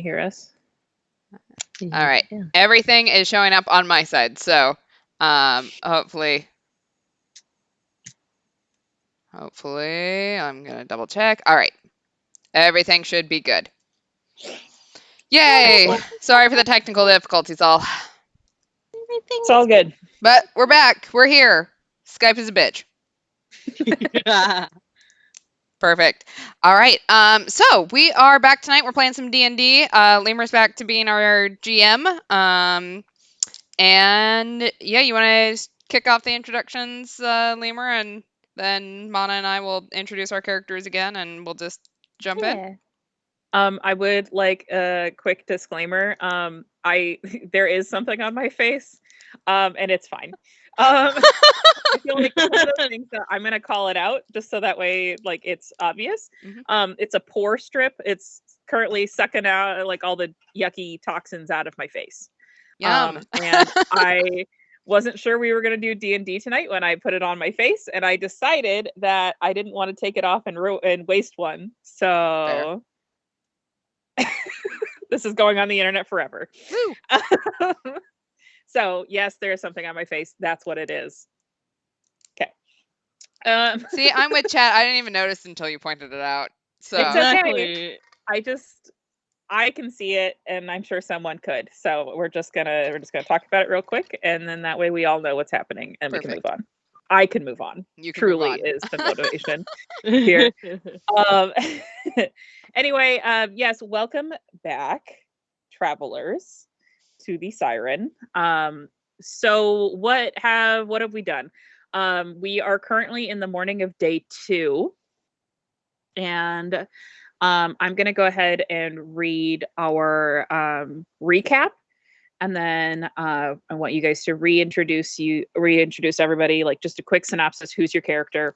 hear us? All right. Yeah. Everything is showing up on my side. So hopefully I'm going to double check. All right. Everything should be good. Yay. Sorry for the technical difficulties all. It's all good. But we're back. We're here. Skype is a bitch. Perfect. All right. So we are back tonight. We're playing some D&D. Lemur's back to being our GM. And yeah, you want to kick off the introductions, Lemur, and then Mana and I will introduce our characters again, and we'll just jump in. I would like a quick disclaimer. There is something on my face, and it's fine. I feel like one of those things that I'm gonna call it out just so that way, like, it's obvious. It's a pore strip. It's currently sucking out like all the yucky toxins out of my face. Yum. And I wasn't sure we were gonna do D&D tonight when I put it on my face, and I decided that I didn't want to take it off and waste one. So this is going on the internet forever. So yes, there's something on my face. That's what it is. Okay. See, I'm with chat. I didn't even notice until you pointed it out. So it's okay. I can see it, and I'm sure someone could. So we're just gonna talk about it real quick, and then that way we all know what's happening, and we can move on. I can move on. You can truly move on. Is the motivation here. Anyway, yes, welcome back, travelers, to the Siren. So what have we done? We are currently in the morning of day 2, and I'm going to go ahead and read our recap, and then I want you guys to reintroduce everybody, like just a quick synopsis. Who's your character?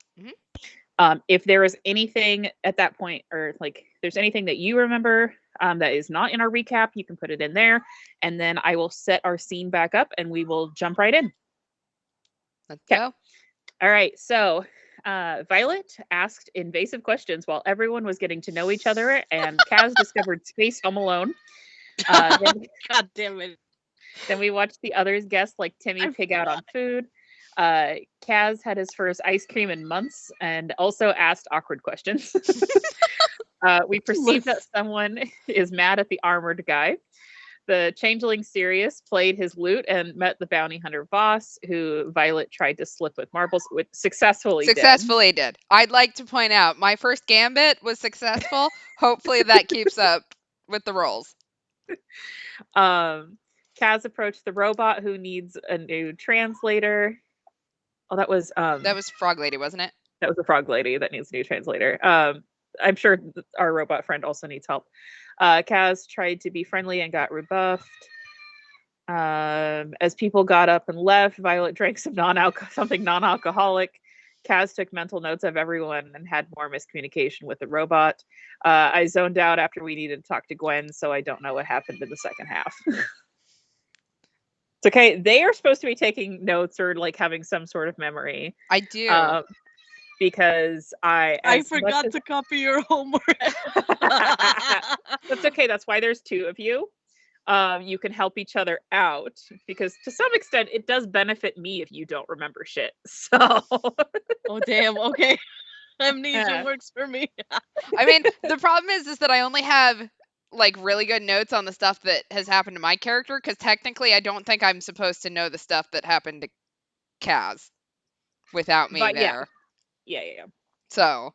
If there is anything at that point, or like there's anything that you remember that is not in our recap, you can put it in there, and then I will set our scene back up and we will jump right in. Let's go. All right, so Violet asked invasive questions while everyone was getting to know each other, and Kaz discovered Space Home Alone. God damn it. Then we watched the others guess, like Timmy pig out on food. Kaz had his first ice cream in months and also asked awkward questions. We perceived that someone is mad at the armored guy. The changeling Sirius played his lute and met the bounty hunter boss, who Violet tried to slip with marbles with successfully did. I'd like to point out my first gambit was successful. Hopefully that keeps up with the rolls. Kaz approached the robot, who needs a new translator. Oh, that was Frog Lady, wasn't it? That was the Frog Lady that needs a new translator. I'm sure our robot friend also needs help. Kaz tried to be friendly and got rebuffed. As people got up and left, Violet drank something non-alcoholic. Kaz took mental notes of everyone and had more miscommunication with the robot. I zoned out after we needed to talk to Gwen, so I don't know what happened in the second half. It's okay. They are supposed to be taking notes or like having some sort of memory. I do. Because I forgot to copy your homework. That's okay. That's why there's 2 of you. You can help each other out, because to some extent it does benefit me if you don't remember shit. So oh damn, okay. Amnesia works for me. I mean, the problem is that I only have like really good notes on the stuff that has happened to my character, because technically I don't think I'm supposed to know the stuff that happened to Kaz without me there. Yeah. So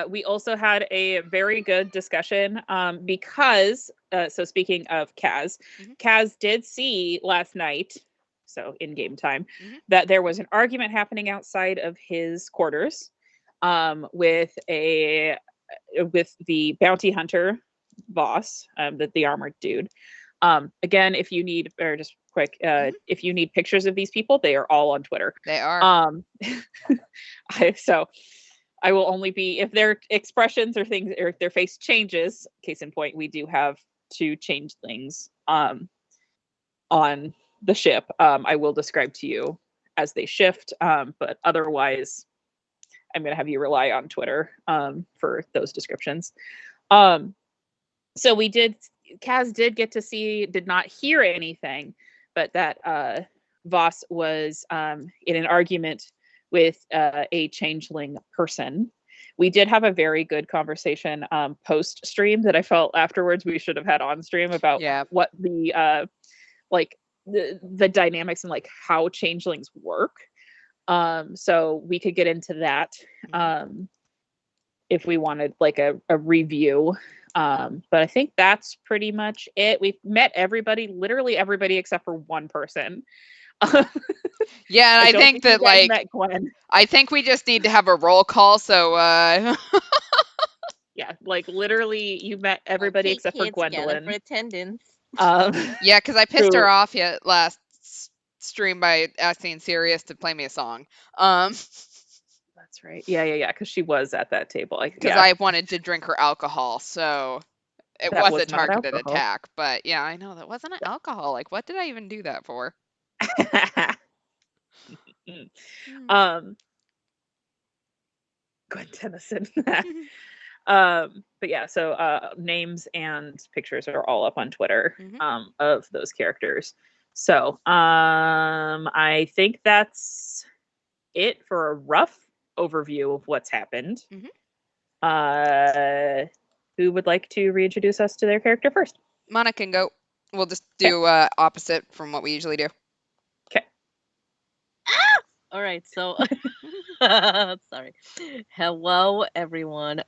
we also had a very good discussion because so speaking of Kaz, Kaz did see last night, so in game time, that there was an argument happening outside of his quarters with the bounty hunter boss, the armored dude. Again, if you need, or just quick, if you need pictures of these people, they are all on Twitter. They are. So I will only be, if their expressions or things, or if their face changes, case in point, we do have to change things on the ship. I will describe to you as they shift, but otherwise I'm going to have you rely on Twitter for those descriptions. So Kaz did not hear anything, but that Voss was in an argument with a changeling person. We did have a very good conversation post stream that I felt afterwards we should have had on stream about what the like the dynamics and like how changelings work. So we could get into that if we wanted like a review. But I think that's pretty much it. We've met everybody, literally everybody except for one person. Yeah, and I think that like met Gwen. I think we just need to have a roll call. So yeah, like literally you met everybody except for Gwendolyn. For attendance. Yeah, because I pissed her off last stream by asking Sirius to play me a song. That's right. Yeah. Because she was at that table. Because I wanted to drink her alcohol, so it was a targeted attack. But yeah, I know that wasn't an alcohol. Like, what did I even do that for? Gwen Tennyson. But yeah, so names and pictures are all up on Twitter of those characters. So I think that's it for a rough overview of what's happened. Who would like to reintroduce us to their character first? Mana can go. We'll just do opposite from what we usually do. Okay. All right, so sorry. Hello, everyone.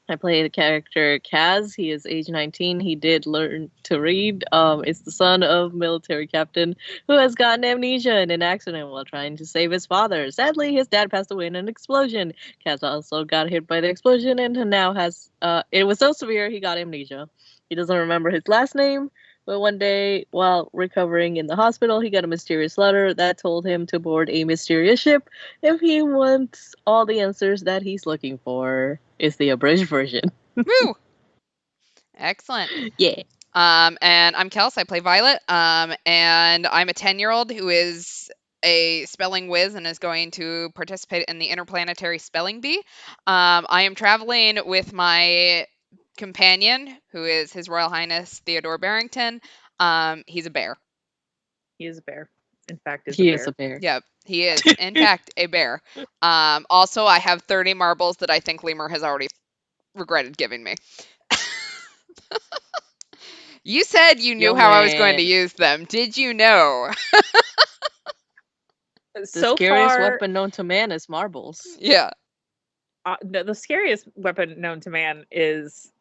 I play the character Kaz. He is age 19. He did learn to read. Is the son of military captain who has gotten amnesia in an accident while trying to save his father. Sadly, his dad passed away in an explosion. Kaz also got hit by the explosion and now has, it was so severe he got amnesia. He doesn't remember his last name, but one day, while recovering in the hospital, he got a mysterious letter that told him to board a mysterious ship if he wants all the answers that he's looking for. It's the abridged version. Woo! Excellent. Yeah. And I'm Kels. I play Violet. And I'm a 10-year-old who is a spelling whiz and is going to participate in the Interplanetary Spelling Bee. I am traveling with my companion, who is His Royal Highness Theodore Barrington. He's a bear. He is a bear. In fact, he is a bear. Yep, he is, in fact, a bear. Also, I have 30 marbles that I think Lemur has already regretted giving me. You said you knew how I was going to use them. Did you know? The scariest weapon known to man is marbles. Yeah. No, the scariest weapon known to man is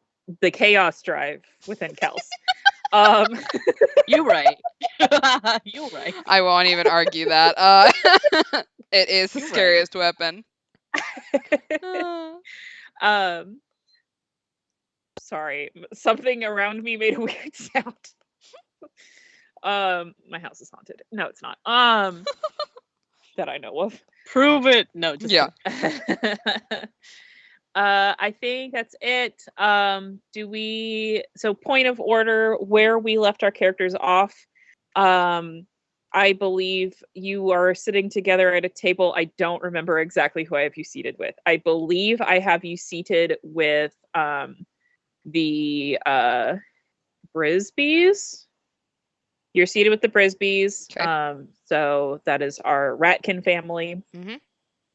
the chaos drive within Kels. You're right. You're right. I won't even argue that. It is the scariest weapon. Sorry, something around me made a weird sound. My house is haunted. No, it's not. That I know of. Prove it. No, just I think that's it. So point of order, where we left our characters off. I believe you are sitting together at a table. I don't remember exactly who I have you seated with. I believe I have you seated with the Brisbees. You're seated with the Brisbees. Okay. So that is our Ratkin family.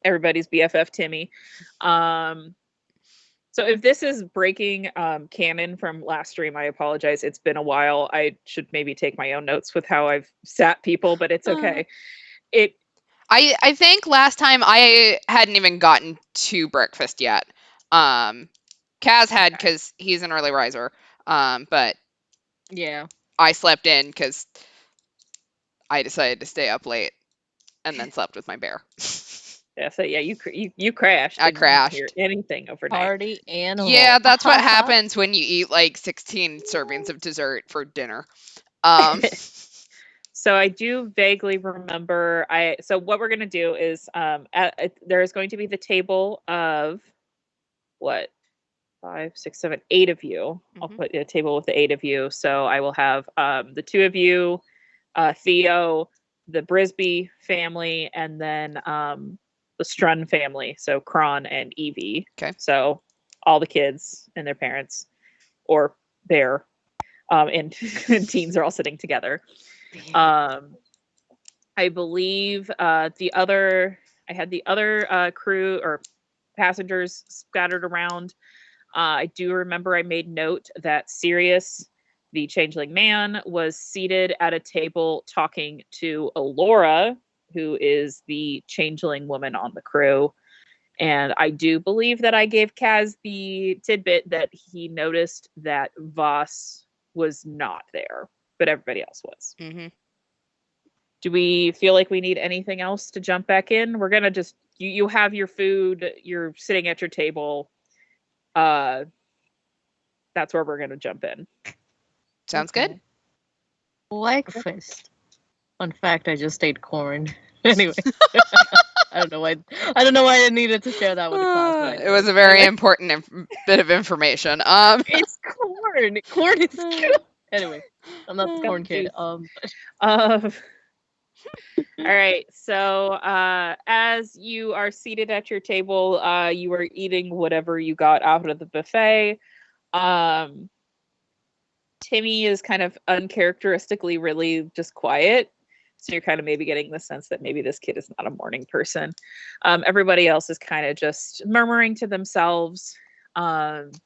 Everybody's BFF Timmy. So if this is breaking canon from last stream, I apologize. It's been a while. I should maybe take my own notes with how I've sat people, but it's okay. I think last time I hadn't even gotten to breakfast yet. Kaz had because he's an early riser. But yeah, I slept in because I decided to stay up late and then slept with my bear. Yeah, so yeah, you crashed. I crashed. Didn't hear anything overnight. Party animal. Yeah, that's what happens when you eat like 16 servings of dessert for dinner. So I do vaguely remember. So what we're gonna do is there is going to be the table of what 5, 6, 7, 8 of you. I'll put a table with the 8 of you. So I will have the 2 of you, Theo, the Brisby family, and then the Strun family. So Kron and Evie. Okay. So all the kids and their parents, or there, and teams are all sitting together. I believe I had the other crew or passengers scattered around. I do remember I made note that Sirius, the changeling man, was seated at a table talking to Alora, who is the changeling woman on the crew. And I do believe that I gave Kaz the tidbit that he noticed that Voss was not there, but everybody else was. Mm-hmm. Do we feel like we need anything else to jump back in? We're gonna just you have your food, you're sitting at your table. That's where we're gonna jump in. Sounds good. Breakfast. Fun fact, I just ate corn. Anyway. I don't know why I needed to share that with the class. But it was a very important bit of information. It's corn. Corn is cute. Anyway, I'm not the corn kid. All right. So, as you are seated at your table, you are eating whatever you got out of the buffet. Timmy is kind of uncharacteristically really just quiet. So you're kind of maybe getting the sense that maybe this kid is not a morning person. Everybody else is kind of just murmuring to themselves. And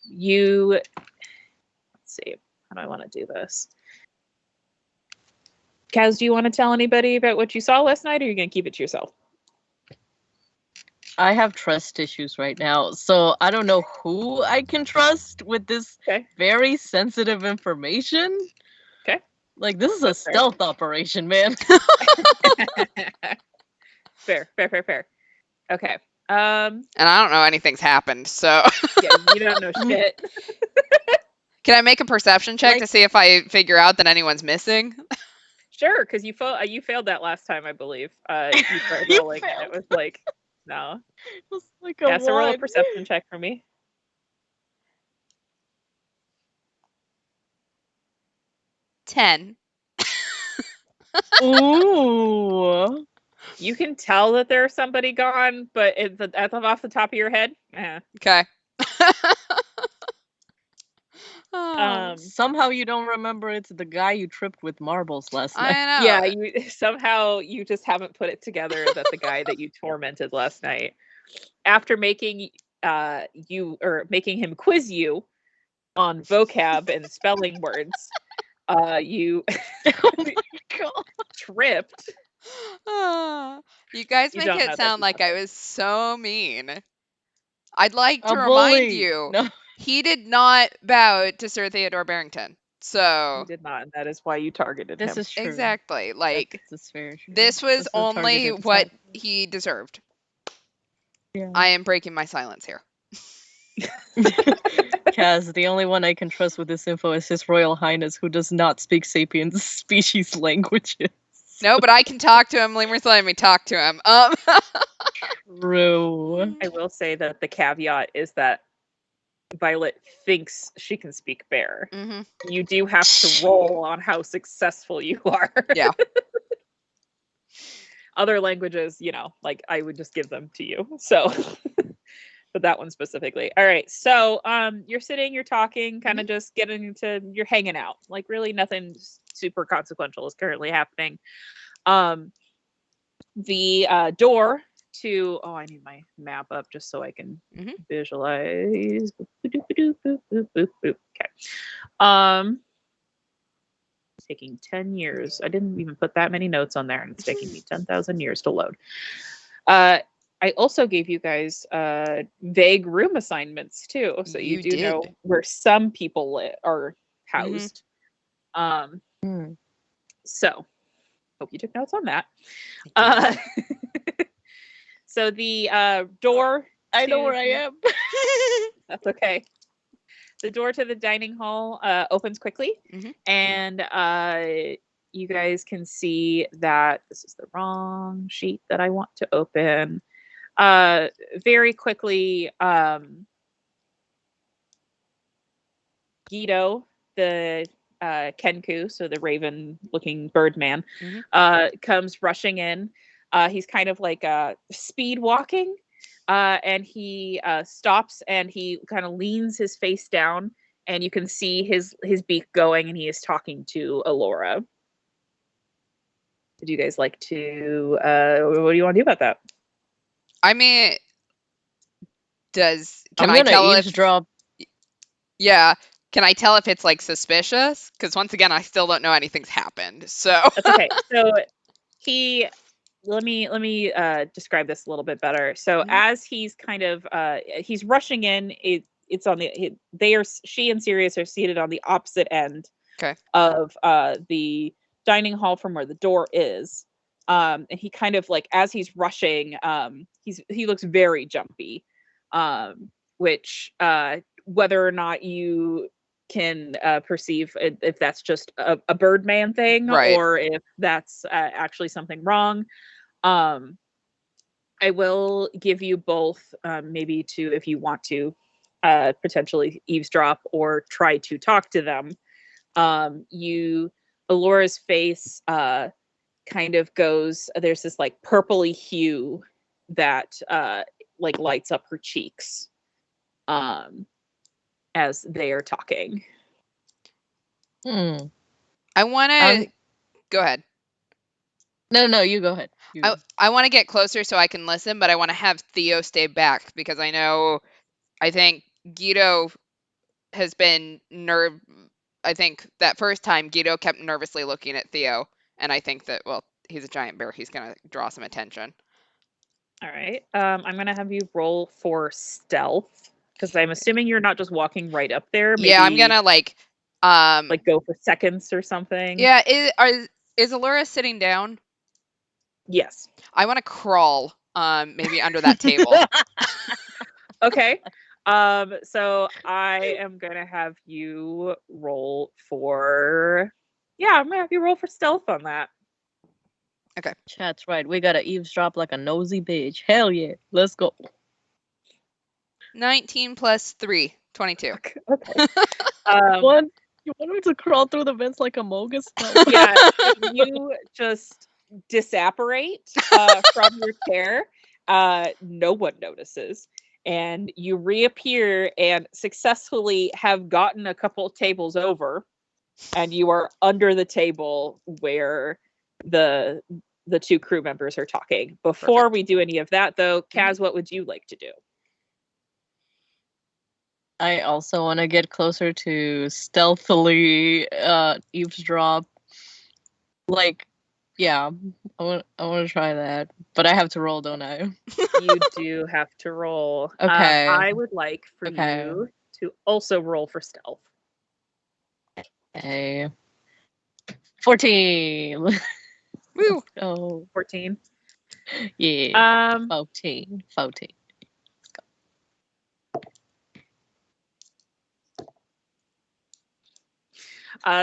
you, let's see, how do I want to do this? Kaz, do you want to tell anybody about what you saw last night, or are you going to keep it to yourself? I have trust issues right now, so I don't know who I can trust with this very sensitive information. Okay. Like, this is a stealth operation, man. Fair. Okay. And I don't know anything's happened, so. Yeah, you don't know shit. Can I make a perception check to see if I figure out that anyone's missing? Sure, because you failed that last time, I believe. You started rolling, and it was like, no. It was like a so roll a perception check for me. 10. Ooh. You can tell that there's somebody gone, but that's off the top of your head. Okay. Somehow you don't remember it's the guy you tripped with marbles last night. I know. Yeah, you just haven't put it together that the guy that you tormented last night, after making him quiz you on vocab and spelling words, you Oh my God. tripped. You guys You make don't know it that sound he's like not I was so mean. I'd like to A remind bully. you, No. he did not bow to Sir Theodore Barrington. So You did not, and that is why you targeted him. This is true. exactly, like This is very true. this was That's a only targeted what attack. he deserved. Yeah. I am breaking my silence here. Kaz, the only one I can trust with this info is His Royal Highness, who does not speak sapiens species languages. No, but I can talk to him. Lemur's letting me talk to him. True. I will say that the caveat is that Violet thinks she can speak bear. Mm-hmm. You do have to roll on how successful you are. Yeah. Other languages, like I would just give them to you. So, but that one specifically. All right. So, you're sitting, you're talking, kind of just getting into, you're hanging out. Like really nothing super consequential is currently happening. The door to, I need my map up just so I can visualize. Okay. It's taking 10 years. I didn't even put that many notes on there, and it's taking me 10,000 years to load. I also gave you guys vague room assignments too, so you do know where some people are housed. So hope you took notes on that. So the door. I know where I am. That's okay. The door to the dining hall opens quickly, and you guys can see that this is the wrong sheet that I want to open. Very quickly, Guido, the Kenku, so the raven-looking bird man, comes rushing in. He's kind of like speed walking, And he stops and he kind of leans his face down, and you can see his beak going, and he is talking to Alora. Would you guys like to? What do you want to do about that? I mean, can I'm I gonna tell eavesdrop. Yeah, can I tell if it's like suspicious? Because once again, I still don't know anything's happened. So That's okay. So he let me describe this a little bit better. So as he's kind of he's rushing in, it's on the she and Sirius are seated on the opposite end of the dining hall from where the door is. And he kind of like, as he's rushing, he looks very jumpy. Which whether or not you can perceive if that's just a Birdman thing, Right. or if that's actually something wrong. I will give you both, maybe to, if you want to potentially eavesdrop or try to talk to them. Alora's face kind of goes, there's this like purpley hue that like lights up her cheeks as they are talking. I want to go ahead. No, you go ahead. I want to get closer so I can listen, but I want to have Theo stay back because I think Guido has been I think that first time Guido kept nervously looking at Theo, and I think that, well, he's a giant bear, he's gonna draw some attention. All right. I'm gonna have you roll for stealth, because I'm assuming you're not just walking right up there. Maybe, yeah, I'm gonna like go for seconds or something. Yeah, is Allura sitting down? Yes. I want to crawl maybe under that table. Okay. So I am gonna have you roll for I'm gonna have you roll for stealth on that. Okay. Chat's right. We gotta eavesdrop like a nosy bitch. Hell yeah. Let's go. 19 plus 3, 22. Okay. You want him to crawl through the vents like a Mogus? Yeah, you just disapparate from your chair. No one notices. And you reappear and successfully have gotten a couple tables over. And you are under the table where the two crew members are talking. Before we do any of that, though, Kaz, what would you like to do? I also want to get closer to stealthily eavesdrop. Like, yeah, I want to try that, but I have to roll, don't I? You do have to roll. Okay. I would like for you to also roll for stealth. Okay. 14. Woo. Oh, 14. Yeah. 14.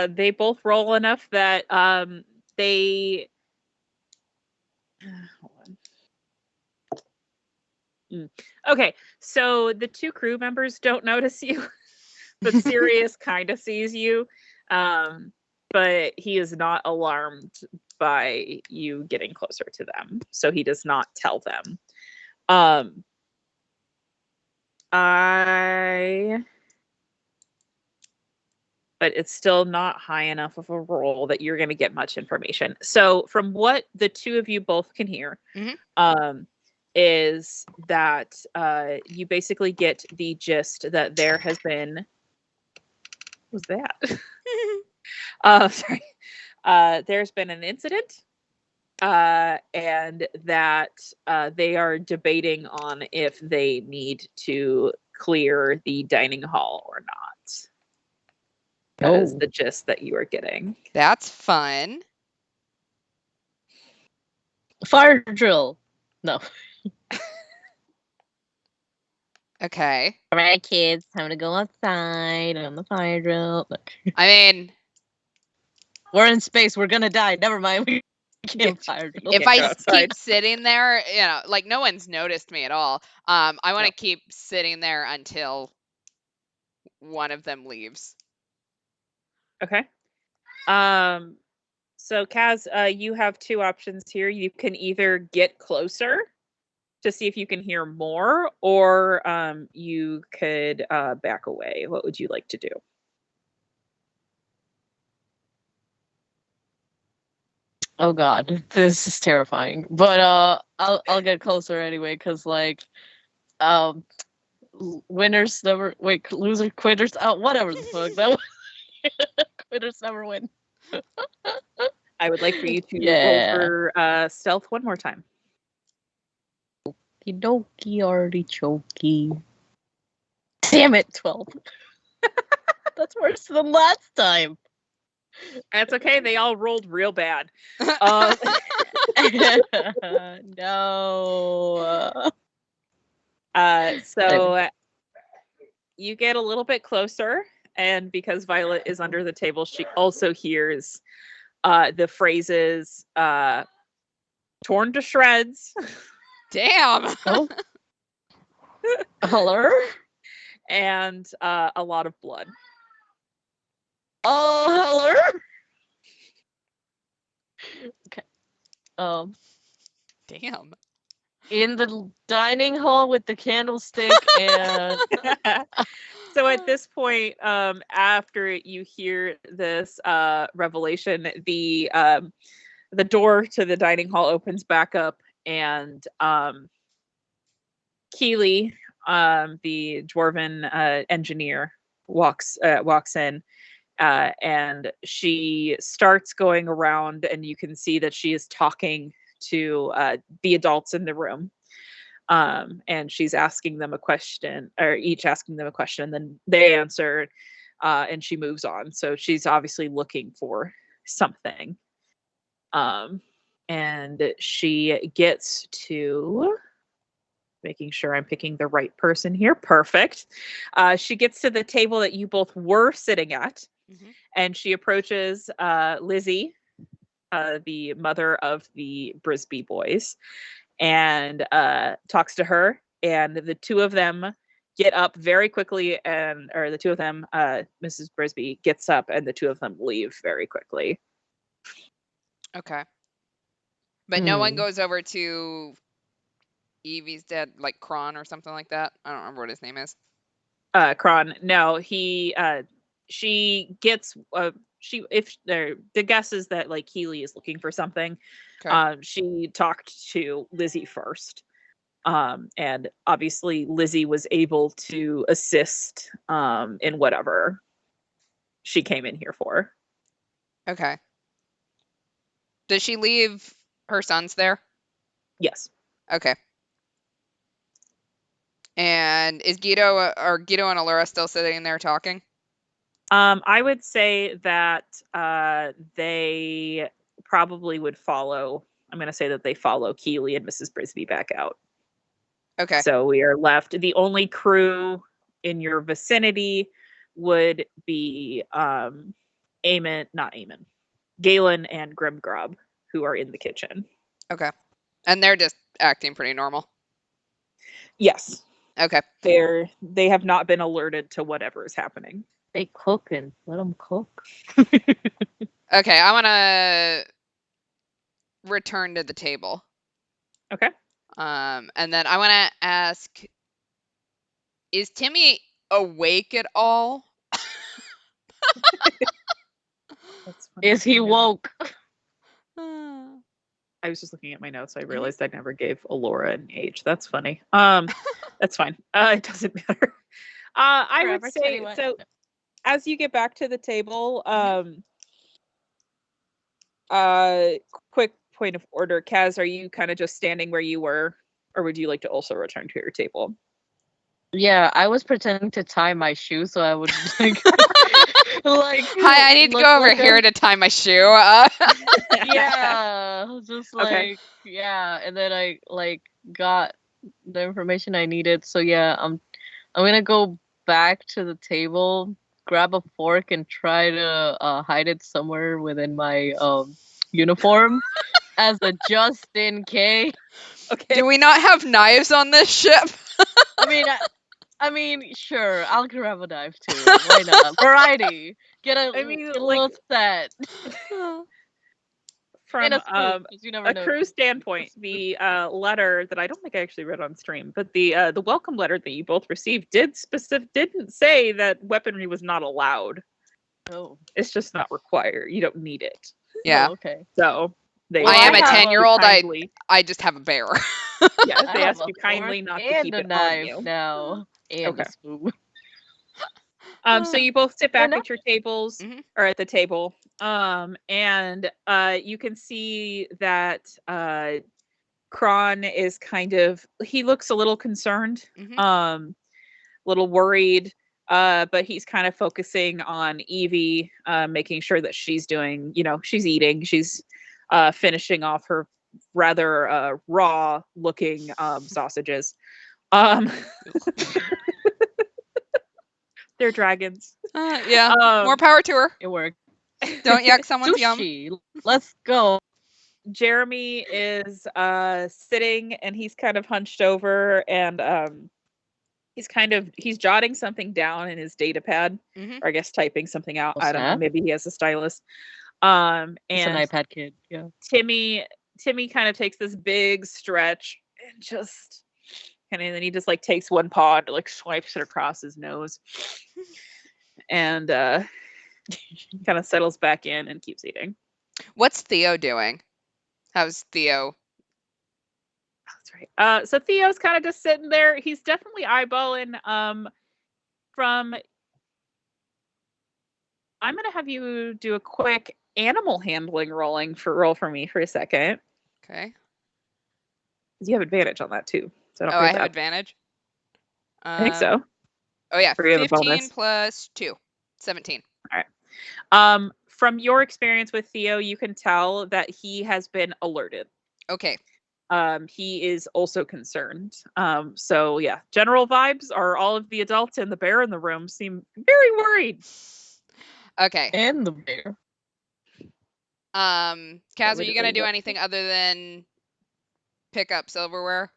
They both roll enough that they hold on. Okay, so the two crew members don't notice you, but Sirius kind of sees you, but he is not alarmed by you getting closer to them, so he does not tell them. But it's still not high enough of a roll that you're going to get much information. So from what the two of you both can hear, is that you basically get the gist that there has been... What was that? Sorry. There's been an incident, and that they are debating on if they need to clear the dining hall or not. That is the gist that you are getting. That's fun. Fire drill. No. Okay. All right, kids, time to go outside on the fire drill. I mean, we're in space. We're gonna die. Never mind. We can't fire drill. If I keep sitting there, like no one's noticed me at all. I want to keep sitting there until one of them leaves. Okay. So Kaz, you have two options here. You can either get closer to see if you can hear more, or you could back away. What would you like to do? Oh God, this is terrifying. But I'll get closer anyway, cause like, winners never loser quitters. Whatever the fuck that was. Quitters never win. I would like for you to roll Yeah. for stealth one more time. Kidoki artichokey. Damn it, 12. That's worse than last time. That's okay. They all rolled real bad. No. So you get a little bit closer, and because Violet is under the table, she also hears the phrases torn to shreds. Damn. Oh. Hello? And a lot of blood. Oh, hello? Okay. Damn. In the dining hall with the candlestick and So at this point, after you hear this revelation, the door to the dining hall opens back up, and Keely, the dwarven engineer, walks in, and she starts going around, and you can see that she is talking to the adults in the room. And she's asking them a question, or each asking them a question, and then they answer, and she moves on. So she's obviously looking for something. And she gets to, making sure I'm picking the right person here. Perfect. She gets to the table that you both were sitting at, and she approaches Lizzie, the mother of the Brisby boys, and talks to her, and the two of them get up very quickly, or the two of them, Mrs. Brisby gets up, and the two of them leave very quickly. Okay. But no one goes over to Evie's dad, like Kron or something like that? I don't remember what his name is. Kron. No, she gets, the guess is that like Keely is looking for something. Okay. She talked to Lizzie first. And obviously Lizzie was able to assist in whatever she came in here for. Okay. Does she leave her sons there? Yes. Okay. And is Guido and Allura still sitting there talking? I would say that they probably would follow. I'm going to say that they follow Keely and Mrs. Brisby back out. Okay. So we are left. The only crew in your vicinity would be Galen and Grimgrub, who are in the kitchen. Okay. And they're just acting pretty normal? Yes. Okay. They have not been alerted to whatever is happening. they cooking. Let them cook. Okay, I want to return to the table. Okay. And then I want to ask, is Timmy awake at all? That's funny. Is he woke? I was just looking at my notes. I realized I never gave Allura an age. That's funny. That's fine. It doesn't matter. I would say anyway. so. As you get back to the table, quick point of order, Kaz, are you kind of just standing where you were, or would you like to also return to your table? Yeah, I was pretending to tie my shoe so I would like Hi, I need to go over here to tie my shoe. Yeah, just like Okay. yeah, and then I got the information I needed. So yeah, I'm gonna go back to the table, grab a fork, and try to hide it somewhere within my uniform as a just in case. Okay. Do we not have knives on this ship? I mean, sure, I'll grab a knife too. Why not? Variety. Get a little set. from And a spoon, 'cause you never a know. crew standpoint, the letter that I don't think I actually read on stream, but the welcome letter that you both received didn't say that weaponry was not allowed. Oh. It's just not required. You don't need it. Yeah. Oh, okay. So they I am a ask you 10-year-old. kindly- I just have a bear. yeah, I they have ask a you kindly fork not to and keep a it on knife you. now, and Okay. a spoon. So you both sit back no. at your tables Mhm. or at the table. And you can see that Kron is he looks a little concerned, Mhm. a little worried, but he's kind of focusing on Evie, making sure that she's doing, she's eating, she's finishing off her rather raw looking sausages. They're dragons. Yeah. More power to her. It worked. Don't yuck someone's yum. Sushi. Let's go. Jeremy is sitting and he's kind of hunched over and he's jotting something down in his data pad, Mhm. or I guess typing something out. What's I don't know. that? Maybe he has a stylus. It's And an iPad kid. Yeah. Timmy kind of takes this big stretch and then he just like takes one paw and like swipes it across his nose and kind of settles back in and keeps eating. What's Theo doing? How's Theo? That's right. So Theo's kind of just sitting there. He's definitely eyeballing from I'm gonna have you do a quick animal handling roll for me for a second. Okay. You have advantage on that too. So don't Oh, I forget have that. advantage. I think so. Oh yeah, For you have a 15 bonus. plus 2, 17. All right. From your experience with Theo, you can tell that he has been alerted. Okay. He is also concerned. So yeah, general vibes are all of the adults and the bear in the room seem very worried. Okay. And the bear. Kaz, are you gonna do anything other than pick up silverware?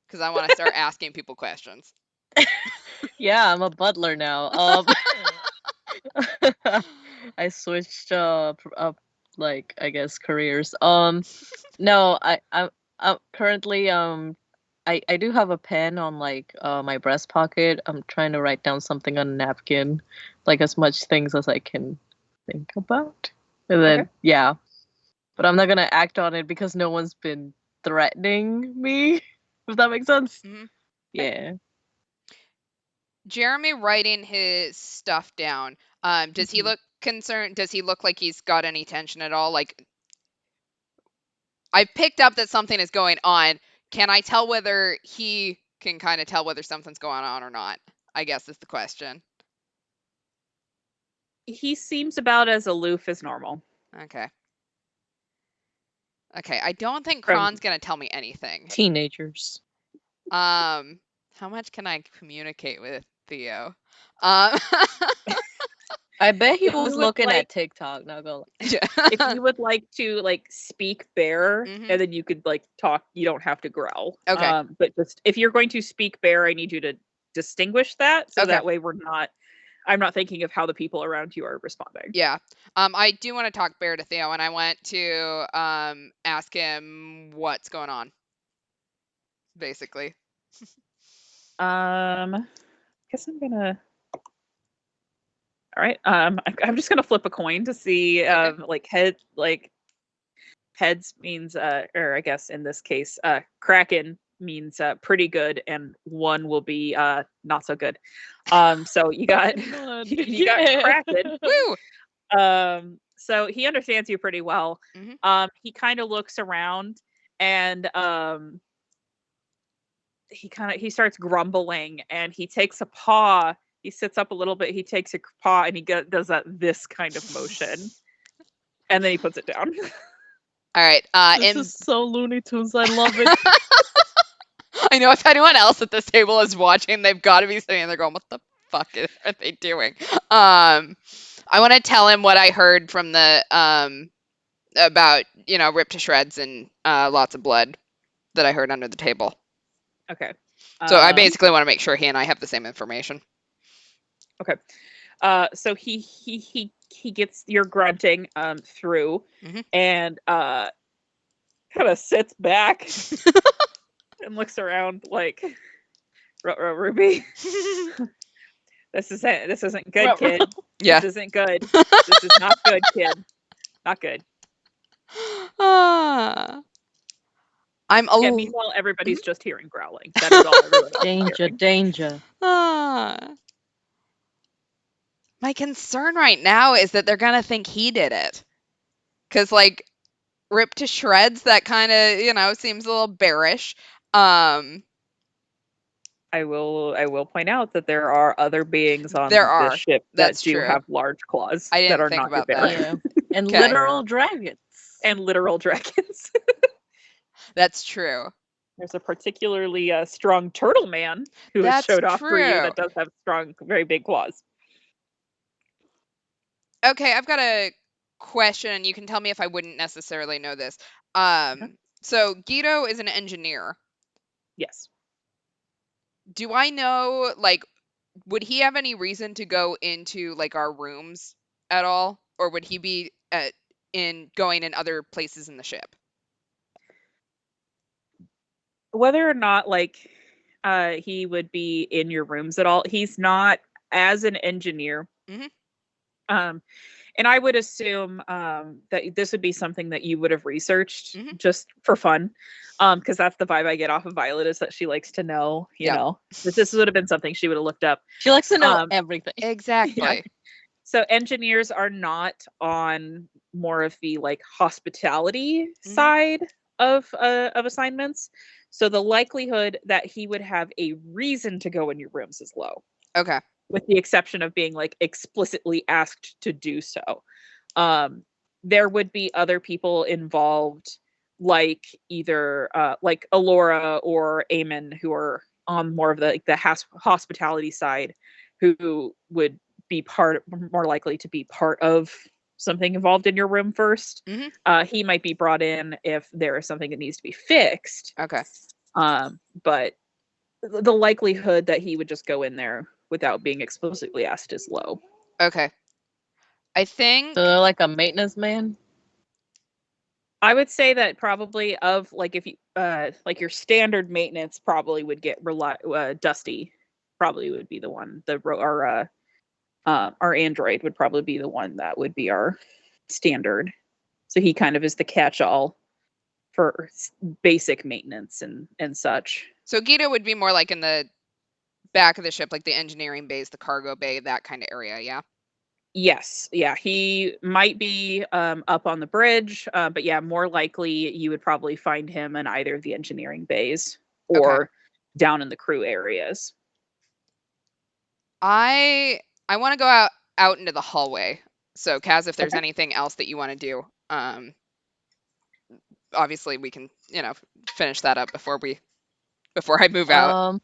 Because I want to start asking people questions. Yeah, I'm a butler now. I switched up like I guess careers. No, I'm currently I do have a pen on like my breast pocket. I'm trying to write down something on a napkin, like as much things as I can think about. And then Okay. yeah. But I'm not gonna act on it because no one's been threatening me. If that makes sense. Mhm. Yeah. Jeremy writing his stuff down. Does he look concerned? Does he look like he's got any tension at all? Like, I picked up that something is going on. Can I tell whether he can kind of tell whether something's going on or not? I guess is the question. He seems about as aloof as normal. Okay. Okay, I don't think From- Kron's gonna tell me anything. Teenagers. How much can I communicate with Theo? I bet he If you was would looking like- at TikTok. Not gonna. If you would like to like speak bear, Mhm. and then you could like talk, you don't have to growl. Okay. But just if you're going to speak bear, I need you to distinguish that so Okay. that way I'm not thinking of how the people around you are responding. Yeah. I do want to talk bear to Theo, and I want to ask him what's going on. Basically. Guess I'm gonna. All right. I'm just gonna flip a coin to see like heads means or I guess in this case Kraken means pretty good, and one will be not so good. So you got you got Kraken. Woo! So he understands you pretty well. Mhm. He kind of looks around and he starts grumbling, and he takes a paw. He sits up a little bit. He takes a paw and he does this kind of motion, and then he puts it down. All right. This is so Looney Tunes. I love it. I know if anyone else at this table is watching, they've got to be sitting there going, "What the fuck are they doing?" I want to tell him what I heard from the about ripped to shreds and lots of blood that I heard under the table. Okay. So I basically want to make sure he and I have the same information. Okay. So he gets your grunting through, and kind of sits back and looks around like, Ruby, this isn't good, kid. Yeah. This isn't good. This is not good, kid. Not good. I'm Yeah, meanwhile, everybody's just hearing growling. That is all everyone else is Danger, hearing. danger. My concern right now is that they're gonna think he did it. Cause like ripped to shreds, that kind of, seems a little bearish. I will point out that there are other beings on this ship that do have large claws I didn't that are think not your about that. bear. Yeah. And Okay. literal dragons. And literal dragons. That's true. There's a particularly strong turtle man who has showed off for you that does have strong, very big claws. Okay, I've got a question, and you can tell me if I wouldn't necessarily know this. So Guido is an engineer. Yes. Do I know, like, would he have any reason to go into like our rooms at all, or would he be going in other places in the ship? Whether or not like he would be in your rooms at all, he's not as an engineer. And I would assume that this would be something that you would have researched just for fun, because that's the vibe I get off of Violet, is that she likes to know, you know, that this would have been something she would have looked up. She likes to know everything. Exactly. Yeah. So engineers are not on more of the like hospitality side of assignments. So the likelihood that he would have a reason to go in your rooms is low. Okay. With the exception of being like explicitly asked to do so. There would be other people involved, like either like Alora or Eamon, who are on more of the hospitality side, who would be more likely to be part of something involved in your room first. He might be brought in if there is something that needs to be fixed. Okay. But the likelihood that he would just go in there without being explicitly asked is low. Okay. I think so like a maintenance man. I would say that probably of like if you like your standard maintenance probably would get Dusty probably would be the one. Our android would probably be the one that would be our standard. So he kind of is the catch-all for basic maintenance and such. So Guido would be more like in the back of the ship, like the engineering bays, the cargo bay, that kind of area, yeah? Yes. Yeah, he might be up on the bridge, but yeah, more likely you would probably find him in either of the engineering bays or down in the crew areas. I want to go out into the hallway. So Kaz, if there's anything else that you want to do, obviously we can, finish that up before I move out.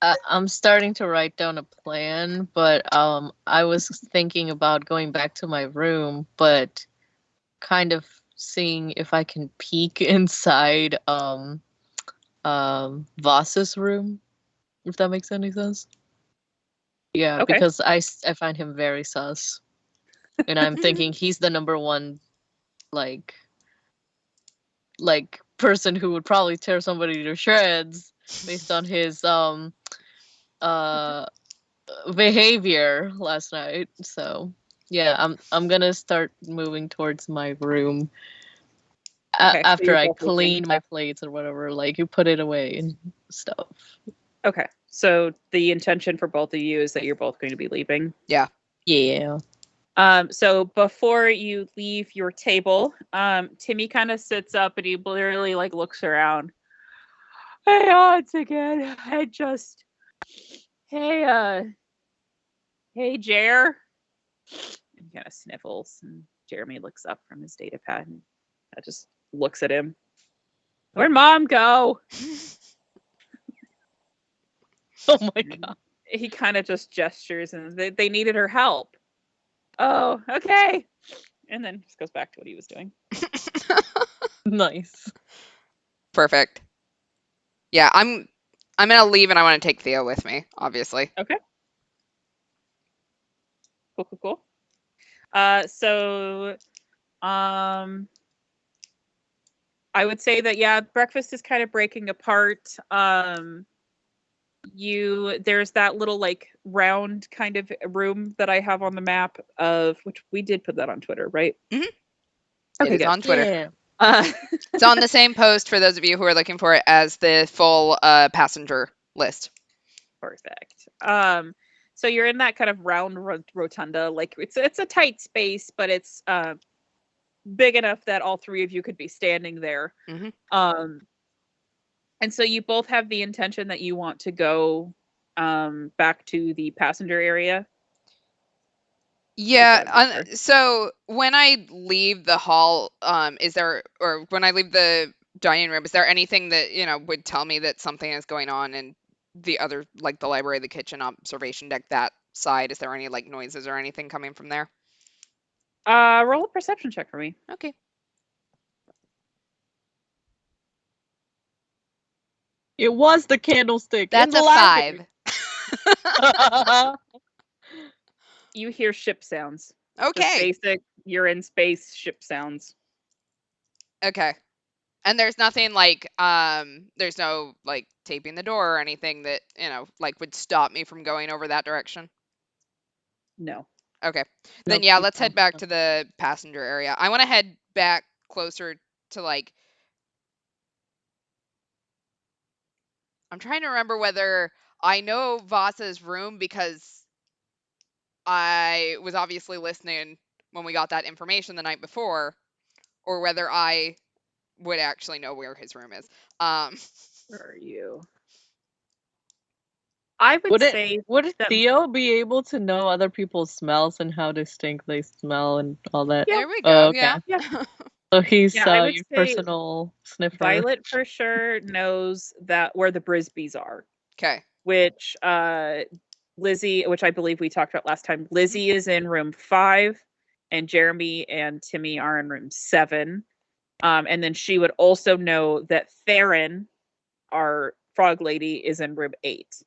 I'm starting to write down a plan, but I was thinking about going back to my room, but kind of seeing if I can peek inside Voss's room, if that makes any sense. Yeah, because I find him very sus. And I'm thinking he's the number one like person who would probably tear somebody to shreds based on his behavior last night. So yeah, I'm gonna start moving towards my room after I clean my plates or whatever, like you put it away and stuff. Okay, so the intention for both of you is that you're both going to be leaving. Yeah. So before you leave your table, Timmy kind of sits up and he literally like looks around. Hey, odds again. Hey, Jer. And he kind of sniffles, and Jeremy looks up from his data pad and just looks at him. Where'd Mom go? Oh my God. He kind of just gestures, and they needed her help. Oh, okay. And then just goes back to what he was doing. Nice. Perfect. Yeah, I'm gonna leave, and I want to take Theo with me, obviously. Okay. Cool. So, I would say that breakfast is kind of breaking apart. There's that little like round kind of room that I have on the map of which we did put that on Twitter, right? Mhm. Okay, It is good. on Twitter. Yeah. It's on the same post for those of you who are looking for it as the full passenger list. Perfect. So you're in that kind of round rotunda, like it's a tight space, but it's big enough that all three of you could be standing there. Mhm. And so you both have the intention that you want to go back to the passenger area. Yeah. So when I leave the hall, when I leave the dining room, is there anything that would tell me that something is going on in the other, like the library, the kitchen, observation deck, that side? Is there any like noises or anything coming from there? Roll a perception check for me. Okay. It was the candlestick. That's in the a library. 5. You hear ship sounds. Just Okay. basic, you're in space ship sounds. Okay. And there's nothing like there's no like taping the door or anything that like would stop me from going over that direction. No. Okay. No, Then yeah, please let's head don't. back to the passenger area. I want to head back closer to like I'm trying to remember whether I know Vasa's room because I was obviously listening when we got that information the night before, or whether I would actually know where his room is. Where are you? I would say Would that Theo be able to know other people's smells and how distinct they smell and all that? Yeah. There we Oh, go. okay. Yeah. Yeah. So he's Yeah, I would your say personal sniffer. Violet for sure knows that where the Brisbys are, Okay. which Lizzie, which I believe we talked about last time, Lizzie is in room 5 and Jeremy and Timmy are in room 7. And then she would also know that Theron, our frog lady, is in room 8.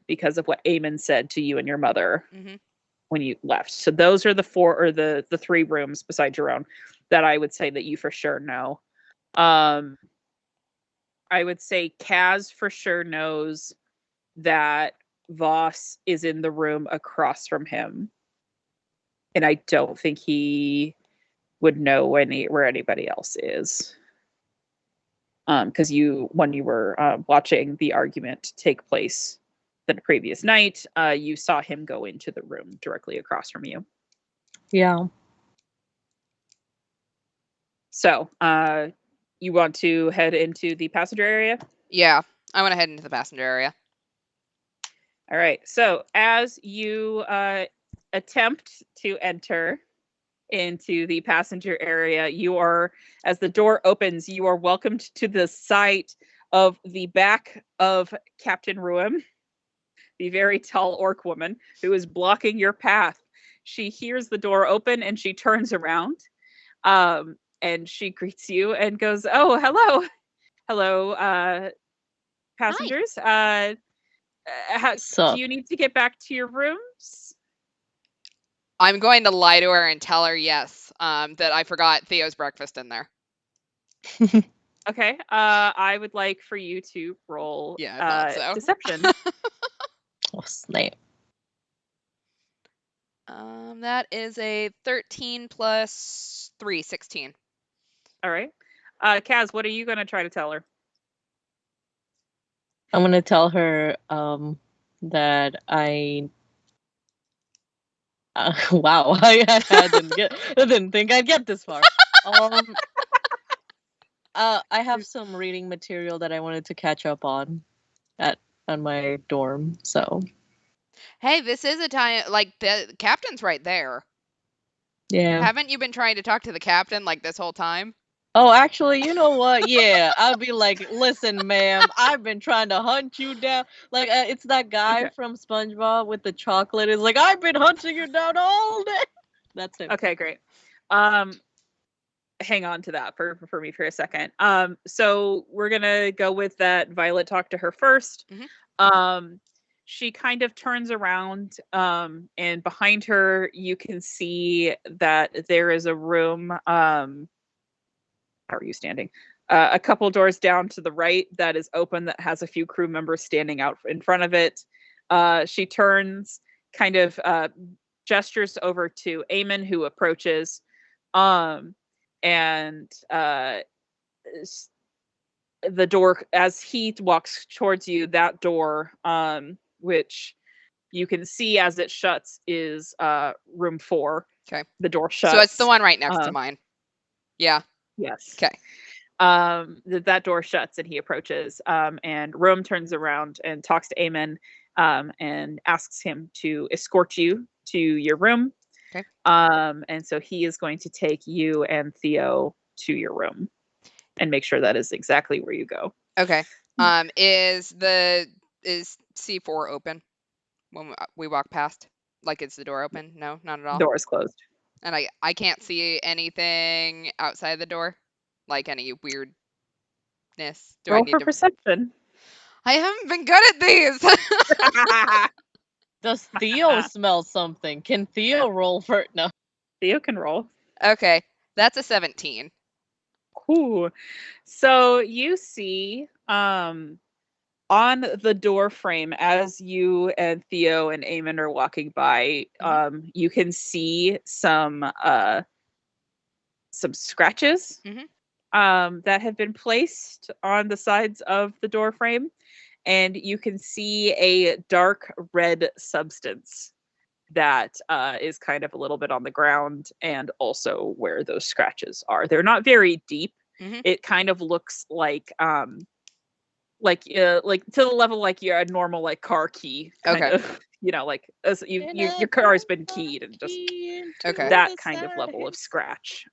Because of what Eamon said to you and your mother Mhm. when you left. So those are the 4 or the 3 rooms besides your own that I would say that you for sure know. I would say Kaz for sure knows that Voss is in the room across from him. And I don't think he would know where anybody else is. Because when you were watching the argument take place the previous night, you saw him go into the room directly across from you. Yeah. So, you want to head into the passenger area? Yeah, I want to head into the passenger area. All right. So, as you attempt to enter into the passenger area, as the door opens, you are welcomed to the sight of the back of Captain Ruim, the very tall orc woman who is blocking your path. She hears the door open and she turns around, and she greets you and goes, "Oh, hello, passengers. Do you need to get back to your rooms?" I'm going to lie to her and tell her yes, that I forgot Theo's breakfast in there. Okay. I would like for you to roll Yeah, I thought so. deception. Oh, snap. That is a 13 plus 3, 16. All right. Kaz, what are you going to try to tell her? I'm gonna tell her that I wow, I didn't think I'd get this far. I have some reading material that I wanted to catch up on on my dorm, so Hey, this is a time, like, the captain's right there. yeah. Haven't you been trying to talk to the captain, like, this whole time? Oh, actually, you know what? Yeah, I'll be like, listen, ma'am, I've been trying to hunt you down. Like, it's that guy Okay. from SpongeBob with the chocolate. Is like, I've been hunting you down all day. That's it. Okay, great. Hang on to that for me for a second. So we're gonna go with that. Violet talked to her first. Mhm. she kind of turns around, and behind her you can see that there is a room. How are you standing? A couple doors down to the right that is open, that has a few crew members standing out in front of it. She turns, kind of gestures over to Eamon, who approaches, and the door, as he walks towards you, that door, which you can see as it shuts, is room 4. Okay. The door shuts. So it's the one right next to mine. Yeah. Yes. Okay. That door shuts and he approaches, and Rome turns around and talks to Eamon, and asks him to escort you to your room. Okay. And so he is going to take you and Theo to your room and make sure that is exactly where you go. Okay. Is C4 open when we walk past? Like, is the door open? No, not at all. Door is closed. And I can't see anything outside the door, like any weirdness. Do Roll I need for to? perception. I haven't been good at these. Does Theo smell something? Can Theo roll for it? No. Theo can roll. Okay, that's a 17. Ooh. So you see, on the door frame, as you and Theo and Eamon are walking by, you can see some scratches that have been placed on the sides of the door frame, and you can see a dark red substance that is kind of a little bit on the ground, and also where those scratches are. They're not very deep. It kind of looks like to the level like you're a normal like car key kind of, like as your car has been keyed, and just that kind of level of scratch.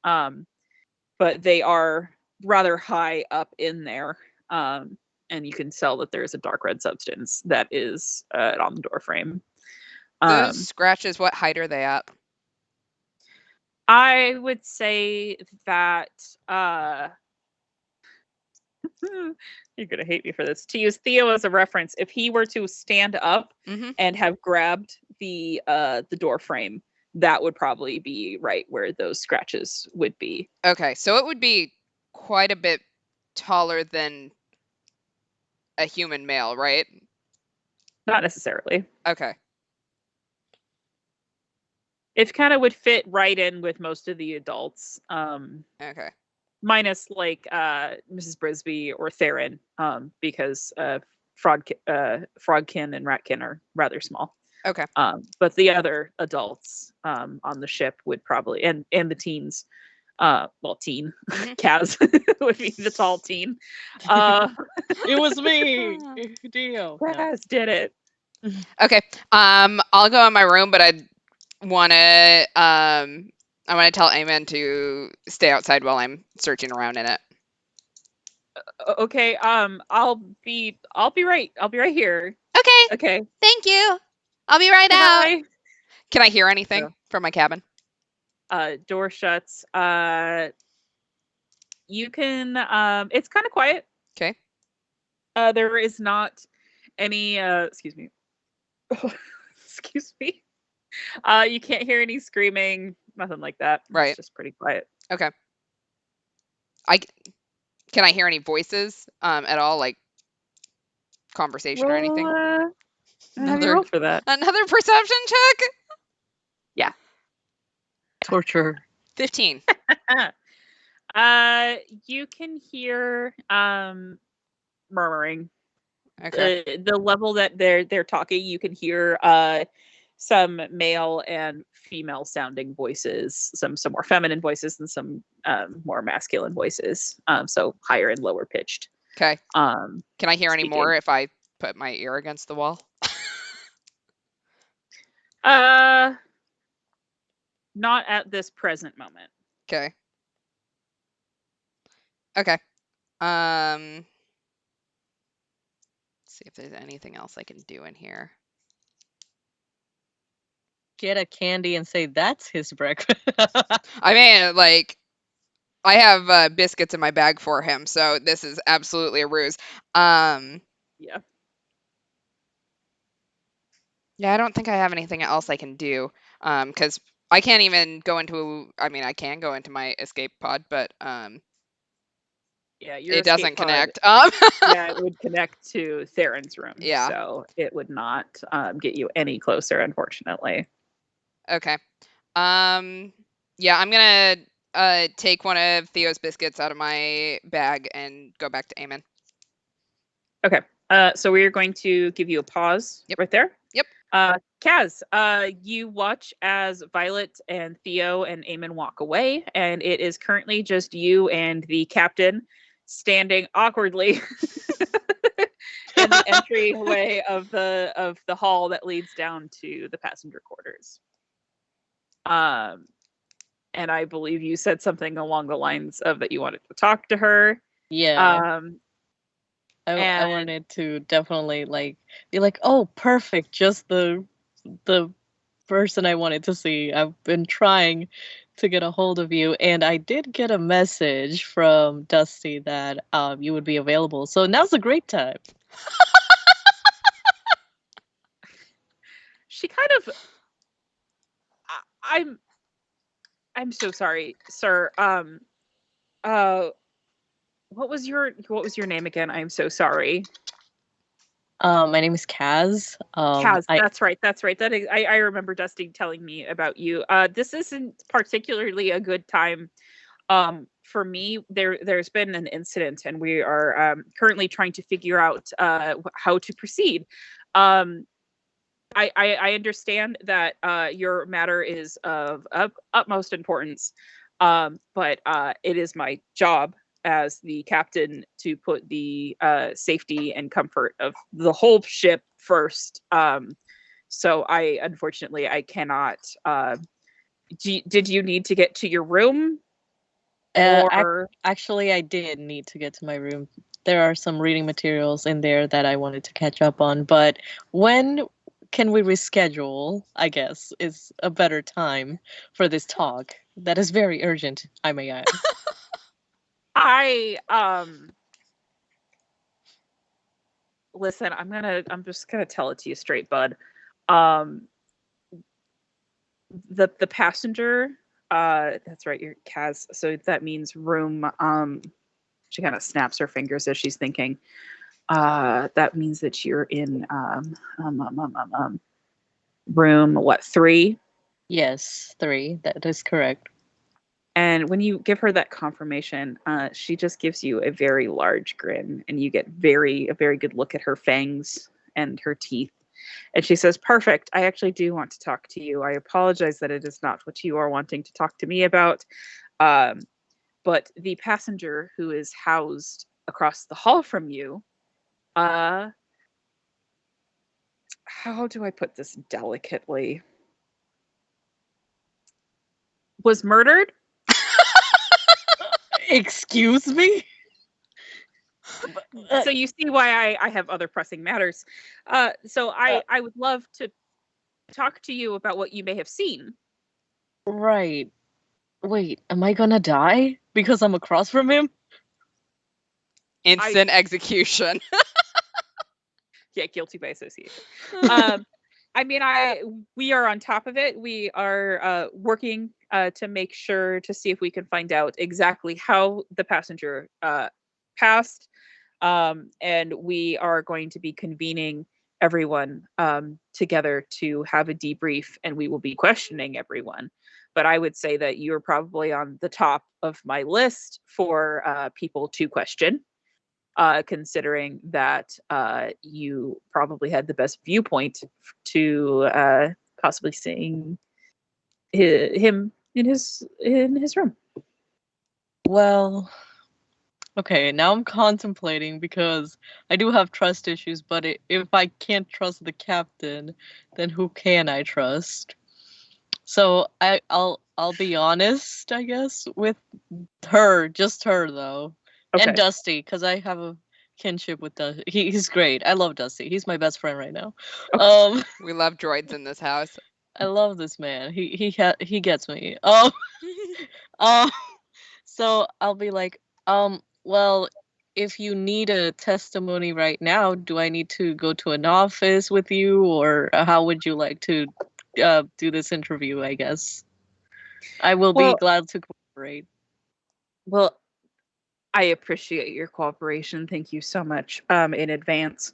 But they are rather high up in there, and you can tell that there's a dark red substance that is on the door frame. Those scratches, what height are they at? I would say that you're gonna hate me for this. To use Theo as a reference, if he were to stand up and have grabbed the door frame, that would probably be right where those scratches would be. Okay, so it would be quite a bit taller than a human male, right? Not necessarily. Okay. It kind of would fit right in with most of the adults. Okay. Minus like Mrs. Brisby or Theron, because Frogkin and Ratkin are rather small. Okay. But the other adults on the ship would probably, and the teens, teen, Kaz would be the tall teen. It was me, Dio. Kaz did it. Okay. I'll go in my room, but I want to tell Eamon to stay outside while I'm searching around in it. Okay. I'll be right here. Okay. Thank you. I'll be right out. Can I hear anything from my cabin? Door shuts. You can. It's kind of quiet. Okay. There is not any. Excuse me. Excuse me. You can't hear any screaming. Nothing like that. Right. It's just pretty quiet. Okay. Can I hear any voices at all, like conversation or anything? Have you roll for that? Another perception check? Yeah. Torture. 15. You can hear murmuring. Okay. The level that they're talking, you can hear some male and female sounding voices, some more feminine voices and some more masculine voices. So higher and lower pitched. Okay. Can I hear any more if I put my ear against the wall? Not at this present moment. Okay. Okay. Let's see if there's anything else I can do in here. Get a candy and say that's his breakfast. I mean, like, I have biscuits in my bag for him, so this is absolutely a ruse. Yeah. Yeah, I don't think I have anything else I can do. Because I can't even go into. I mean, I can go into my escape pod, but Yeah, your it escape doesn't pod. connect. Yeah, it would connect to Theron's room, Yeah. so it would not get you any closer, unfortunately. Okay. Yeah, I'm gonna take one of Theo's biscuits out of my bag and go back to Eamon. Okay. So we are going to give you a pause Yep. right there. Yep. Kaz, you watch as Violet and Theo and Eamon walk away, and it is currently just you and the captain standing awkwardly in the entryway of the hall that leads down to the passenger quarters. And I believe you said something along the lines of that you wanted to talk to her. Yeah. I And wanted to definitely like be like, oh, perfect, just the person I wanted to see. I've been trying to get a hold of you, and I did get a message from Dusty that you would be available. So now's a great time. she kind of I'm so sorry, sir. Uh what was your name again? I'm so sorry. My name is Kaz. Kaz, that's right. That is, I remember Dusty telling me about you. This isn't particularly a good time for me. There's been an incident, and we are currently trying to figure out how to proceed. Um, I understand that your matter is of utmost importance, but it is my job as the captain to put the safety and comfort of the whole ship first. So I unfortunately I cannot. Did you need to get to your room? Or Actually, I did need to get to my room. There are some reading materials in there that I wanted to catch up on, but when can we reschedule? I guess is a better time for this talk. That is very urgent, I may add. Listen, I'm just gonna tell it to you straight, bud. Um, the passenger, that's right, your Kaz. So that means room. She kind of snaps her fingers as she's thinking. That means that you're in room what 3? Yes, 3. That is correct. And when you give her that confirmation, she just gives you a very large grin, and you get a very good look at her fangs and her teeth. And she says, "Perfect. I actually do want to talk to you. I apologize that it is not what you are wanting to talk to me about. Um, but the passenger who is housed across the hall from you, how do I put this delicately? Was murdered." Excuse me? So you see why I have other pressing matters. So I would love to talk to you about what you may have seen. Right. Wait, am I gonna die because I'm across from him? Instant execution. Yeah, guilty by association. I mean, we are on top of it. We are working to make sure to see if we can find out exactly how the passenger passed, and we are going to be convening everyone together to have a debrief, and we will be questioning everyone. But I would say that you're probably on the top of my list for people to question, considering that you probably had the best viewpoint to possibly seeing him in his room. Well, okay, now I'm contemplating because I do have trust issues, but if I can't trust the captain, then who can I trust? So I'll be honest, I guess, with her, just her though, Okay. and Dusty, because I have a kinship with Dusty. He's great. I love Dusty. He's my best friend right now. We love droids in this house. I love this man. He gets me. Um, so I'll be like, well, if you need a testimony right now, do I need to go to an office with you, or how would you like to do this interview, I guess? I will be Well, glad to cooperate. well, I appreciate your cooperation. Thank you so much in advance.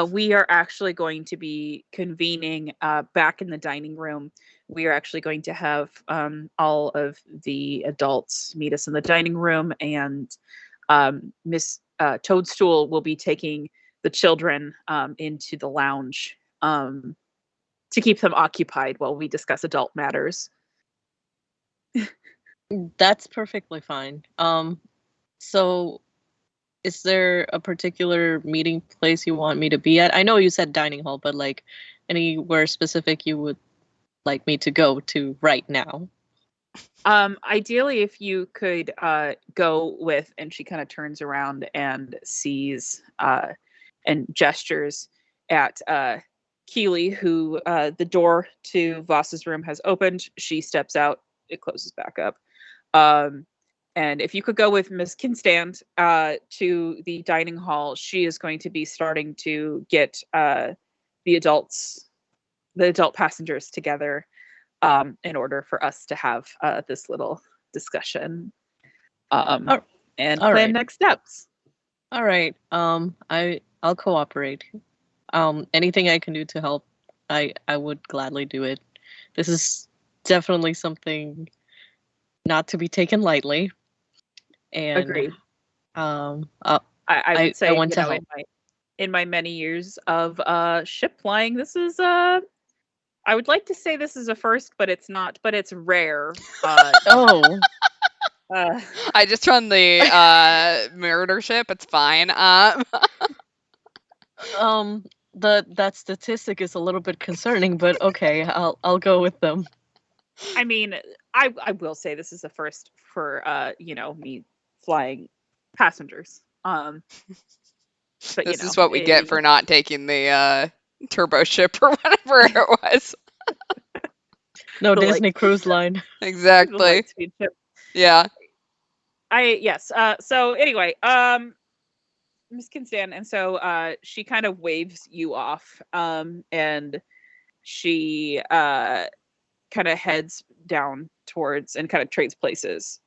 We are actually going to be convening back in the dining room. We are actually going to have all of the adults meet us in the dining room, and Miss Toadstool will be taking the children into the lounge to keep them occupied while we discuss adult matters. That's perfectly fine. So is there a particular meeting place you want me to be at? I know you said dining hall, but like anywhere specific you would like me to go to right now? Ideally, if you could go with, and she kind of turns around and sees and gestures at Keely, who the door to Voss's room has opened. She steps out, it closes back up. And if you could go with Miss Kinstand to the dining hall, she is going to be starting to get the adult passengers together in order for us to have this little discussion and all plan right. next steps. All right. I'll cooperate. Anything I can do to help, I would gladly do it. This is definitely something not to be taken lightly. And Agreed. I I would say, want to help. in my many years of ship flying, this is I would like to say this is a first, but it's not. But it's rare. Oh, I just run the murder ship. It's fine. that statistic is a little bit concerning, but okay, I'll go with them. I mean, I will say this is a first for me flying passengers. But This is what we get for not taking the turbo ship or whatever it was. No, Disney Cruise Line. Exactly. Ship. Yeah. Yes. So anyway, Miss Kinstand, and so she kind of waves you off, and she kind of heads down towards and kind of trades places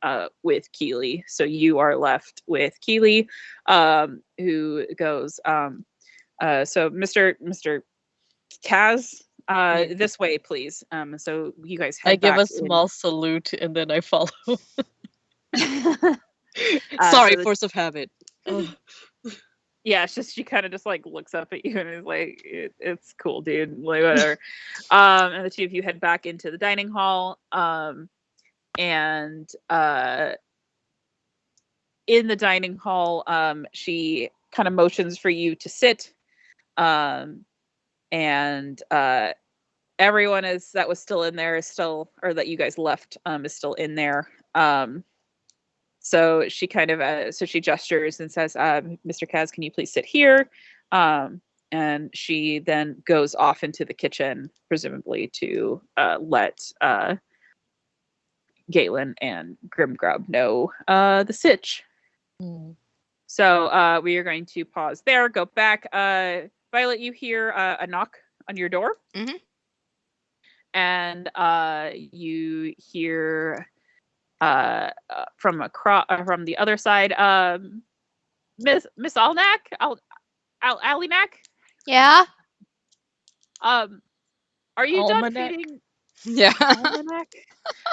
with Keely. So you are left with Keely, who goes, so Mr. Kaz, this way, please. So you guys head I give back a small salute and then I follow. in. Sorry, So force of habit. yeah, it's just she kind of just like looks up at you and is like, it's cool, dude, like whatever. And the two of you head back into the dining hall, and in the dining hall, she kind of motions for you to sit, and everyone that was still in there is still, or that you guys left is still in there. So she kind of, so she gestures and says, Mr. Kaz, can you please sit here? And she then goes off into the kitchen, presumably to let Galen and Grimgrub know the sitch. Mm. So we are going to pause there, go back. Violet, you hear a knock on your door. Mm-hmm. And you hear from the other side, Miss Alnak, Alinac. Yeah. Are you done Almanac? feeding? Yeah. Almanac?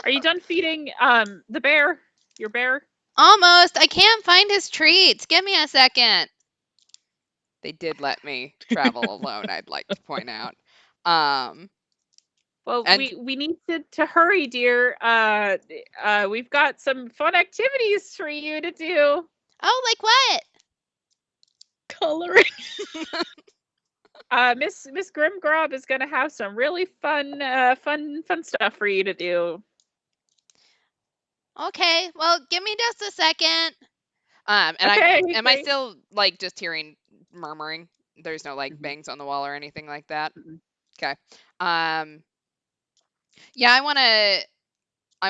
Are you done feeding the bear? Your bear? Almost. I can't find his treats. Give me a second. They did let me travel alone, I'd like to point out. Well, and we need to hurry, dear. We've got some fun activities for you to do. Oh, like what? Coloring. Miss Grimgrob is gonna have some really fun stuff for you to do. Okay, well, give me just a second. And Okay, am I okay. still like just hearing murmuring? There's no like Mhm. bangs on the wall or anything like that. Mhm. Okay. Yeah, I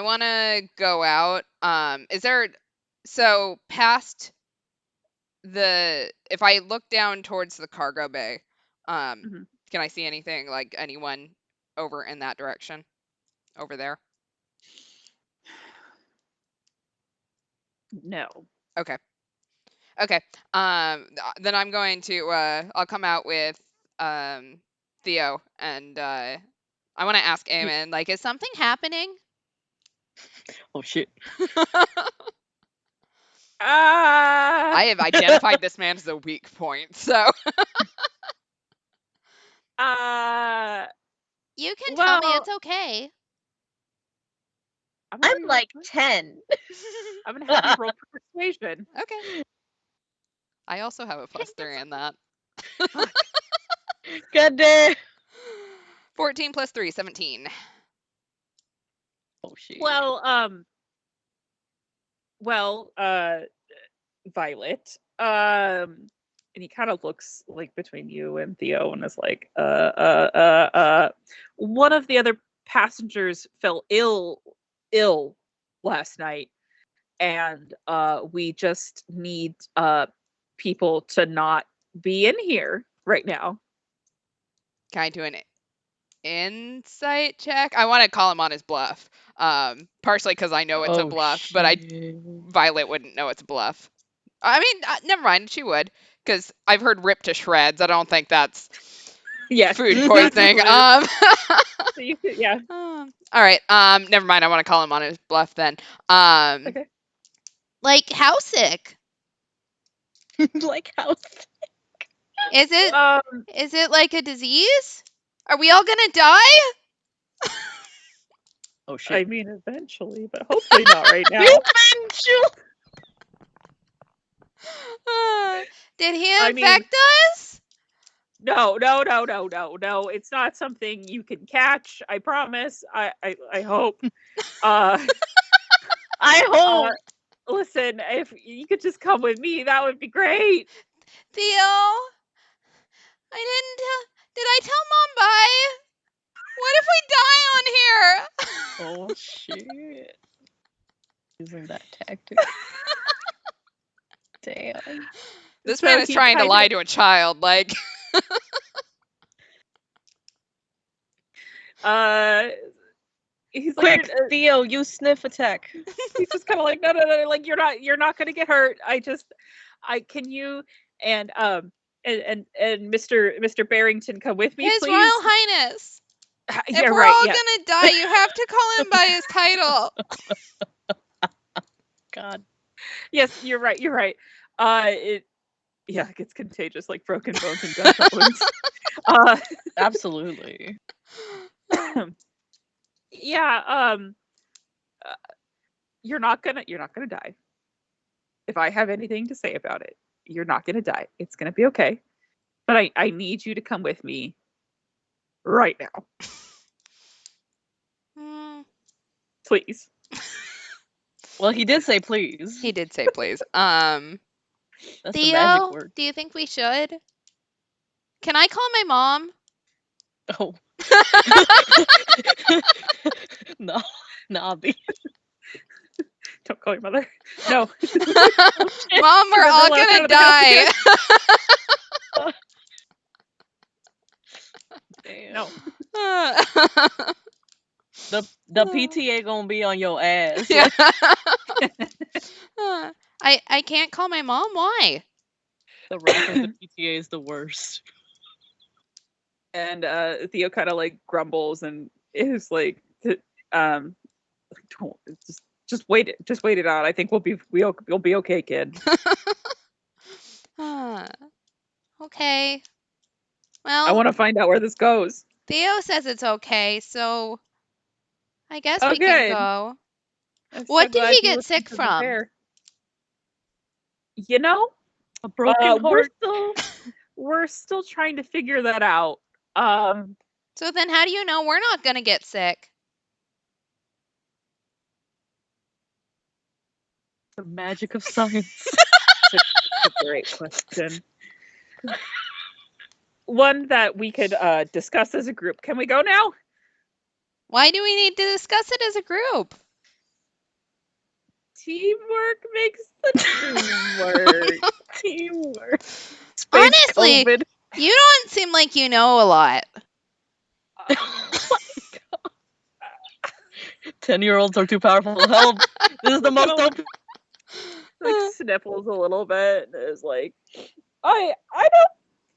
wanna go out. Is there, so past if I look down towards the cargo bay, Mhm. can I see anything, like anyone over in that direction? Over there? No. Okay. Okay. Then I'm going to I'll come out with Theo, and I want to ask Eamon, like, is something happening? Oh shit. Ah. I have identified this man as a weak point, so you can tell me well, it's okay. I'm, gonna I'm be like real- 10. I'm gonna have you roll persuasion. Okay. I also have a +3 in that. Fuck. God damn. 14 + 3, 17. Oh shit. Well, Violet, and he kind of looks like between you and Theo and is like, one of the other passengers fell ill last night, and we just need people to not be in here right now. Can I do an insight check? I want to call him on his bluff. Partially because I know it's a bluff, but Violet wouldn't know it's a bluff. I mean, never mind, she would, because I've heard rip to shreds. I don't think that's Yes. food poisoning. So you could, yeah. All right. Never mind. I want to call him on his bluff then. Okay. Like, how sick? Like how? Is it like a disease? Are we all gonna die? Oh shit. I mean, eventually, but hopefully not right now. Did he I infect us? No. It's not something you can catch. I promise. I hope. I hope. Listen, if you could just come with me, that would be great. Theo, I didn't tell. Did I tell Mom bye? What if we die on here? Oh shit. Using that tactic. Damn. This So man is he trying to kind lie of- to a child. Like, he's Quick, like, Theo, you sniff attack. he's just kind of like, no, like you're not gonna get hurt. Can you and Mr. Barrington come with me, His please? Royal Highness. Yeah, If we're right. all Yeah. gonna die, you have to call him by his title. God. Yes, you're right. You're right. It gets contagious like broken bones and gunshot wounds. Absolutely. Yeah. You're not gonna die. If I have anything to say about it, you're not gonna die. It's gonna be okay. But I need you to come with me right now, please. Well, he did say please. He did say please. That's the magic Theo, word. do you think we should? Can I call my mom? Oh. No, Nobby. Don't call your mother. No. Mom, we're all Never gonna left out of the Damn. No. The PTA gonna be on your ass. Yeah. I can't call my mom. Why? The wrath of the PTA is the worst. And Theo kind of like grumbles and is like, don't just wait it out. I think we'll be okay, kid. Okay. I Well, want to find out where this goes. Theo says it's okay, so I guess we good. can go. I'm What so did glad he you get listened sick to the from? bear. You know, A broken heart. we're still trying to figure that out. So then how do you know we're not gonna get sick? The magic of science. That's a great question. One that we could discuss as a group. Can we go now? Why do we need to discuss it as a group? Teamwork makes the dream work. Teamwork. Space Honestly, COVID. you don't seem like you know a lot. 10-year-olds are too powerful. Help! This is the most open. Like sniffles a little bit and is like, I know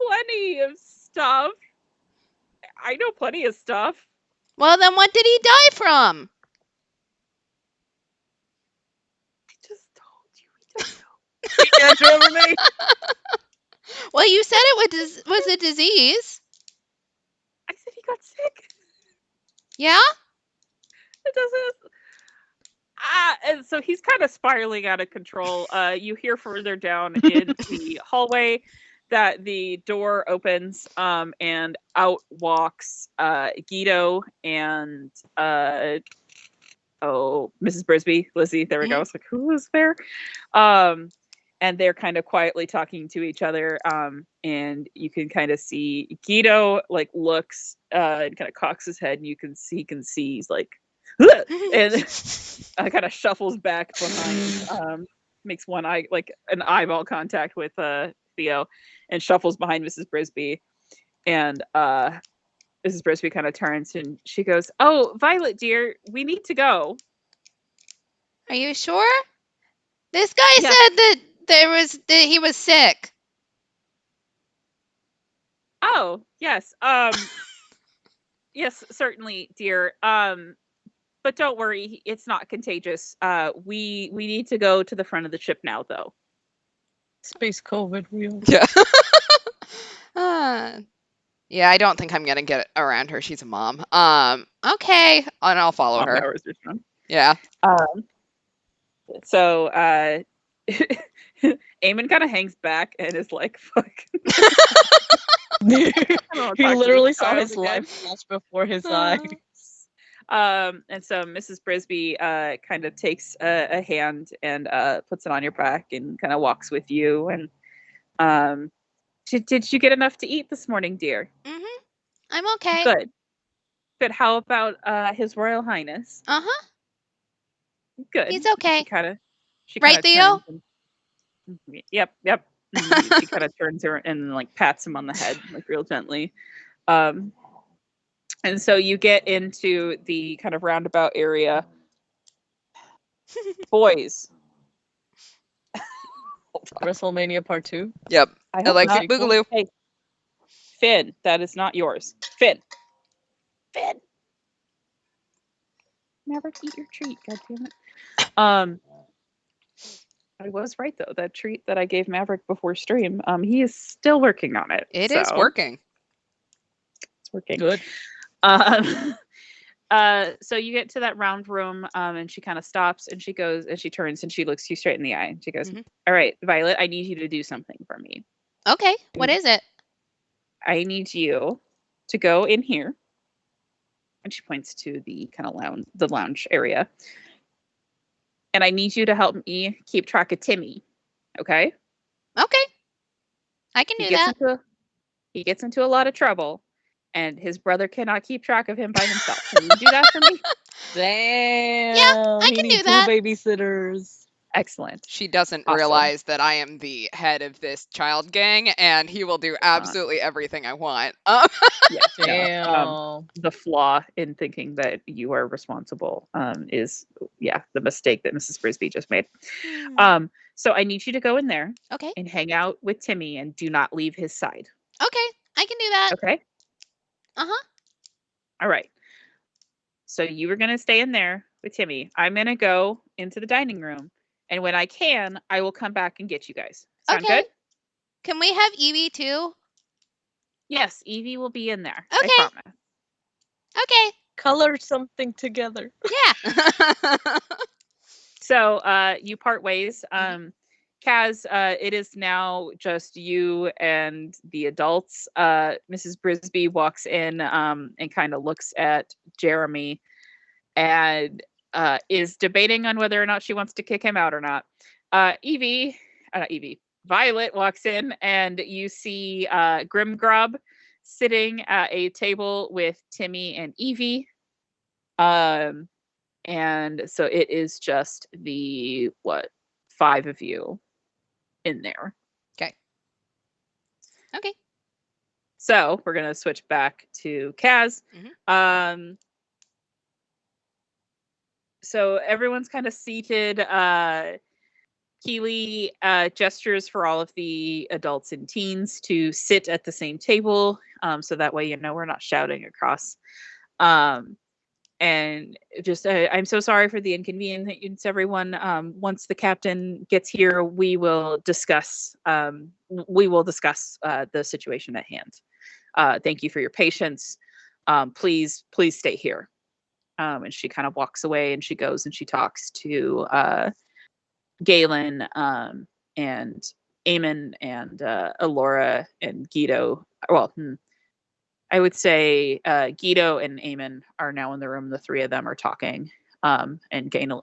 plenty of stuff. I know plenty of stuff. Well, then what did he die from? I just told you we don't know. You can't remember me. Well, you said it was a disease. I said he got sick. Yeah? It doesn't. And so he's kind of spiraling out of control. You hear further down in the hallway that the door opens, and out walks Guido and Mrs. Brisby, Lizzie. There we go. I was like, who is there? And they're kind of quietly talking to each other. And you can kind of see Guido like looks and kind of cocks his head, and he can see he's like, and kind of shuffles back behind, makes one eye like an eyeball contact with Theo, and shuffles behind Mrs. Brisby. And Mrs. Brisby kind of turns and she goes, "Oh, Violet, dear, we need to go." Are you sure? This guy Yeah. said that he was sick. Oh, yes. Yes, certainly, dear. But don't worry, it's not contagious. We need to go to the front of the ship now, though. Space COVID real. Yeah. Yeah, I don't think I'm gonna get around her. She's a mom. Okay, and I'll follow her. Hours or something. Yeah. So Eamon kind of hangs back and is like, "Fuck." He literally saw his life flash before his eyes. And so Mrs. Brisby kind of takes a hand and puts it on your back and kind of walks with you. And did you get enough to eat this morning, dear? Mm-hmm. I'm okay. Good. How about His Royal Highness? Uh-huh. Good. He's okay. She right, Theo? Yep. She kind of turns her and like pats him on the head like real gently. And so you get into the kind of roundabout area. Boys. WrestleMania Part 2? Yep. Alexis Boogaloo. Hey, Finn, that is not yours. Finn. Never eat your treat, goddammit. I was right though. That treat that I gave Maverick before stream, he is still working on it. It is working. It's working. Good. So you get to that round room, and she kind of stops and she goes and she turns and she looks you straight in the eye and she goes, "All right, Violet, I need you to do something for me." Okay, what is it? I need you to go in here. And she points to the kind of lounge area. And I need you to help me keep track of Timmy. Okay? Okay. I can do that. He gets into a lot of trouble, and his brother cannot keep track of him by himself. Can you do that for me? Damn. Yeah, I can do that. 2 babysitters. Excellent. She doesn't Awesome. realize that I am the head of this child gang, and he will do absolutely everything I want. Damn. The flaw in thinking that you are responsible is the mistake that Mrs. Brisby just made. So I need you to go in there, okay, and hang out with Timmy and do not leave his side. Okay, I can do that. Okay. Uh-huh. All right. So you were gonna stay in there with Timmy. I'm gonna go into the dining room. And when I can, I will come back and get you guys. Sound good? Can we have Evie too? Yes, Evie will be in there. Okay. I promise. Okay. Color something together. Yeah. So you part ways. Kaz, it is now just you and the adults. Mrs. Brisby walks in and kind of looks at Jeremy and is debating on whether or not she wants to kick him out or not. Violet walks in and you see Grimgrob sitting at a table with Timmy and Evie. And so it is just the 5 of you in there. Okay. So we're gonna switch back to Kaz. So everyone's kind of seated. Keely gestures for all of the adults and teens to sit at the same table, so that way we're not shouting across. And just I'm so sorry for the inconvenience, everyone. Once the captain gets here, we will discuss the situation at hand. Thank you for your patience. Please stay here. And she kind of walks away, and she goes and she talks to Galen and Eamon and Alora and Guido. Well, I would say Guido and Eamon are now in the room. The three of them are talking. And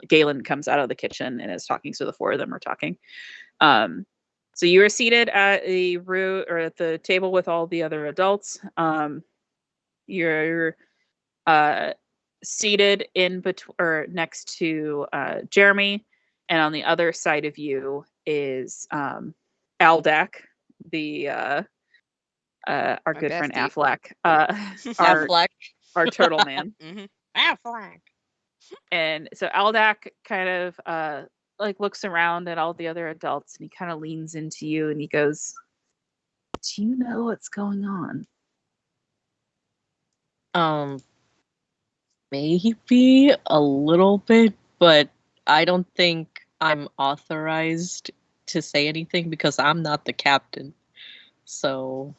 Galen comes out of the kitchen and is talking. So the four of them are talking. So you are seated at at the table with all the other adults. You're seated in between or next to Jeremy, and on the other side of you is Aldak, the our My good friend bestie. Affleck, Affleck. our turtle man. Affleck. And so Aldak kind of looks around at all the other adults, and he kind of leans into you and he goes, "Do you know what's going on?" Maybe a little bit, but I don't think I'm authorized to say anything because I'm not the captain. So,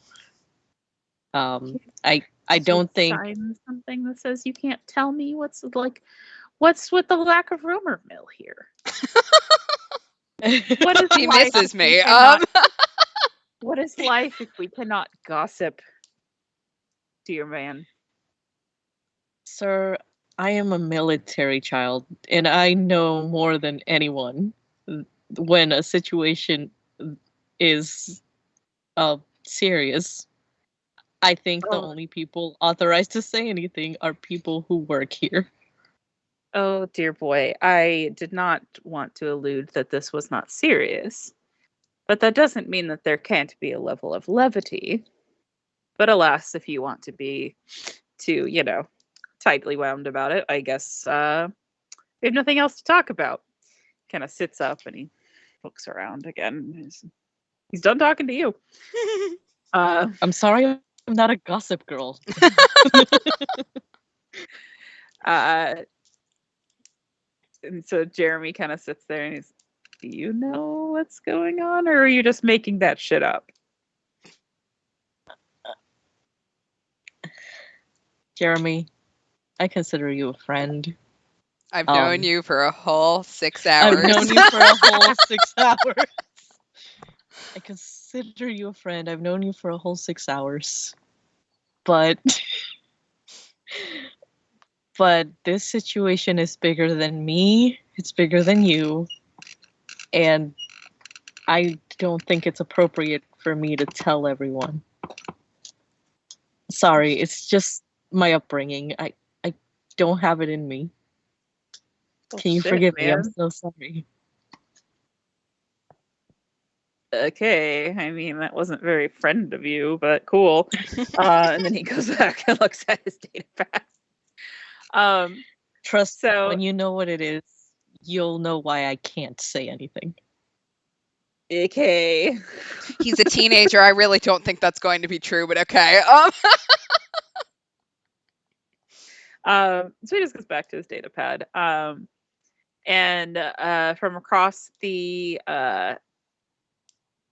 I don't think sign something that says you can't tell me what's with the lack of rumor mill here. What is He life misses if we me. cannot- What is life if we cannot gossip, dear man? Sir, I am a military child, and I know more than anyone when a situation is serious. I think the only people authorized to say anything are people who work here. Oh, dear boy. I did not want to allude that this was not serious, but that doesn't mean that there can't be a level of levity. But alas, if you want to be too, tightly wound about it, I guess we have nothing else to talk about. Kind of sits up and he looks around again. He's done talking to you. I'm sorry, I'm not a gossip girl. And so Jeremy kind of sits there and he's, "Do you know what's going on, or are you just making that shit up?" Jeremy, I consider you a friend. I've known you for a whole 6 hours. I've known you for a whole 6 hours. I consider you a friend. I've known you for a whole 6 hours. But this situation is bigger than me. It's bigger than you. And I don't think it's appropriate for me to tell everyone. Sorry, it's just my upbringing. I don't have it in me. Can you forgive me? I'm so sorry. Okay, I mean, that wasn't very friend of you, but cool. And then he goes back and looks at his data pad. Trust me, when you know what it is, you'll know why I can't say anything. Okay. He's a teenager. I really don't think that's going to be true, but okay. So he just goes back to his data pad. And from across the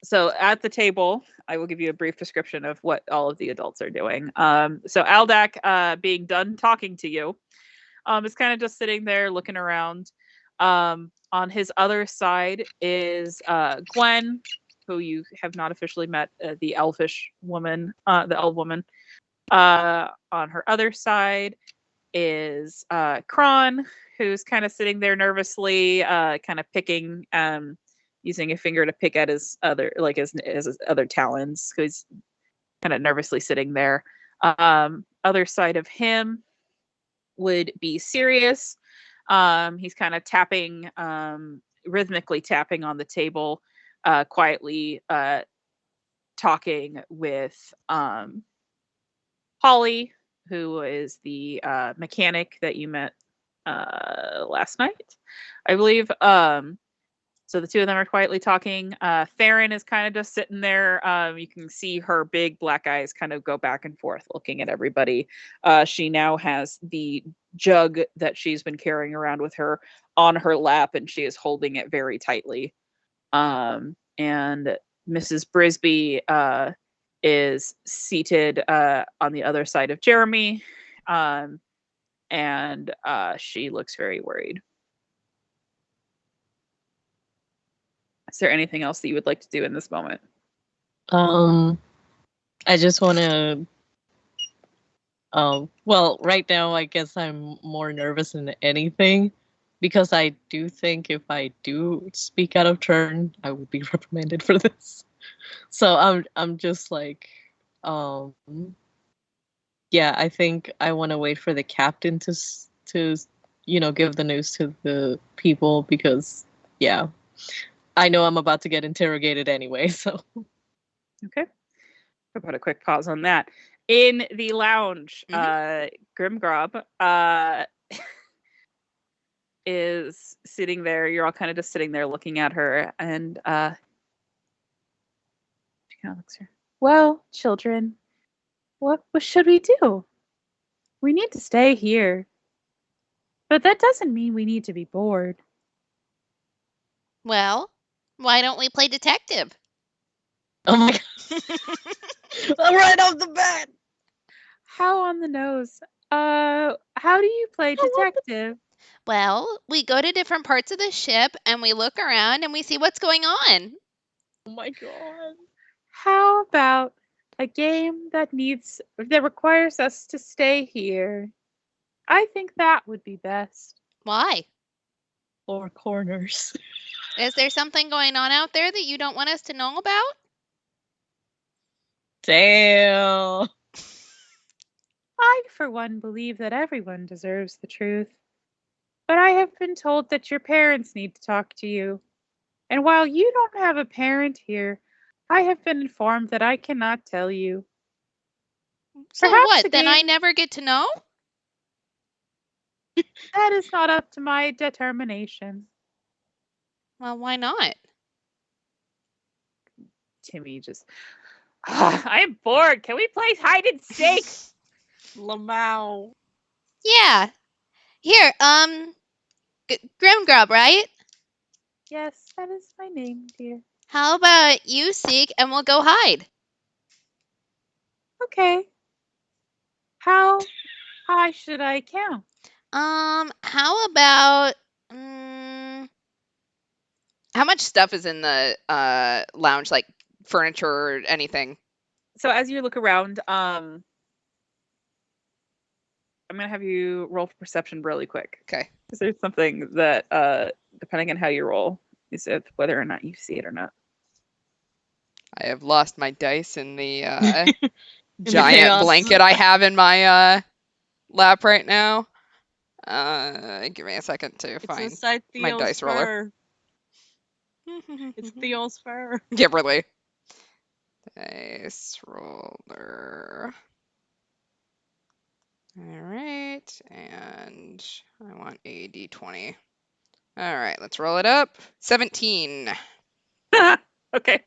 so at the table, I will give you a brief description of what all of the adults are doing. So Aldak, being done talking to you, is kind of just sitting there looking around. On his other side is Gwen, who you have not officially met, the elfish woman, the elf woman. On her other side is Kron, who's kind of sitting there nervously, kind of picking, using a finger to pick at his other, his other talons. He's kind of nervously sitting there. Other side of him would be Sirius. He's kind of tapping, rhythmically tapping on the table, quietly, talking with Holly, who is the mechanic that you met last night, I believe. So the two of them are quietly talking. Theron is kind of just sitting there. You can see her big black eyes kind of go back and forth looking at everybody. She now has the jug that she's been carrying around with her on her lap, and she is holding it very tightly. And Mrs. Brisby is seated on the other side of Jeremy. And she looks very worried. Is there anything else that you would like to do in this moment? I just want to. Well, right now, I guess I'm more nervous than anything because I do think if I do speak out of turn, I would be reprimanded for this. So I'm just like, yeah, I think I want to wait for the captain to give the news to the people because, yeah. I know I'm about to get interrogated anyway, so. Okay. I'll put a quick pause on that. In the lounge, Grimgrob is sitting there. You're all kind of just sitting there looking at her, and she kind of looks at her. Well, children, what should we do? We need to stay here. But that doesn't mean we need to be bored. Well, why don't we play detective? Oh my god. Right off the bat. How on the nose? How do you play detective? Well, we go to different parts of the ship and we look around and we see what's going on. Oh my god. How about a game that requires us to stay here? I think that would be best. Why? 4 corners. Is there something going on out there that you don't want us to know about? Damn. I, for one, believe that everyone deserves the truth. But I have been told that your parents need to talk to you. And while you don't have a parent here, I have been informed that I cannot tell you. So Perhaps what? Then I never get to know? That is not up to my determination. Well, why not? Timmy just... I'm bored. Can we play hide and seek? Lamau. Yeah. Here, Grimgrub, right? Yes, that is my name, dear. How about you seek and we'll go hide? Okay. How high should I count? How about how much stuff is in the lounge, like furniture or anything? So as you look around, I'm gonna have you roll for perception really quick. Okay. Because there's something that, depending on how you roll, is it whether or not you see it or not. I have lost my dice in the the giant chaos. blanket I have in my lap right now. Give me a second to find my dice roller. It's Theo's fur. Yeah, really. Dice roller. All right, and I want a d20. All right, let's roll it up. 17. Okay.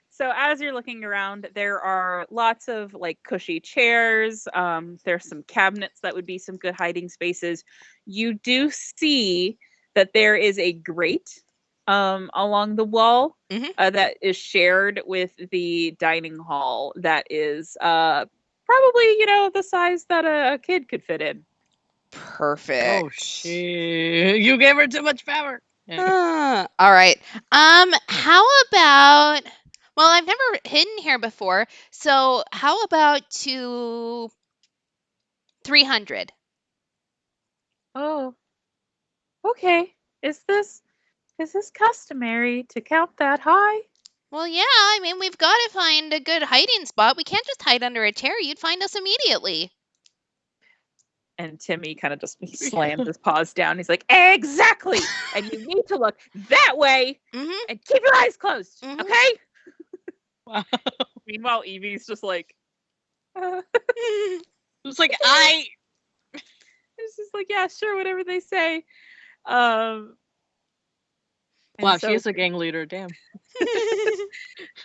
So as you're looking around, there are lots of like cushy chairs. There's some cabinets that would be some good hiding spaces. You do see that there is a grate along the wall that is shared with the dining hall that is probably, the size that a kid could fit in. Perfect. Oh shit! You gave her too much power. All right. How about? Well, I've never hidden here before, so how about 300? Oh, okay. Is this customary to count that high? Well, yeah. I mean, we've got to find a good hiding spot. We can't just hide under a chair. You'd find us immediately. And Timmy kind of just slams his paws down. He's like, exactly. And you need to look that way and keep your eyes closed. Okay? Wow. Meanwhile, Evie's just like, It's like it's just like, yeah, sure, whatever they say. And wow, so she is a gang leader. Damn.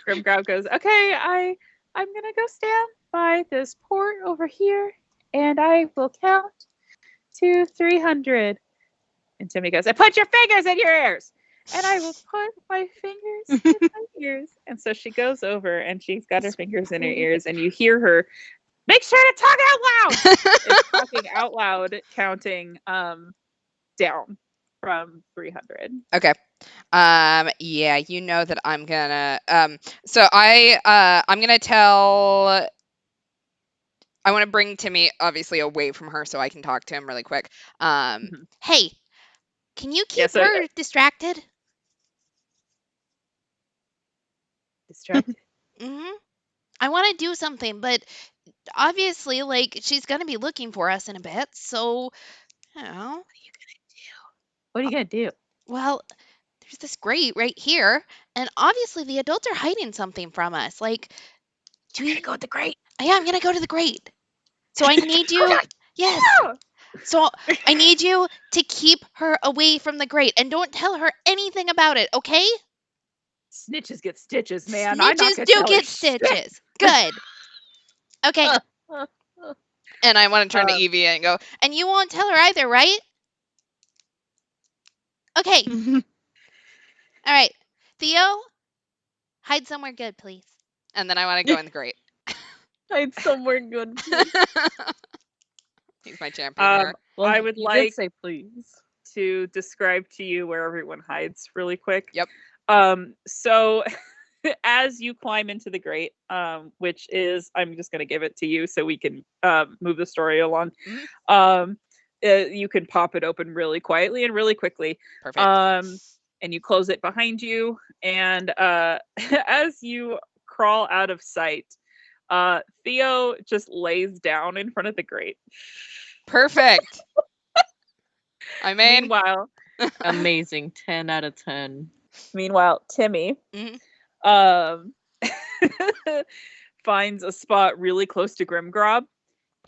Grimgrab goes, okay, I'm gonna go stand by this port over here, and I will count to 300. And Timmy goes, and put your fingers in your ears. And I will put my fingers in my ears. And so she goes over and she's got her fingers in her ears, and you hear her, make sure to talk out loud. It's talking out loud, counting down from 300. Okay. Yeah, you know that I'm gonna so I'm gonna tell I want to bring Timmy obviously away from her so I can talk to him really quick. Hey, can you keep her distracted? Distracted. I want to do something, but obviously, like, she's gonna be looking for us in a bit, so I don't know. What are you gonna do? Well, there's this grate right here, and obviously the adults are hiding something from us. Like, You're gonna go to the grate. Yeah, I'm gonna go to the grate. So I need you. Yes. So I need you to keep her away from the grate, and don't tell her anything about it, okay? Snitches get stitches, man. Snitches do get stitches. Good. Okay. And I want to turn to Evie and go, and you won't tell her either, right? Okay. All right. Theo, hide somewhere good, please. And then I want to go in the grate. Hide somewhere good, please. He's my champion here. Well, I would like say please to describe to you where everyone hides really quick. Yep. So as you climb into the grate, which is, I'm just going to give it to you so we can move the story along. You can pop it open really quietly and really quickly. Perfect. And you close it behind you. And as you crawl out of sight, Theo just lays down in front of the grate. Perfect. I mean, Meanwhile, amazing. 10 out of 10. Meanwhile, Timmy finds a spot really close to Grimgrab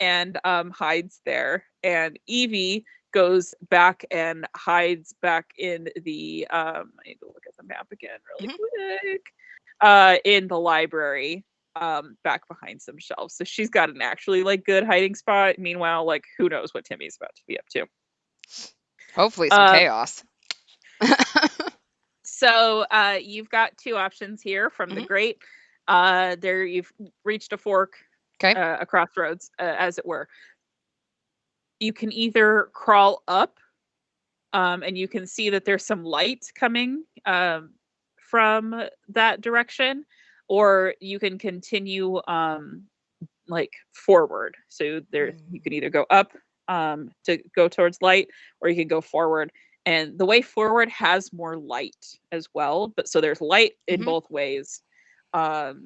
and hides there. And Evie goes back and hides back in the I need to look at the map again really quick. In the library, back behind some shelves. So she's got an actually like good hiding spot. Meanwhile, like who knows what Timmy's about to be up to. Hopefully some chaos. So you've got two options here from the grate. There you've reached a fork, a crossroads, as it were. You can either crawl up, and you can see that there's some light coming from that direction, or you can continue like forward. So there you can either go up to go towards light, or you can go forward. And the way forward has more light as well, but so there's light in both ways. If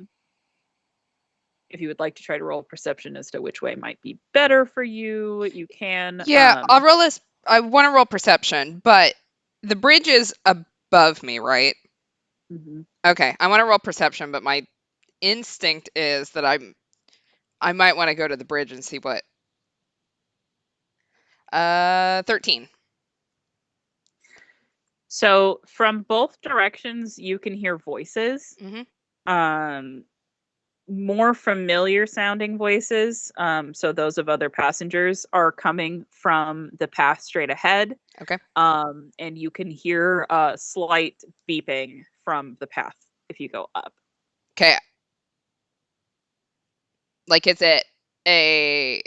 you would like to try to roll perception as to which way might be better for you, you can. Yeah, I'll roll this. I want to roll perception, but the bridge is above me, right? Okay, I want to roll perception, but my instinct is that I might want to go to the bridge and see what. 13. So from both directions, you can hear voices. More familiar sounding voices. So those of other passengers are coming from the path straight ahead. Okay. And you can hear a slight beeping from the path if you go up. Okay. Like, is it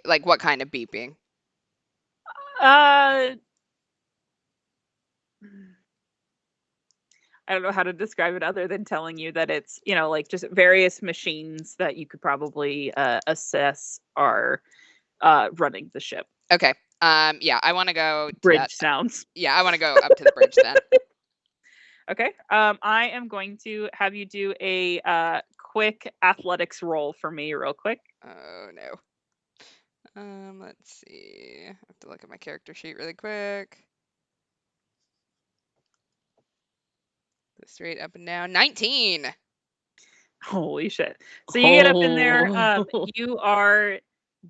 like what kind of beeping? I don't know how to describe it other than telling you that it's, like just various machines that you could probably assess are running the ship. Okay. Yeah, I want to go to bridge sounds. Yeah, I want to go up to the bridge then. Okay. I am going to have you do a quick athletics roll for me real quick. Oh no. Let's see. I have to look at my character sheet really quick. Straight up and down. 19. Holy shit. So you get up in there, Oh. you are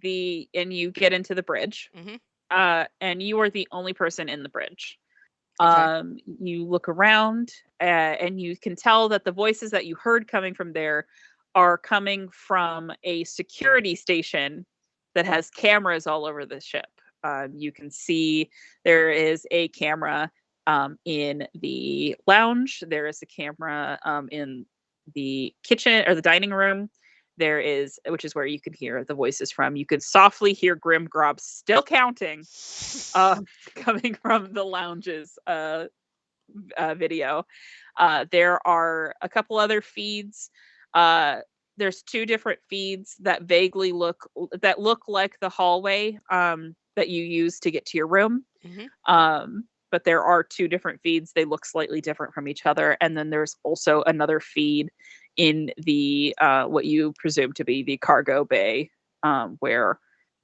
and you get into the bridge. Mhm. And you are the only person in the bridge. Okay. You look around, and you can tell that the voices that you heard coming from there are coming from a security station that has cameras all over the ship. You can see there is a camera in the lounge. There is a camera in the kitchen or the dining room. There is, which is where you can hear the voices from. You could softly hear Grim Grob still counting, coming from the lounge's video. There are a couple other feeds. There's two different feeds that look like the hallway that you use to get to your room. Mhm. But there are two different feeds. They look slightly different from each other. And then there's also another feed in the what you presume to be the cargo bay, where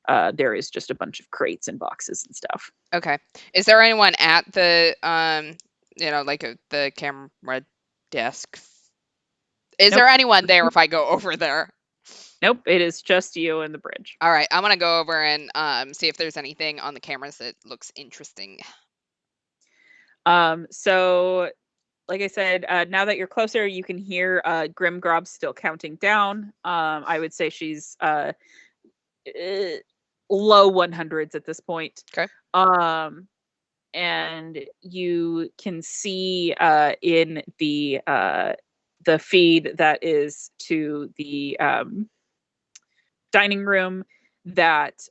there is just a bunch of crates and boxes and stuff. Okay. Is there anyone at the the camera desk? Is Nope. there anyone there if I go over there? Nope, it is just you and the bridge. All right, I'm gonna go over and see if there's anything on the cameras that looks interesting. So like I said, now that you're closer, you can hear Grim Grob still counting down. I would say she's low 100s at this point. Okay. And you can see in the feed that is to the dining room that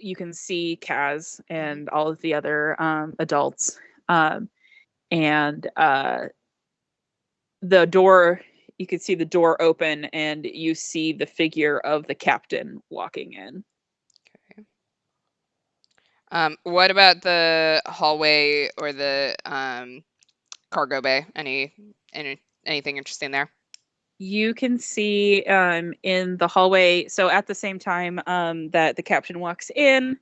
you can see Kaz and all of the other adults. And the door, you can see the door open and you see the figure of the captain walking in. Okay. What about the hallway or the cargo bay? Anything interesting there? You can see in the hallway, so at the same time that the captain walks in,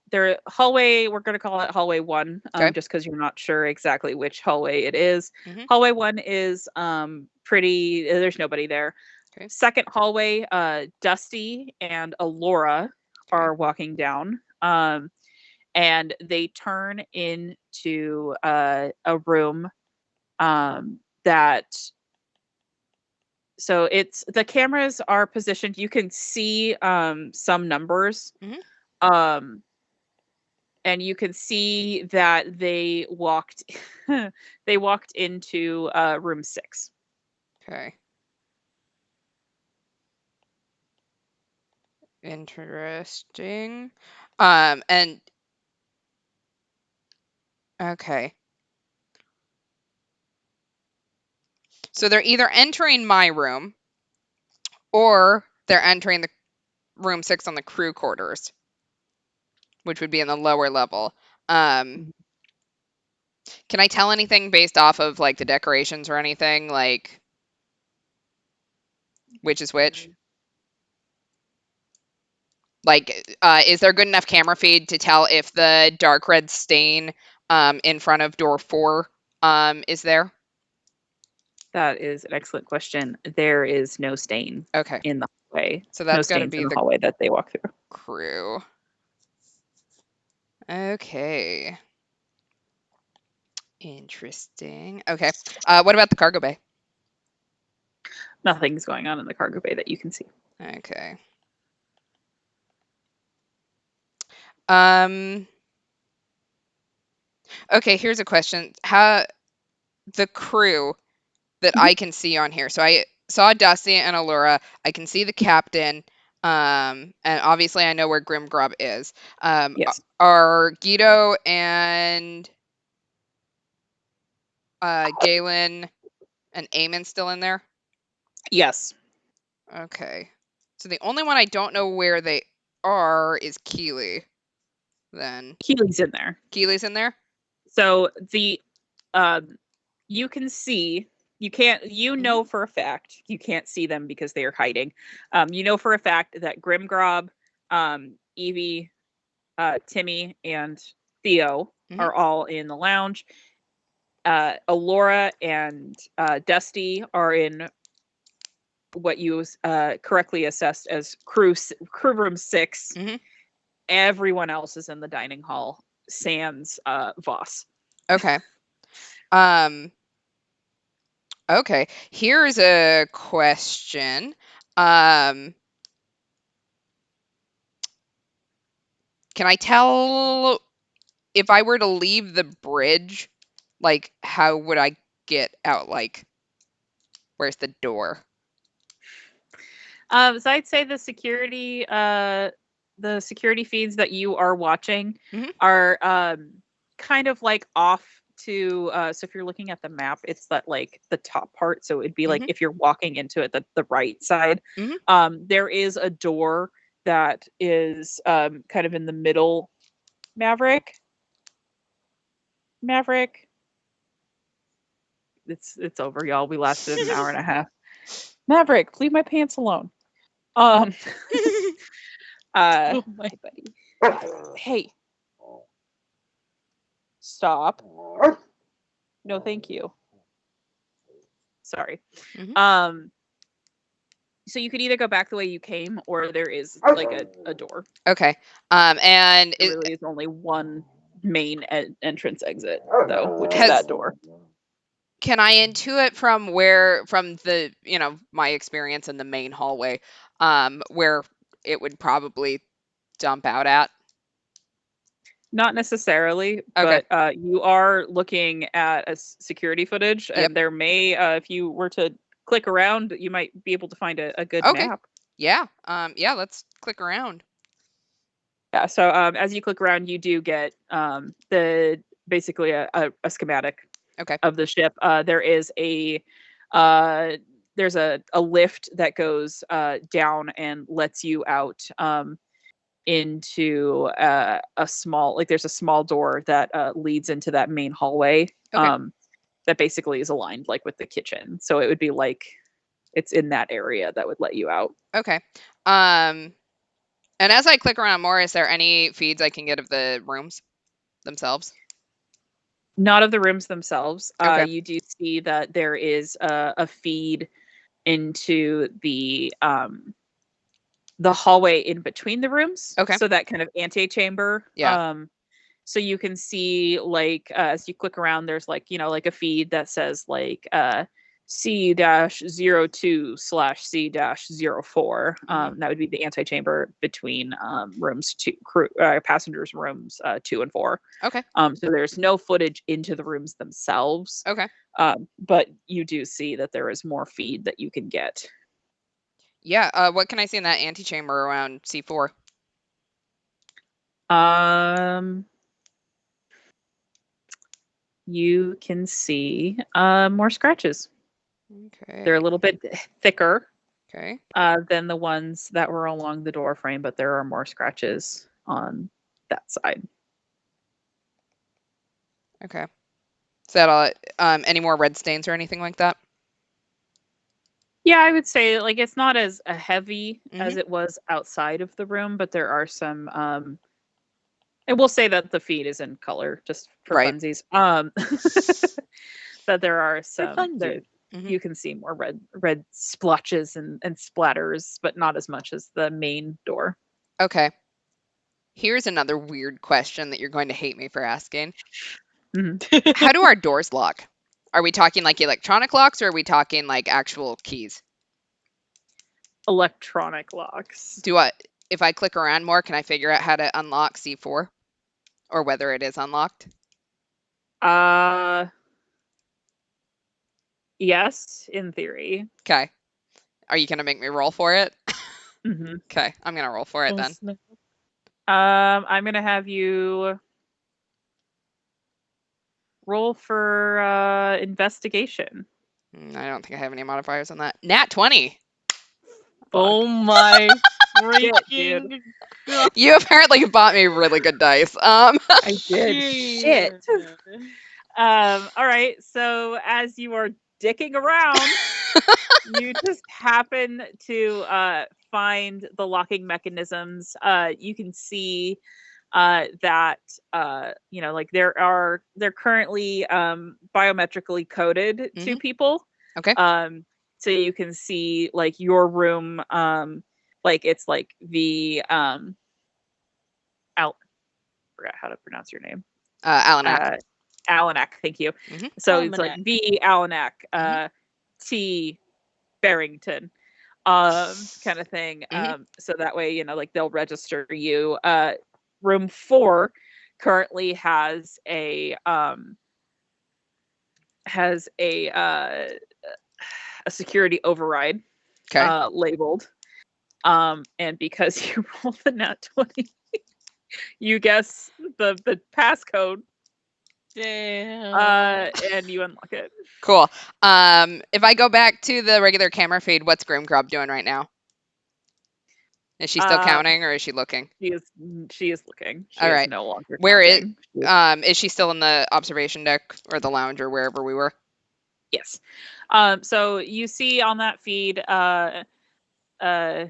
their hallway, we're going to call it hallway 1, Okay. just because you're not sure exactly which hallway it is. Mhm. Hallway 1 is pretty, there's nobody there. Okay. Second hallway, Dusty and Alora are walking down, and they turn into a room that, so it's, the cameras are positioned, you can see some numbers. Mhm. And you can see that they walked into room 6. Okay. Interesting. And okay. So they're either entering my room or they're entering the room 6 on the crew quarters, which would be in the lower level. Can I tell anything based off of like the decorations or anything, like which is which? Like, is there good enough camera feed to tell if the dark red stain in front of door 4 is there? That is an excellent question. There is no stain Okay. in the hallway. So No that's got to stains be in the the hallway that they walk through. crew. Okay. Interesting. Okay. What about the cargo bay? Nothing's going on in the cargo bay that you can see. Okay. Okay, here's a question. How the crew that I can see on here. So I saw Dusty and Allura. I can see the captain. And obviously I know where Grim Grub is. Yes. Are Guido and Galen and Eamon still in there? Yes. Okay. So the only one I don't know where they are is Keeley. Then Keely's in there. Keeley's in there? So the you can see, you can't, you know for a fact, you can't see them because they are hiding. You know for a fact that Grimgrob, Evie, Timmy, and Theo are all in the lounge. Alora and Dusty are in what you correctly assessed as crew room 6. Mhm. Everyone else is in the dining hall, sans Voss. Okay. Okay. Here's a question. Can I tell if I were to leave the bridge, like, how would I get out? Like, where's the door? So I'd say the security feeds that you are watching Mhm. are kind of like off to so if you're looking at the map, it's that like the top part. So it'd be like Mhm. if you're walking into it, the right side. Mhm. There is a door that is kind of in the middle. Maverick. It's over, y'all. We lasted an hour and a half. Maverick, leave my pants alone. Uh Oh my. Hey, buddy. Hey. Stop. No, thank you. Sorry. Mhm. So you could either go back the way you came, or there is like a door. Okay. And There really is only one main entrance exit, though, which is Has- that door. can I intuit from the, my experience in the main hallway, where it would probably dump out at? Not necessarily, Okay. but you are looking at a security footage, Yep. and there may, if you were to click around, you might be able to find a good Okay. map. Yeah. Yeah, let's click around. Yeah, so as you click around, you do get basically a schematic Okay. of the ship. There is there's a lift that goes down and lets you out into a small, like there's a small door that leads into that main hallway. Okay. That basically is aligned like with the kitchen. So it would be like it's in that area that would let you out. Okay. And as I click around more, is there any feeds I can get of the rooms themselves? Not of the rooms themselves. Okay. You do see that there is a feed into the hallway in between the rooms. Okay. So that kind of antechamber. Yeah. So you can see like as you click around, there's like, like a feed that says like C-02/C-04. That would be the antechamber between rooms passengers rooms 2 and 4. Okay. So there's no footage into the rooms themselves. Okay. But you do see that there is more feed that you can get. Yeah. What can I see in that antechamber around C4? You can see more scratches. Okay. They're a little bit thicker Okay. than the ones that were along the door frame, but there are more scratches on that side. Okay. Is that all? Any more red stains or anything like that? Yeah, I would say like it's not as heavy as it was outside of the room, but there are some. I will say that the feed is in color just for Right. funsies. That there are some. You can see more red splotches and splatters, but not as much as the main door. Okay. Here's another weird question that you're going to hate me for asking. How do our doors lock? Are we talking like electronic locks, or are we talking like actual keys? Electronic locks. If I click around more, can I figure out how to unlock C4? Or whether it is unlocked? Yes, in theory. Okay. Are you going to make me roll for it? Mm-hmm. Okay, I'm going to roll for it then. I'm going to have you roll for investigation. I don't think I have any modifiers on that. Nat 20. Oh my freaking God. You apparently bought me really good dice. I did. Shit. All right. So as you are dicking around, you just happen to find the locking mechanisms. You can see that like they're currently biometrically coded to people. Okay. So you can see like your room, like it's like the forgot how to pronounce your name. Alanak. Alanak, thank you. Mhm. So it's like the Alanak, T. Barrington, kind of thing. So that way, like they'll register you. Room 4 currently has a security override, labeled. And because you rolled the nat 20, you guess the passcode. Damn. And you unlock it. Cool. If I go back to the regular camera feed, what's Grim Grub doing right now? Is she still counting, or is she looking? She is looking. She All is right. no longer Where counting. is she still in the observation deck or the lounge or wherever we were? Yes. So you see on that feed, I will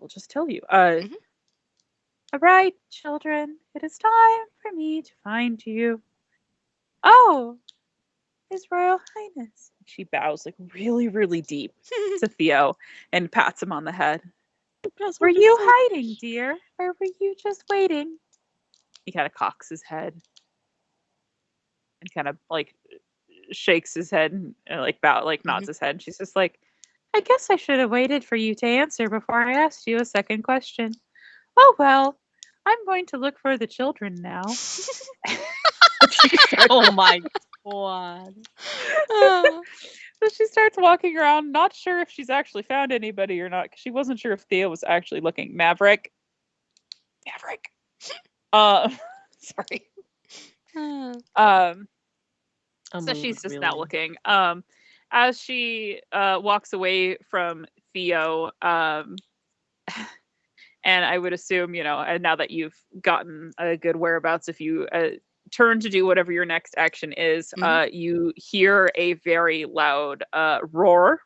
just tell you. All right, children, it is time for me to find you. Oh, His Royal Highness. She bows like really, really deep to Theo and pats him on the head. Were you hiding, dear? Or were you just waiting? He kind of cocks his head and kind of like shakes his head and nods his head. She's just like, I guess I should have waited for you to answer before I asked you a second question. Oh well, I'm going to look for the children now. Oh my god. So she starts walking around, not sure if she's actually found anybody or not, because she wasn't sure if Theo was actually looking. Maverick. Sorry. So she's just now looking. As she walks away from Theo, and I would assume, and now that you've gotten a good whereabouts, if you turn to do whatever your next action is, you hear a very loud roar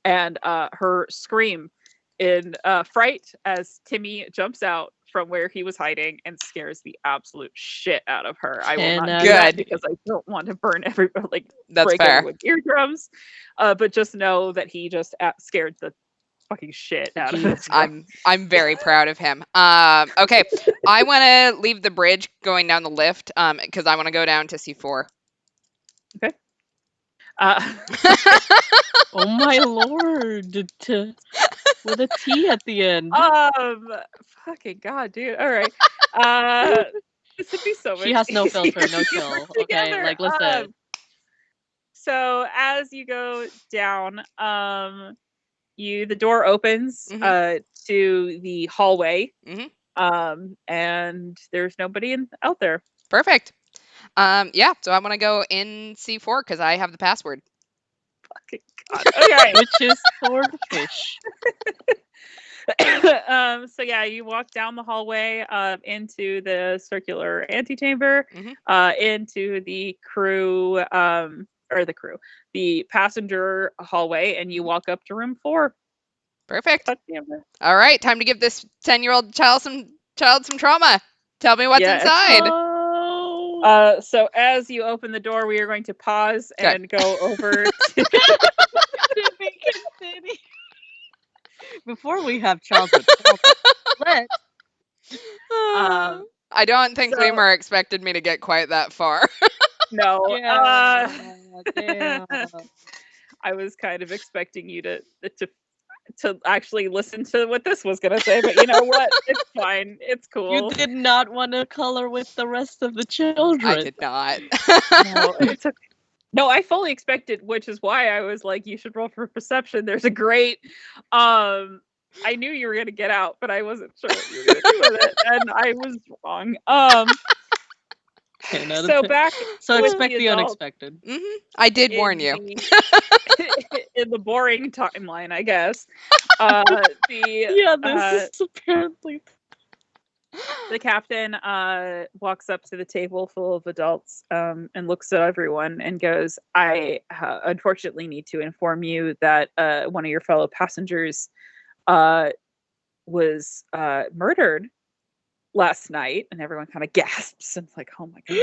and her scream in fright as Timmy jumps out from where he was hiding and scares the absolute shit out of her. I will not do that because I don't want to burn everybody, break everyone's eardrums. But just know that he just scared the fucking shit out of this girl. I'm very proud of him. Okay, I want to leave the bridge going down the lift because I want to go down to C4. Okay. Oh my lord! With a T at the end. Fucking god, dude. All right. This would be so much. She has no filter, no chill. Okay, like listen. So as you go down, the door opens to the hallway, and there's nobody out there. Perfect. Yeah, so I want to go in C4 because I have the password. Fucking god. Okay. Which is swordfish. So yeah, you walk down the hallway into the circular antechamber, into the the passenger hallway, and you walk up to room 4. Perfect. All right, time to give this 10-year-old child some trauma. Tell me what's inside. So as you open the door, we are going to pause and go over to before we have childhood. Let's. I don't think Lemur expected me to get quite that far. No. Damn. I was kind of expecting you to actually listen to what this was going to say, but you know what? It's fine. It's cool. You did not want to color with the rest of the children. I did not. No, it's okay. No, I fully expected, which is why I was like, you should roll for perception. There's a great I knew you were going to get out, but I wasn't sure what you were going to do with it, and I was wrong. So expect the unexpected. I did warn you. In the boring timeline, I guess. This is apparently. The captain walks up to the table full of adults and looks at everyone and goes, I unfortunately need to inform you that one of your fellow passengers was murdered last night, and everyone kind of gasps and it's like, oh my god.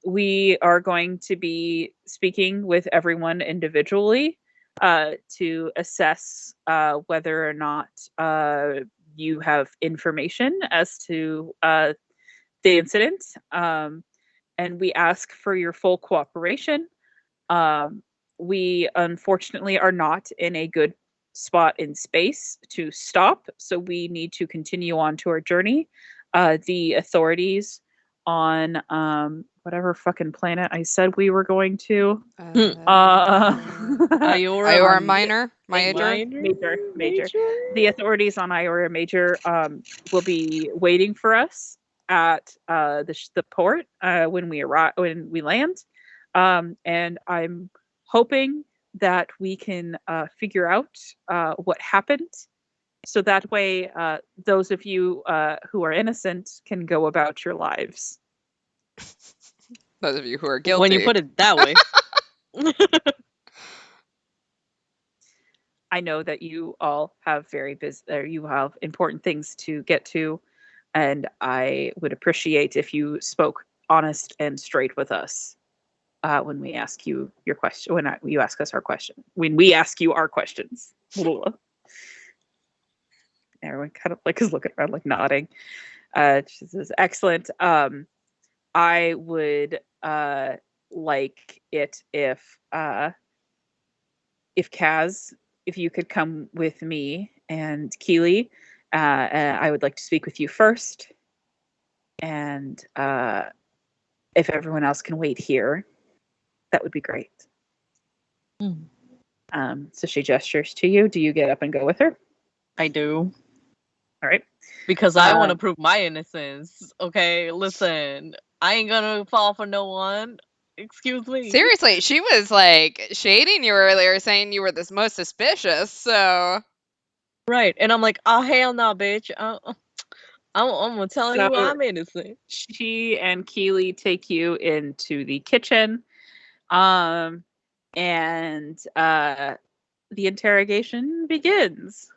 We are going to be speaking with everyone individually to assess whether or not you have information as to the incident. And we ask for your full cooperation. We unfortunately are not in a good spot in space to stop, so we need to continue on to our journey. The authorities on whatever fucking planet I said we were going to. Iora Minor? Major. The authorities on Iora Major will be waiting for us at the port when we land. And I'm hoping that we can figure out what happened, so that way those of you who are innocent can go about your lives. Those of you who are guilty. When you put it that way. I know that you all have you have important things to get to, and I would appreciate if you spoke honest and straight with us when we ask you your question. You ask us our question. When we ask you our questions. Everyone kind of like is looking around, like nodding. This is excellent. I would like it if Kaz, if you could come with me and Keely. I would like to speak with you first, and if everyone else can wait here, that would be great. So she gestures to you. Do you get up and go with her? I do. All right. Because I want to prove my innocence. Okay, listen. I ain't gonna fall for no one. Excuse me. Seriously, she was like shading you earlier, saying you were the most suspicious, so. Right, and I'm like, oh, hell no, bitch. I'm gonna tell you I'm innocent. She and Keely take you into the kitchen. And the interrogation begins.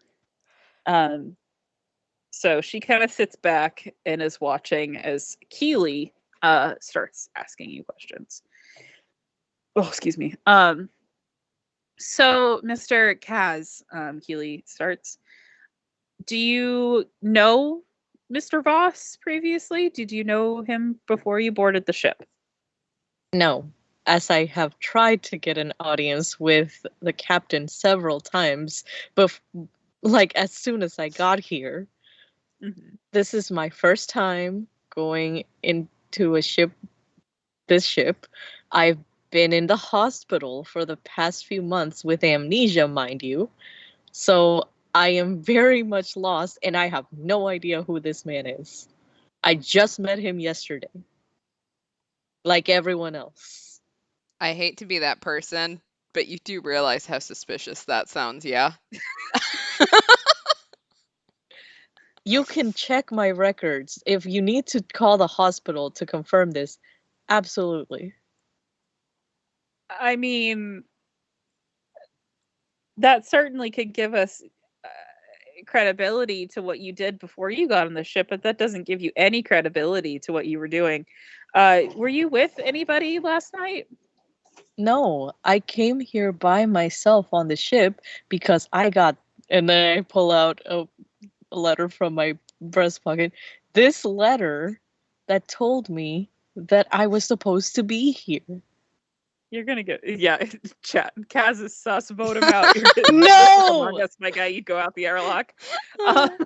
So she kind of sits back and is watching as Keely starts asking you questions. Oh, excuse me. So Mr. Kaz, Keely starts. Do you know Mr. Voss previously? Did you know him before you boarded the ship? No, as I have tried to get an audience with the captain several times, but like as soon as I got here. Mm-hmm. This is my first time going into this ship. I've been in the hospital for the past few months with amnesia, mind you. So I am very much lost, and I have no idea who this man is. I just met him yesterday. Like everyone else. I hate to be that person, but you do realize how suspicious that sounds, yeah? You can check my records. If you need to call the hospital to confirm this, absolutely. I mean, that certainly could give us credibility to what you did before you got on the ship, but that doesn't give you any credibility to what you were doing. Were you with anybody last night? No, I came here by myself on the ship because I got, and then I pull out a letter from my breast pocket. This letter that told me that I was supposed to be here. You're gonna get, yeah, chat. Kaz is sus, vote him out. No! That's my guy. You go out the airlock. I'm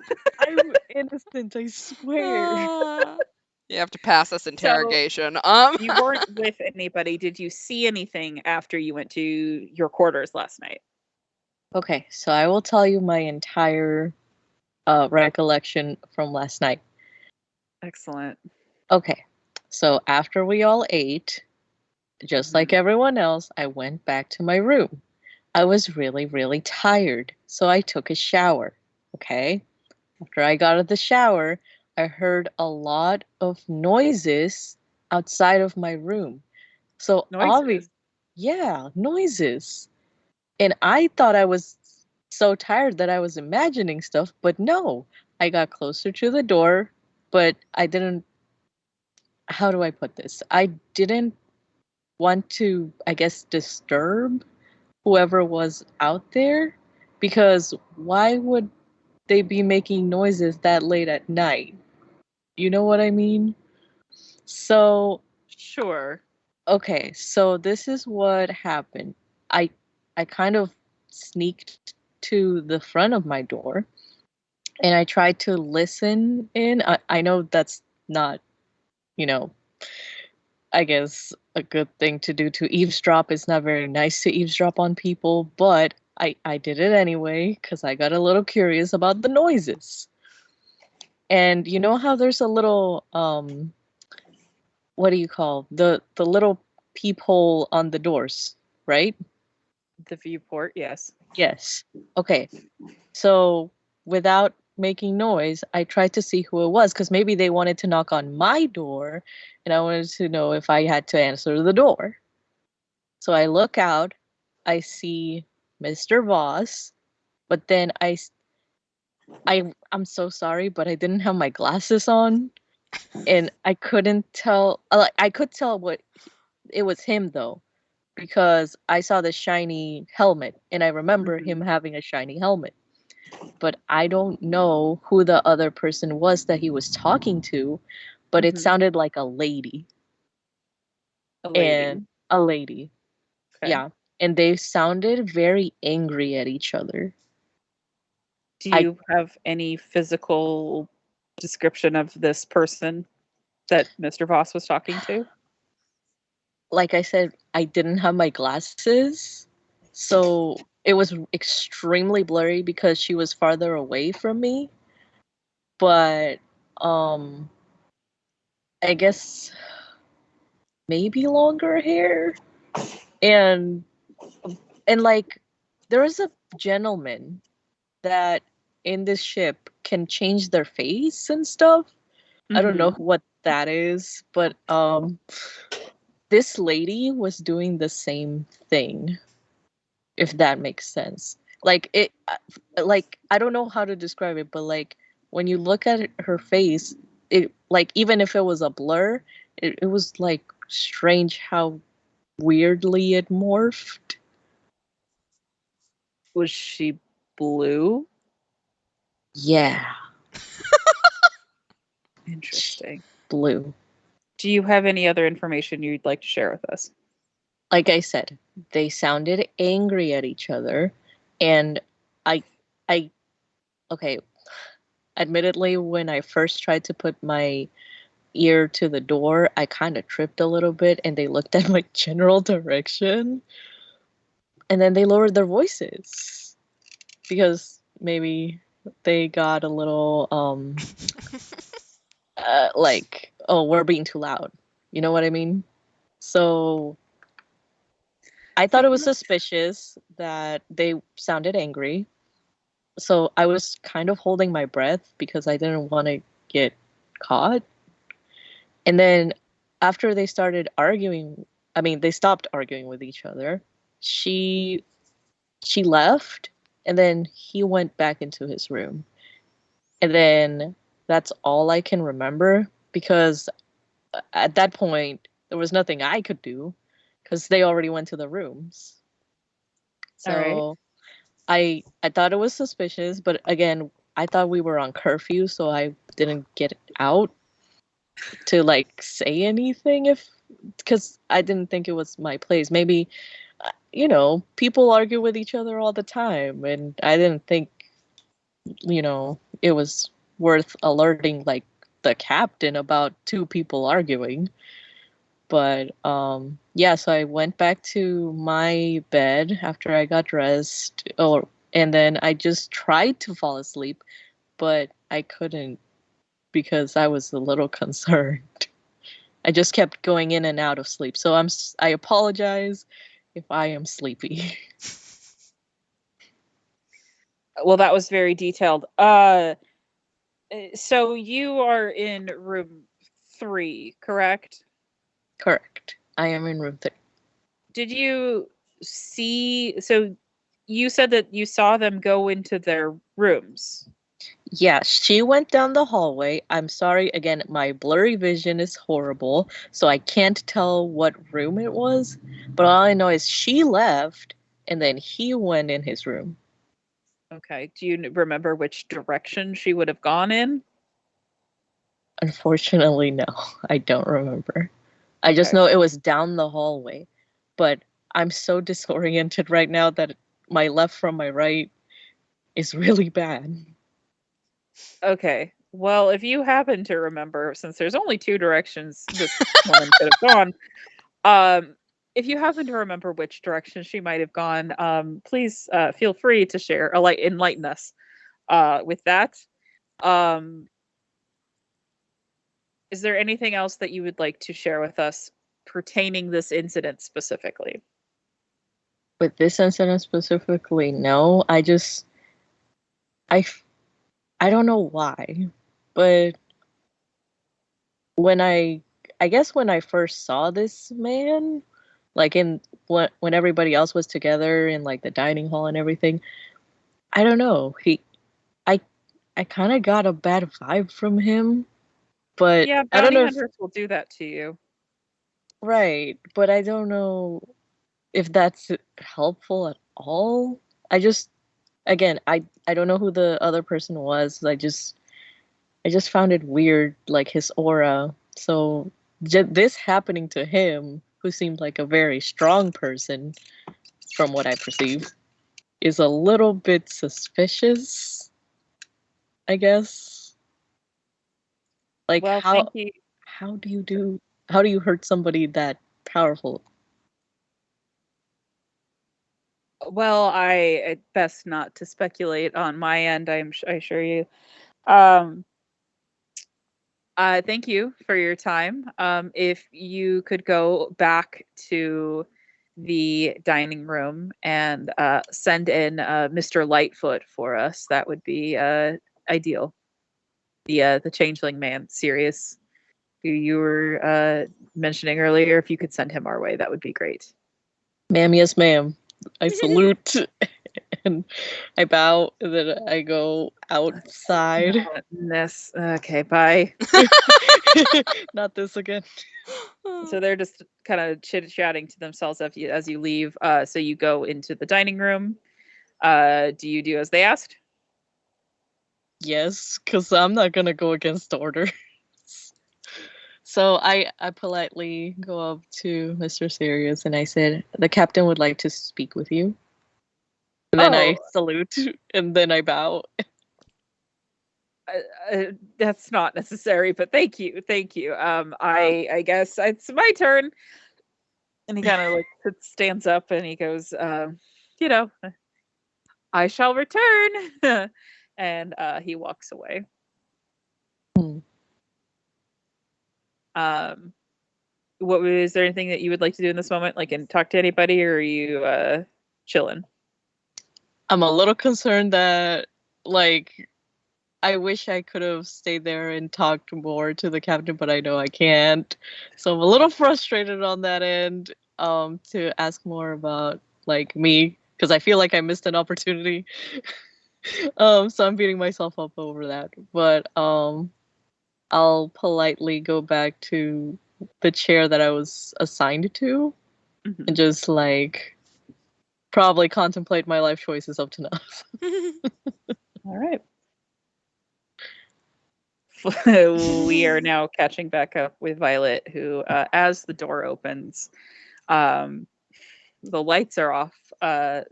innocent, I swear. You have to pass this interrogation. You weren't with anybody. Did you see anything after you went to your quarters last night? Okay, so I will tell you my entire recollection from last night. Excellent. Okay, so after we all ate, just like everyone else, I went back to my room. I was really, really tired, so I took a shower, okay? After I got out of the shower, I heard a lot of noises outside of my room. So noises? Yeah, noises. And I thought I was so tired that I was imagining stuff, but no. I got closer to the door, but I didn't. How do I put this? I didn't want to, I guess, disturb whoever was out there, because why would they be making noises that late at night? You know what I mean? So, Sure. okay, so this is what happened. I I kind of sneaked to the front of my door and I tried to listen in. I know that's not, you know, I guess a good thing to do to eavesdrop. It's not very nice to eavesdrop on people, but I did it anyway because I got a little curious about the noises. And you know how there's a little what do you call the little peephole on the doors, right? The viewport, yes. Yes. Okay. So without making noise, I tried to see who it was because maybe they wanted to knock on my door and I wanted to know if I had to answer the door. So I look out, I see Mr. Voss, but then I'm so sorry, but I didn't have my glasses on and I couldn't tell. I could tell what it was him though, because I saw the shiny helmet and I remember him having a shiny helmet. But I don't know who the other person was that he was talking to, but it sounded like a lady. A lady. And a lady. Okay. Yeah. And they sounded very angry at each other. Do I you have any physical description of this person that Mr. Voss was talking to? Like I said, I didn't have my glasses. So it was extremely blurry because she was farther away from me. But I guess maybe longer hair. And like there was a gentleman that in this ship can change their face and stuff. I don't know what that is, but this lady was doing the same thing, if that makes sense. Like it like I don't know how to describe it, but like when you look at her face, it like even if it was a blur, it was like strange how weirdly it morphed. Was she blue? Yeah, Interesting. blue. Do you have any other information you'd like to share with us? Like I said, they sounded angry at each other, and I, I, okay. Admittedly, when I first tried to put my ear to the door, I kind of tripped a little bit, and they looked at my general direction, and then they lowered their voices because maybe they got a little like, oh, we're being too loud. You know what I mean? So I thought it was suspicious that they sounded angry. So I was kind of holding my breath because I didn't want to get caught. And then after they started arguing, I mean, they stopped arguing with each other. She left and then he went back into his room. And then that's all I can remember because at that point there was nothing I could do because they already went to the rooms. All right. So I thought it was suspicious, but again, I thought we were on curfew, so I didn't get out to like say anything if because I didn't think it was my place. Maybe people argue with each other all the time, and I didn't think it was worth alerting like the captain about two people arguing. But yeah, so I went back to my bed after I got dressed, and then I just tried to fall asleep, but I couldn't because I was a little concerned. I just kept going in and out of sleep. So I apologize if I am sleepy. Well, that was very detailed. So you are in room 3, correct? Correct. I am in room 3. Did you see? So you said that you saw them go into their rooms. Yeah, she went down the hallway. I'm sorry, again, my blurry vision is horrible, so I can't tell what room it was. But all I know is she left, and then he went in his room. Okay. Do you remember which direction she would have gone in? Unfortunately, no, I don't remember. I just Okay. know it was down the hallway. But I'm so disoriented right now that my left from my right is really bad. Okay. Well, if you happen to remember, since there's only two directions this woman could have gone, if you happen to remember which direction she might have gone, please feel free to share, enlighten us with that. Um, is there anything else that you would like to share with us pertaining this incident specifically? With this incident specifically, no. I, I don't know why, but when I guess when I first saw this man, like when everybody else was together in like the dining hall and everything, I don't know. I I kind of got a bad vibe from him, but Yeah, I don't bounty know if hunters will do that to you. right, but I don't know if that's helpful at all. I just again, I don't know who the other person was. I just found it weird, like his aura. So this happening to him, who seemed like a very strong person, from what I perceive, is a little bit suspicious. I guess. Like Well, thank you. how do you do how do you hurt somebody that powerful? Well, it's best not to speculate on my end. I assure you. Um, thank you for your time. If you could go back to the dining room and send in Mr. Lightfoot for us, that would be ideal. The changeling man, Sirius, who you were mentioning earlier. If you could send him our way, that would be great. Ma'am, yes, ma'am. I salute and I bow and then I go outside. This okay, bye. Not this again. So they're just kind of chit chatting to themselves as you leave. So you go into the dining room. Do you do as they asked? Yes, because I'm not gonna go against order. So I politely go up to Mr. Sirius and I said, "The captain would like to speak with you." And then I Oh, salute and then I bow. that's not necessary, but thank you, thank you. I guess it's my turn. And he kind of like stands up and he goes, you know, I shall return. And he walks away. Hmm. Um, is there anything that you would like to do in this moment, like and talk to anybody, or are you chilling? I'm a little concerned that, like, I wish I could have stayed there and talked more to the captain, but I know I can't. So I'm a little frustrated on that end, to ask more about, like, me, because I feel like I missed an opportunity. So I'm beating myself up over that. But I'll politely go back to the chair that I was assigned to Mhm. and just like probably contemplate my life choices up to now. All right. We are now catching back up with Violet, who, as the door opens, um, the lights are off,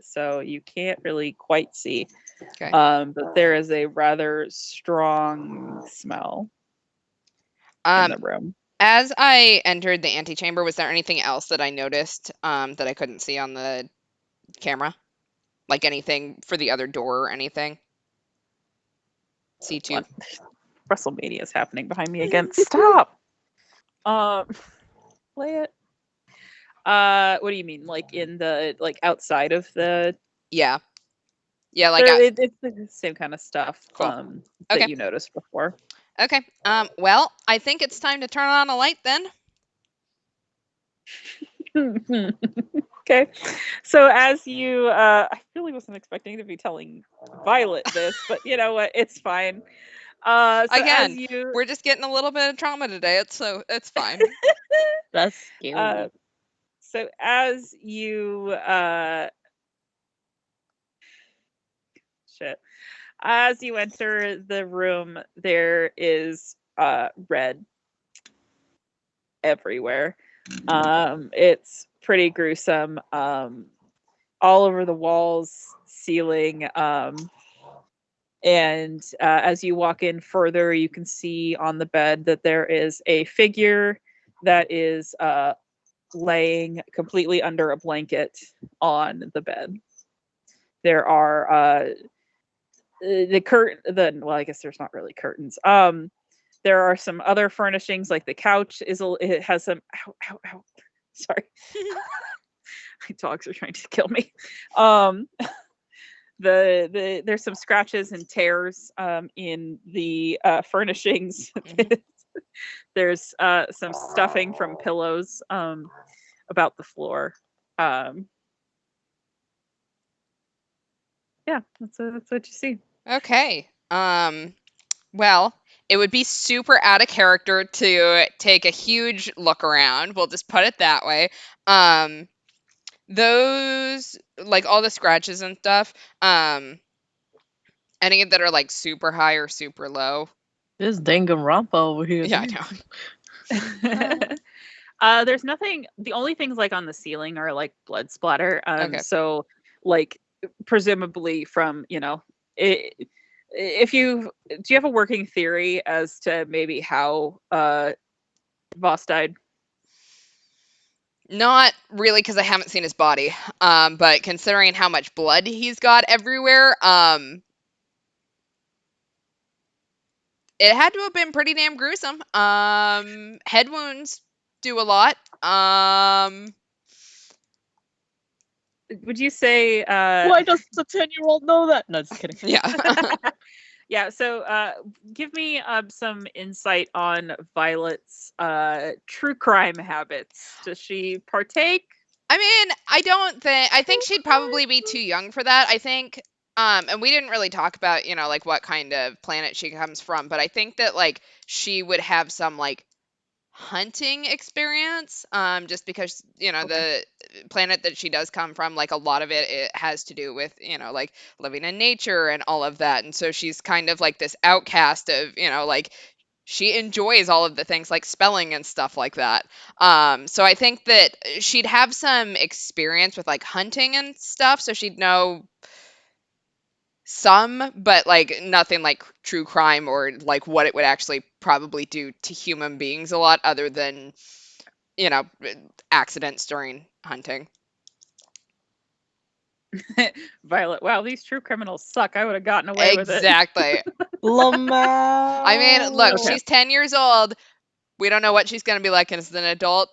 so you can't really quite see. Okay. But there is a rather strong smell in the room. As I entered the antechamber, was there anything else that I noticed that I couldn't see on the camera? Like anything for the other door or anything? C2. What? WrestleMania is happening behind me again. Stop. Play it. What do you mean? Like in the outside of the? Yeah. Yeah, like It's the same kind of stuff. Cool. That Okay. you noticed before. Okay. Well, I think it's time to turn on a light then. Okay. So as you, I really wasn't expecting to be telling Violet this, but you know what? It's fine. So as Again, you, we're just getting a little bit of trauma today. It's fine. That's scary. so as you, shit. As you enter the room, there is red everywhere. It's pretty gruesome. All over the walls, ceiling. And as you walk in further, you can see on the bed that there is a figure that is laying completely under a blanket on the bed. There are the curtain. Well, I guess there's not really curtains. There are some other furnishings, like the couch it has some. Ow, ow, ow. Sorry, my dogs are trying to kill me. There's some scratches and tears in the furnishings. There's some stuffing from pillows about the floor. Yeah, that's what you see. Okay. Well, it would be super out of character to take a huge look around. We'll just put it that way. Those, like all the scratches and stuff, any that are like super high or super low. This Danganronpa over here. Yeah, I know. There's nothing. The only things like on the ceiling are like blood splatter. Okay. So like presumably from if you do you have a working theory as to maybe how Voss died? Not really, because I haven't seen his body. But considering how much blood he's got everywhere, it had to have been pretty damn gruesome. Head wounds do a lot. Would you say Why does a 10-year-old know that? No, just kidding. Yeah. Yeah, so give me some insight on Violet's true crime habits. Does she partake? I mean, I think she'd probably be too young for that. I think, and we didn't really talk about, like what kind of planet she comes from, but I think that like she would have some like hunting experience, just because, the planet that she does come from, like a lot of it has to do with, like living in nature and all of that. And so she's kind of like this outcast of, like she enjoys all of the things like spelling and stuff like that. So I think that she'd have some experience with like hunting and stuff, so she'd know some, but like nothing like true crime or like what it would actually probably do to human beings a lot other than, accidents during hunting. Violet, wow, these true criminals suck. I would have gotten away with it. Exactly. Lamau. I mean, look, Okay. she's 10 years old. We don't know what she's going to be like as an adult.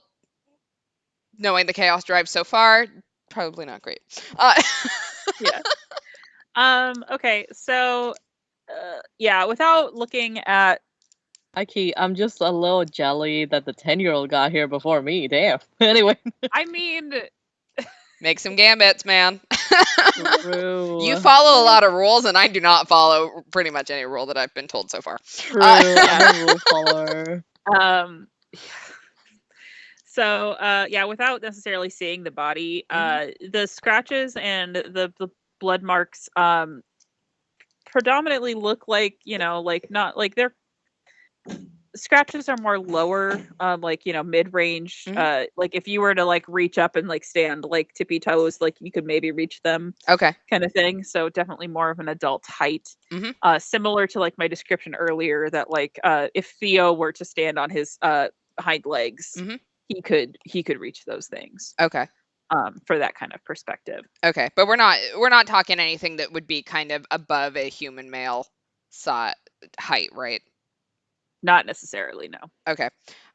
Knowing the Chaos Drive so far, probably not great. Yeah. Okay, so yeah, without looking at Aki, I'm just a little jelly that the 10-year-old got here before me. Damn. Anyway. I mean, Make some gambits, man. True. You follow a lot of rules, and I do not follow pretty much any rule that I've been told so far. True. I'm a rule follower. So yeah, without necessarily seeing the body, the scratches and the blood marks predominantly look like, like not like they're scratches are more lower, like, mid-range. Like if you were to like reach up and like stand like tippy toes, like you could maybe reach them. Okay. Kind of thing. So definitely more of an adult height. Similar to like my description earlier that like if Theo were to stand on his hind legs, he could reach those things. Okay. For that kind of perspective. Okay, but we're not talking anything that would be kind of above a human male height, right? Not necessarily, no. Okay.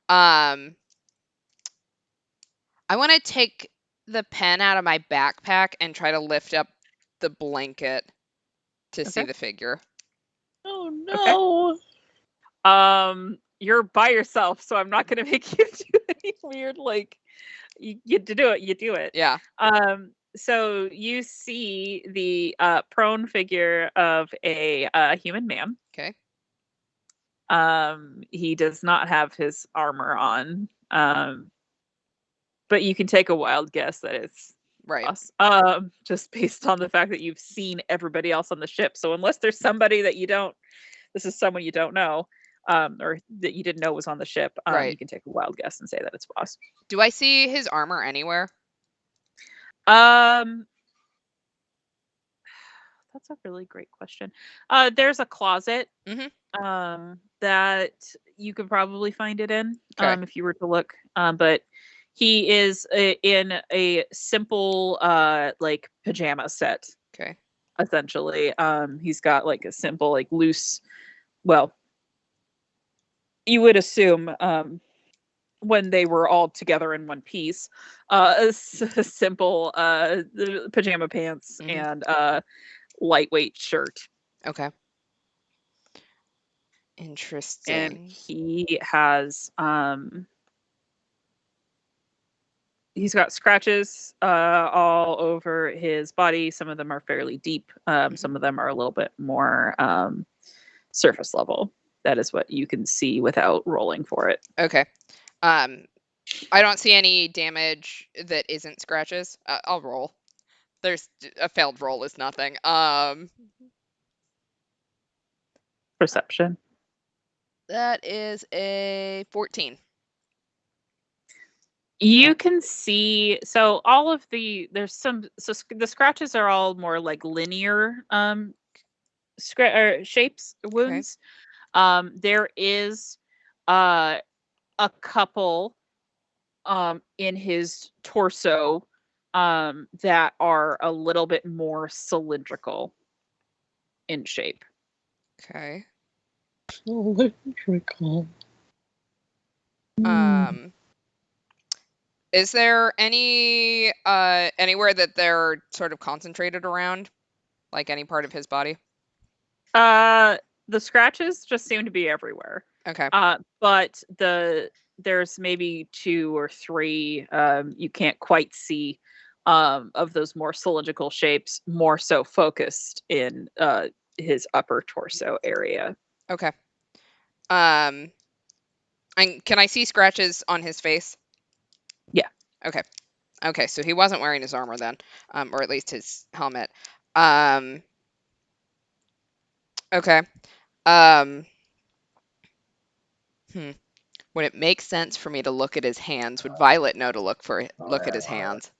I want to take the pen out of my backpack and try to lift up the blanket to see the figure. Oh no. Okay. You're by yourself, so I'm not gonna make you do any weird like you do it. You do it. Yeah. So you see the prone figure of a human man. Okay. He does not have his armor on. But you can take a wild guess that it's Right. us. Just based on the fact that you've seen everybody else on the ship. So unless there's somebody that this is someone you don't know, or that you didn't know was on the ship, Right. you can take a wild guess and say that it's Boss. Do I see his armor anywhere? That's a really great question. There's a closet that you could probably find it in, Okay. if you were to look. But he is in a simple like pajama set. Okay. Essentially, he's got like a simple, like loose. Well, you would assume when they were all together in one piece, a simple pajama pants and lightweight shirt. Okay. Interesting. And he has he's got scratches all over his body. Some of them are fairly deep. Some of them are a little bit more surface level. That is what you can see without rolling for it. Okay. I don't see any damage that isn't scratches. I'll roll. There's a failed roll is nothing. Perception. That is a 14. You can see, so all of the the scratches are all more like linear shapes, wounds. There is a couple in his torso that are a little bit more cylindrical in shape. Okay. Cylindrical. Is there any anywhere that they're sort of concentrated around, like any part of his body? The scratches just seem to be everywhere. Okay. But there's maybe 2 or 3 you can't quite see of those more cylindrical shapes, more so focused in his upper torso area. Okay. And can I see scratches on his face? Yeah. Okay. Okay, so he wasn't wearing his armor then, or at least his helmet. Okay. Would it make sense for me to look at his hands? Would Violet know to look at his hands?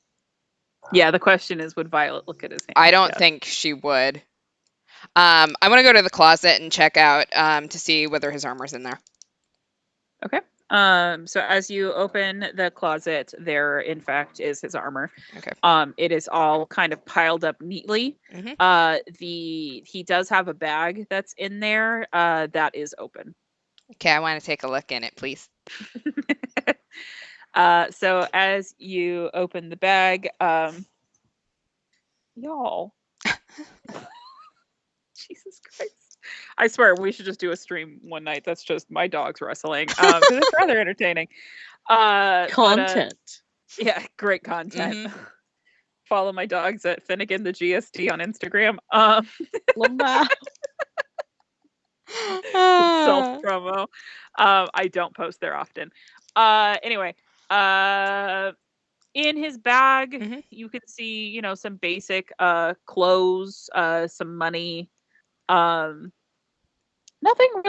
Yeah, the question is, would Violet look at his hands? I don't think she would. I'm gonna go to the closet and check out to see whether his armor's in there. Okay. So as you open the closet, there in fact is his armor. Okay. It is all kind of piled up neatly. He does have a bag that's in there that is open. Okay, I want to take a look in it, please. So as you open the bag, y'all. Jesus Christ. I swear we should just do a stream one night. That's just my dogs wrestling. Because it's rather entertaining. Content. Yeah, great content. Follow my dogs at Finnegan the GSD on Instagram. Self promo. I don't post there often. Anyway, in his bag, you can see, some basic clothes, some money. Nothing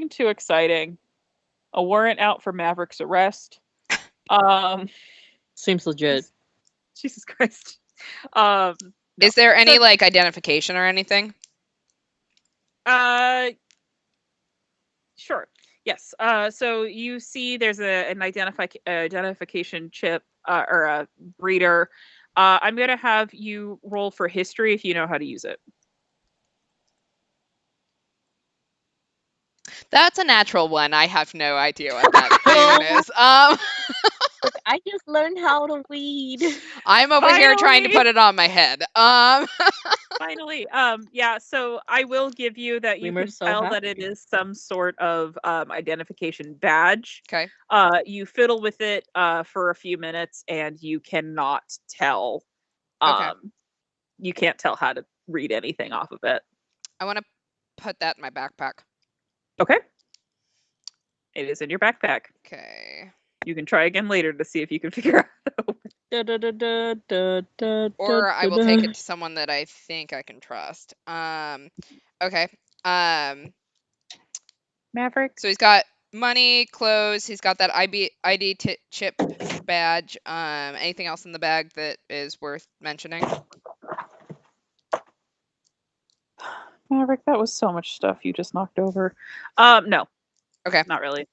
too exciting. A warrant out for Maverick's arrest. Seems legit. Jesus Christ. No. Is there any identification or anything? Sure. Yes. So you see there's an identification chip or a breeder. I'm going to have you roll for history if you know how to use it. That's a natural one. I have no idea what that thing is. I just learned how to weed. I'm over here trying to put it on my head. Finally, yeah. So I will give you that you Reamer's can so tell that happy. it is some sort of identification badge. Okay. You fiddle with it for a few minutes, and you cannot tell. Okay. You can't tell how to read anything off of it. I want to put that in my backpack. Okay. It is in your backpack. Okay. You can try again later to see if you can figure out. Or I will take it to someone that I think I can trust. Okay. Maverick. So he's got money, clothes. He's got that ID chip badge. Anything else in the bag that is worth mentioning? Maverick, that was so much stuff you just knocked over. No. Okay. Not really.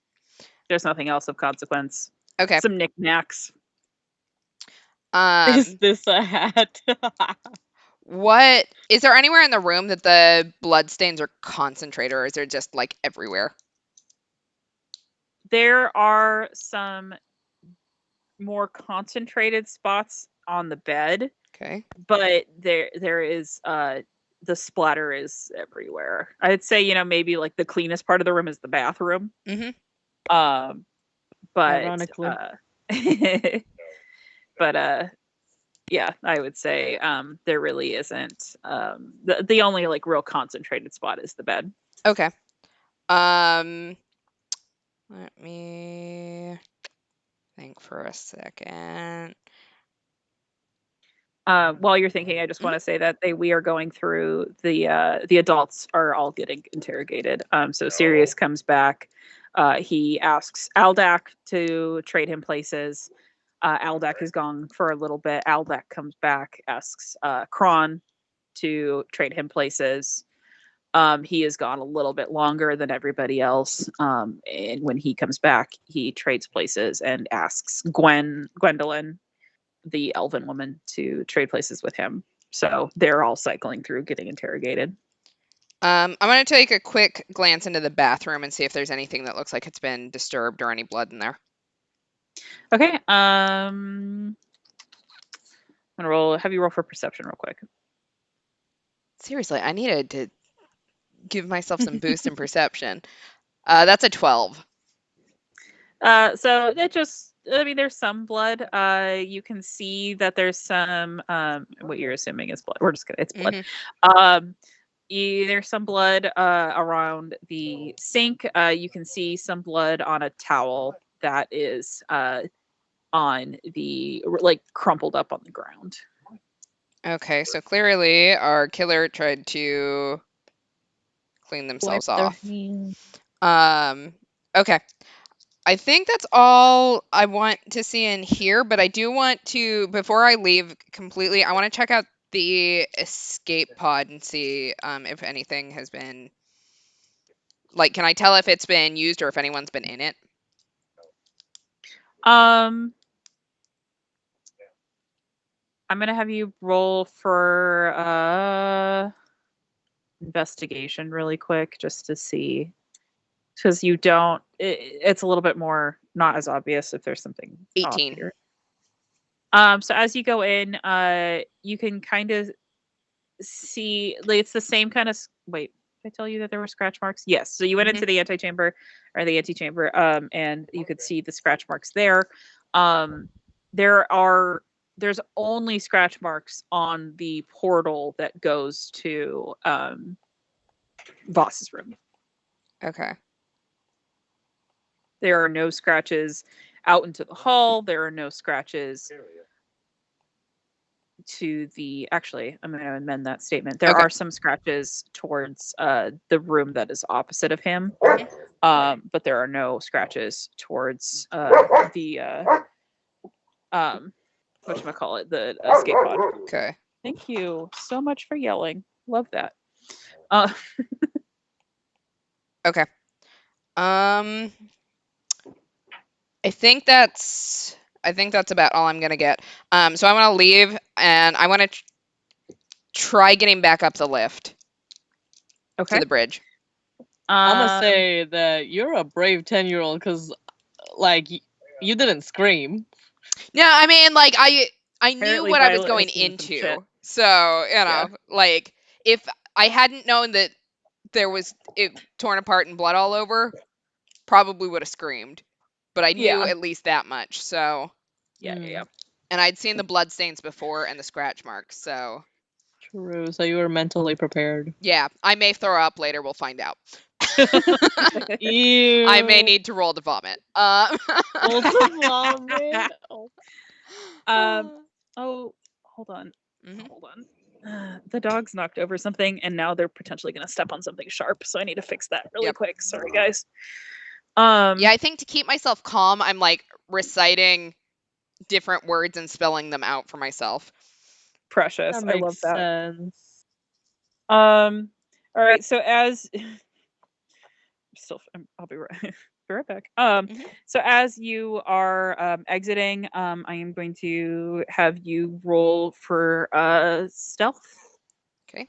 There's nothing else of consequence. Okay. Some knickknacks. Is this a hat? What is there anywhere in the room that the bloodstains are concentrated, or is there just like everywhere? There are some more concentrated spots on the bed, Okay. but there is the splatter is everywhere. I'd say, maybe like the cleanest part of the room is the bathroom. Mm-hmm. But Ironically. but yeah, I would say there really isn't. The only like real concentrated spot is the bed. Okay. Let me think for a second. While you're thinking, I just want to say that we are going through the adults are all getting interrogated. So Sirius comes back. He asks Aldak to trade him places. Aldak is gone for a little bit. Aldak comes back, asks Kron to trade him places. He is gone a little bit longer than everybody else. And when he comes back, he trades places and asks Gwendolyn, the elven woman, to trade places with him. So they're all cycling through getting interrogated. I'm going to take a quick glance into the bathroom and see if there's anything that looks like it's been disturbed or any blood in there. Okay. I'm gonna have you roll for perception real quick. Seriously, I needed to give myself some boost in perception. That's a 12. So it just, there's some blood. You can see that there's some, what you're assuming is blood. We're just gonna, it's blood. There's some blood around the sink. You can see some blood on a towel that is on the, like, crumpled up on the ground. Okay, so clearly our killer tried to clean themselves off. Okay. I think that's all I want to see in here, but I do want to, before I leave completely, I want to check out the escape pod and see if anything has been, like, can I tell if it's been used or if anyone's been in it? I'm gonna have you roll for investigation really quick, just to see, because you don't. It's a little bit more not as obvious if there's something. 18. Here. So as you go in, you can kind of see, like, it's the same kind of. Wait, did I tell you that there were scratch marks? Yes. So you went into the antechamber, and you could see the scratch marks there. There's only scratch marks on the portal that goes to Voss's room. Okay. There are no scratches out into the hall. There are no scratches to the. Actually, I'm going to amend that statement. There are some scratches towards the room that is opposite of him, but there are no scratches towards the whatchamacallit, the escape pod. Okay. Thank you so much for yelling. Love that. Okay. I think that's about all I'm gonna get. So I want to leave and I want to try getting back up the lift. Okay. To the bridge. I'm gonna say that you're a brave 10-year-old because, like, you didn't scream. Yeah, I mean, like, I knew Apparently what I was Violet going has seen some shit. into, so like if I hadn't known that there was it torn apart and blood all over, probably would have screamed. But I knew at least that much, so. Yeah. And I'd seen the blood stains before and the scratch marks, so. True. So you were mentally prepared. Yeah, I may throw up later. We'll find out. Ew. I may need to roll to vomit. Roll to vomit. Oh, hold on. Mhm. Hold on. The dog's knocked over something, and now they're potentially going to step on something sharp. So I need to fix that really quick. Sorry, guys. Yeah, I think to keep myself calm, I'm like reciting different words and spelling them out for myself. Precious. That I makes love that. sense. All right. So as I'll be right back. So as you are exiting, I am going to have you roll for stealth. Okay.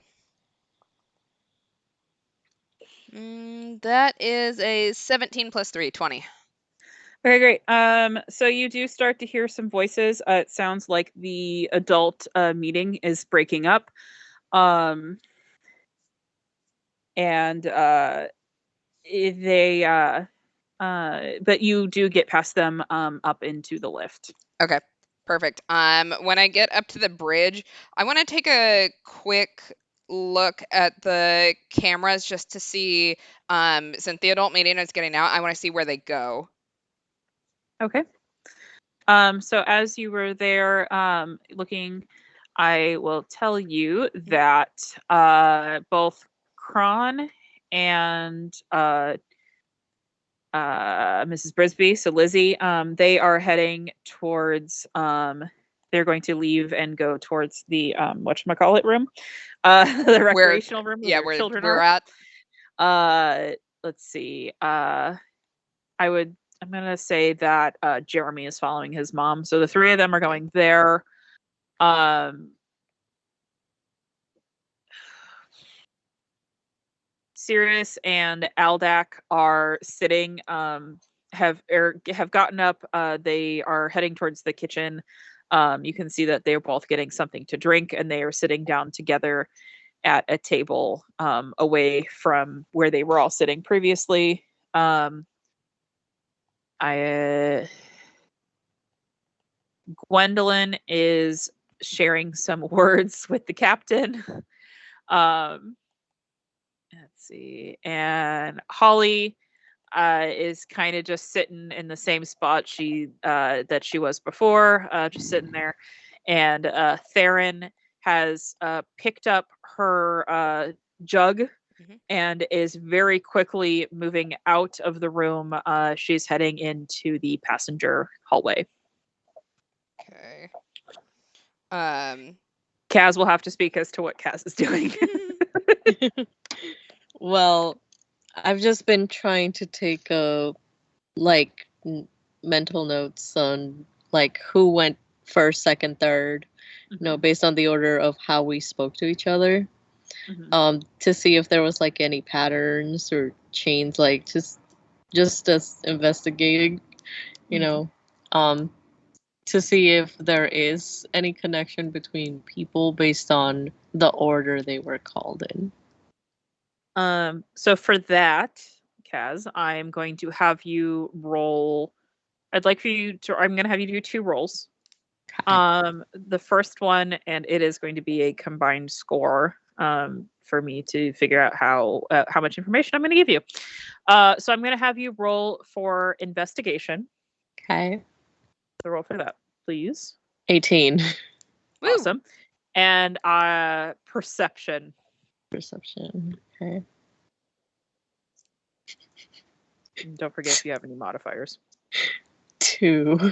That is a 17 plus 3, 20. Very great. So you do start to hear some voices. It sounds like the adult meeting is breaking up. And but you do get past them up into the lift. Okay, perfect. When I get up to the bridge, I want to take a quick look at the cameras just to see, since the adult meeting is getting out, I want to see where they go. Okay. So as you were there looking, I will tell you that both Kron and Mrs. Brisby, so Lizzie, they are heading towards they're going to leave and go towards the whatchamacallit room. The recreational room where where children we're are. at. Let's see. I'm gonna say that Jeremy is following his mom. So the three of them are going there. Sirius and Aldak are sitting, have gotten up. They are heading towards the kitchen. You can see that they're both getting something to drink, and they are sitting down together at a table away from where they were all sitting previously. Gwendolyn is sharing some words with the captain. Let's see. And Holly is kind of just sitting in the same spot that she was before, just sitting there. And Theron has picked up her jug and is very quickly moving out of the room. She's heading into the passenger hallway. Okay. Kaz will have to speak as to what Kaz is doing. Well, I've just been trying to take mental notes on like who went first, second, third, based on the order of how we spoke to each other. To see if there was like any patterns or chains, like just as investigating, to see if there is any connection between people based on the order they were called in. So for that, Kaz, I'm going to have you roll. I'm going to have you do 2 rolls. The first one, and it is going to be a combined score for me to figure out how much information I'm going to give you. So I'm going to have you roll for investigation. Okay. The roll for that, please. 18. Awesome. And perception. Perception. Okay. And don't forget if you have any modifiers. 2.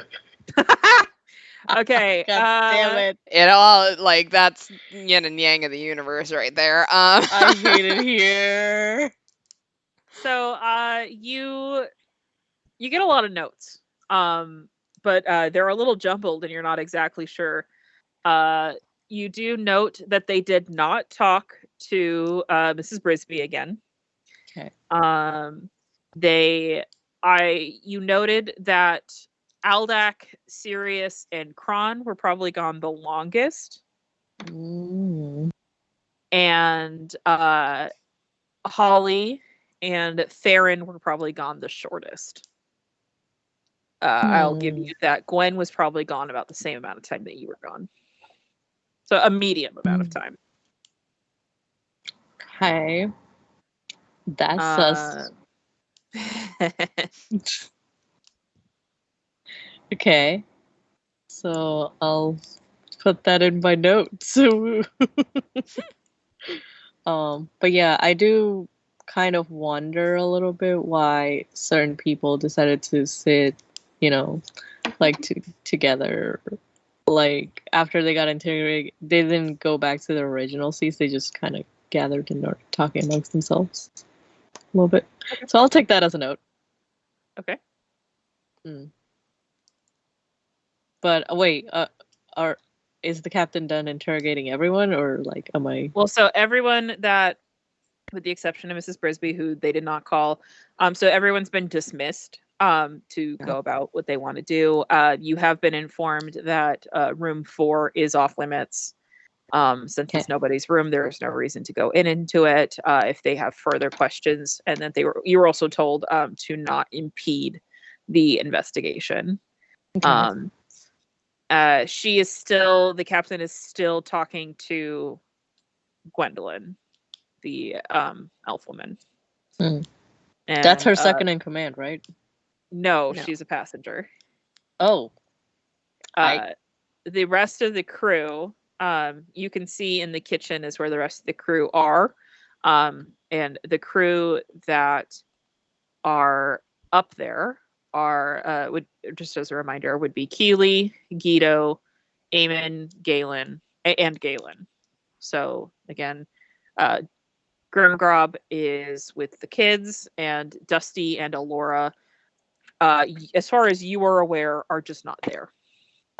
Okay. God damn it. It all that's yin and yang of the universe right there. I hate it here. So you get a lot of notes. But they're a little jumbled and you're not exactly sure. You do note that they did not talk to Mrs. Brisby again. Okay. You noted that Aldak, Sirius, and Kron were probably gone the longest. and Holly and Theron were probably gone the shortest. I'll give you that. Gwen was probably gone about the same amount of time that you were gone. So a medium amount of time. Okay. That's sus. Okay. So I'll put that in my notes. But yeah, I do kind of wonder a little bit why certain people decided to sit, like together. Like after they got integrated, they didn't go back to the original seats. They just kind of gathered and are talking amongst themselves a little bit. Okay. So I'll take that as a note. Okay. But wait, is the captain done interrogating everyone, or like am I? Well, so everyone that, with the exception of Mrs. Brisby, who they did not call, so everyone's been dismissed to go about what they want to do. You have been informed that room 4 is off limits. Since it's nobody's room, there is no reason to go into it. If they have further questions, and that you were also told to not impede the investigation. Okay. The captain is still talking to Gwendolyn, the elf woman. And, that's her second in command, right? No, she's a passenger. Oh. The rest of the crew, you can see in the kitchen is where the rest of the crew are. And the crew that are up there would, just as a reminder, would be Keeley, Guido, Eamon, Galen, and Galen. So again, Grimgrob is with the kids, and Dusty and Alora, as far as you are aware, are just not there.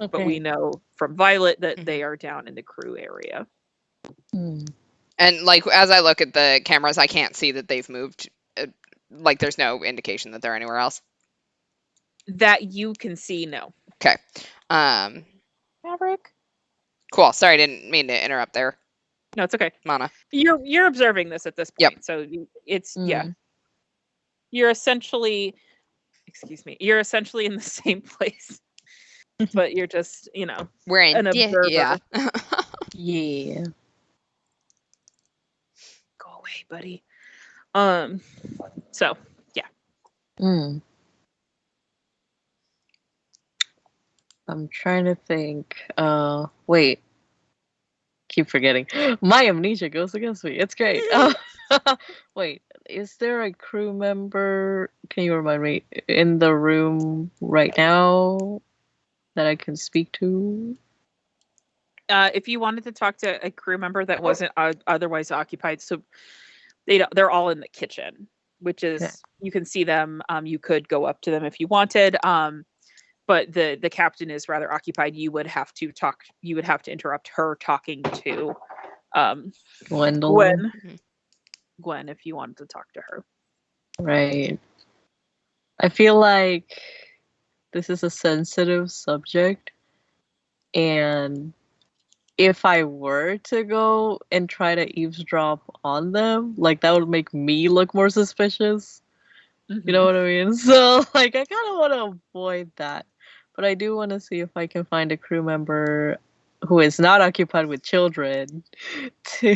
Okay. But we know from Violet that they are down in the crew area. And like as I look at the cameras, I can't see that they've moved. Like there's no indication that they're anywhere else. That you can see, no. Okay. Maverick. Cool. Sorry, I didn't mean to interrupt there. No, it's okay. Mana. You're observing this at this point. Yep. So it's You're essentially in the same place. But you're just, we're in an observer. Yeah. Yeah. Go away, buddy. So yeah. I'm trying to think. Wait. Keep forgetting. My amnesia goes against me. It's great. Wait, is there a crew member? Can you remind me in the room right now that I can speak to? If you wanted to talk to a crew member that wasn't otherwise occupied, so they're all in the kitchen, which is you can see them. You could go up to them if you wanted. But the captain is rather occupied. You would have to talk. You would have to interrupt her talking to Gwendolyn. Gwen, if you wanted to talk to her. Right. I feel like this is a sensitive subject, and if I were to go and try to eavesdrop on them, like that would make me look more suspicious. You know what I mean? So like I kind of want to avoid that. But I do want to see if I can find a crew member who is not occupied with children to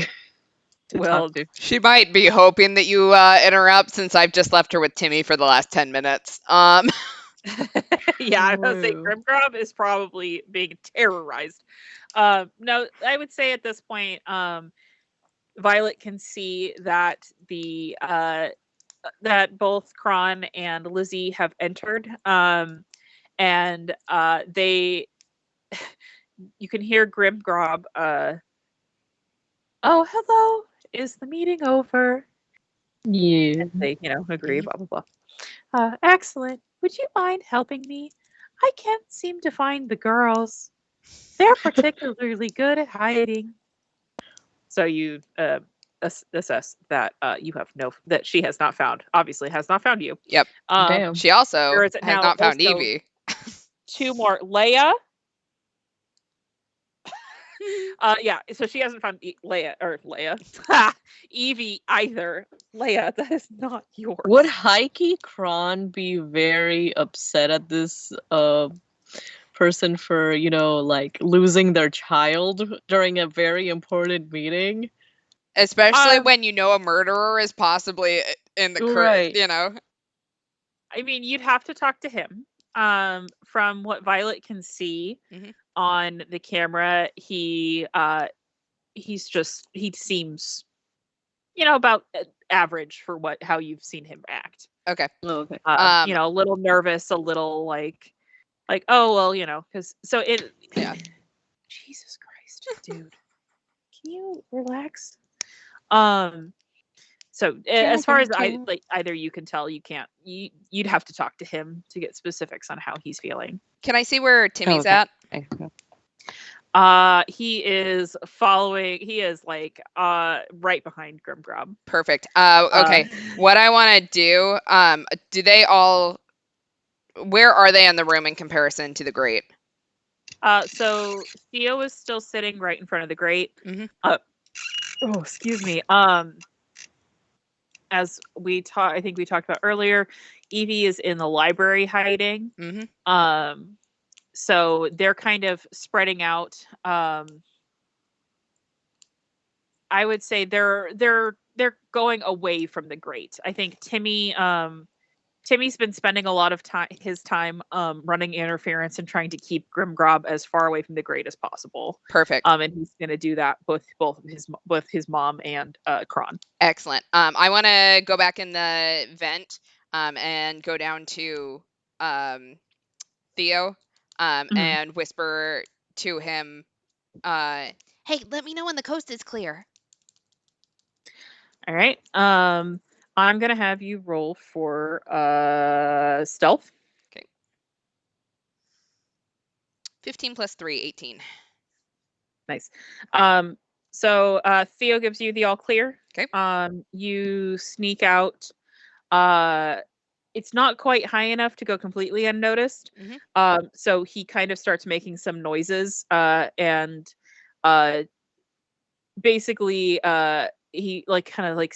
talk to. She might be hoping that you interrupt, since I've just left her with Timmy for the last 10 minutes. Yeah, I was gonna say Grimgrob is probably being terrorized. No, I would say at this point, Violet can see that that both Kron and Lizzie have entered. And you can hear Grimgrob, oh, hello, is the meeting over? Yeah. And they, agree, blah, blah, blah. Excellent. Would you mind helping me? I can't seem to find the girls. They're particularly good at hiding. So you assess that you have that she has not found, obviously has not found you. Yep. Damn. She also has not found Evie. 2 more. Leia. Yeah, so she hasn't found Leia, Evie either. Leia, that is not yours. Would Heike Kron be very upset at this person for, like losing their child during a very important meeting? Especially when you know a murderer is possibly in the current, Right. I mean, you'd have to talk to him. From what Violet can see Mhm. on the camera, he seems, about average for how you've seen him act. Okay. Oh, okay. A little nervous, a little like, oh well, because Yeah. Jesus Christ, dude, can you relax? So as far as either you can tell, you can't. You'd have to talk to him to get specifics on how he's feeling. Can I see where Timmy's okay. at? He is following. He is right behind Grimgrob. Perfect. Okay. What I want to do. Do they all? Where are they in the room in comparison to the grate? So Theo is still sitting right in front of the grate. Mhm. Oh, excuse me. As I think we talked about earlier, Evie is in the library hiding. Mm-hmm. So they're kind of spreading out. I would say they're going away from the grate. I think Timmy's been spending a lot of his time running interference and trying to keep Grimgrob as far away from the grate as possible. Perfect. And he's going to do that both his mom and Kron. Excellent. I want to go back in the vent and go down to Theo and whisper to him, hey, let me know when the coast is clear. All right. I'm going to have you roll for stealth. Okay. 15 plus 3, 18. Nice. So Theo gives you the all clear. Okay. You sneak out. It's not quite high enough to go completely unnoticed. Mm-hmm. So he kind of starts making some noises and basically he kind of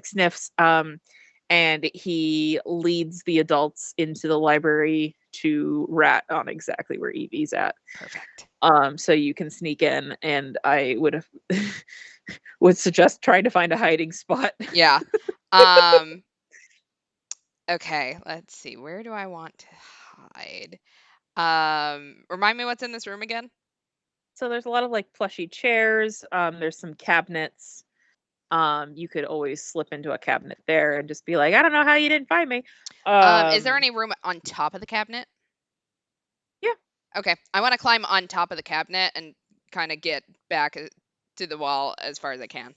sniffs and he leads the adults into the library to rat on exactly where Evie's at. Perfect. So you can sneak in, and I would suggest trying to find a hiding spot. Yeah. Okay, let's see. Where do I want to hide? Remind me what's in this room again? So there's a lot of plushy chairs. There's some cabinets. You could always slip into a cabinet there and just be like, I don't know how you didn't find me. Is there any room on top of the cabinet? Yeah. Okay, I want to climb on top of the cabinet and kind of get back to the wall as far as I can.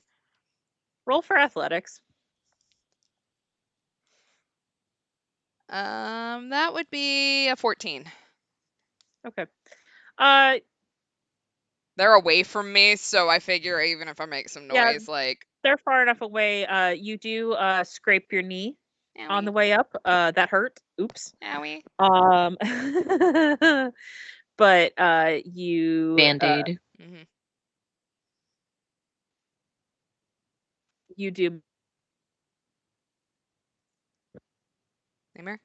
Roll for athletics. That would be a 14. Okay. They're away from me, so I figure even if I make some noise, they're far enough away. You do scrape your knee Owie. on the way up. That hurt. Oops. Owie. But you Band-Aid. You do. Lemur?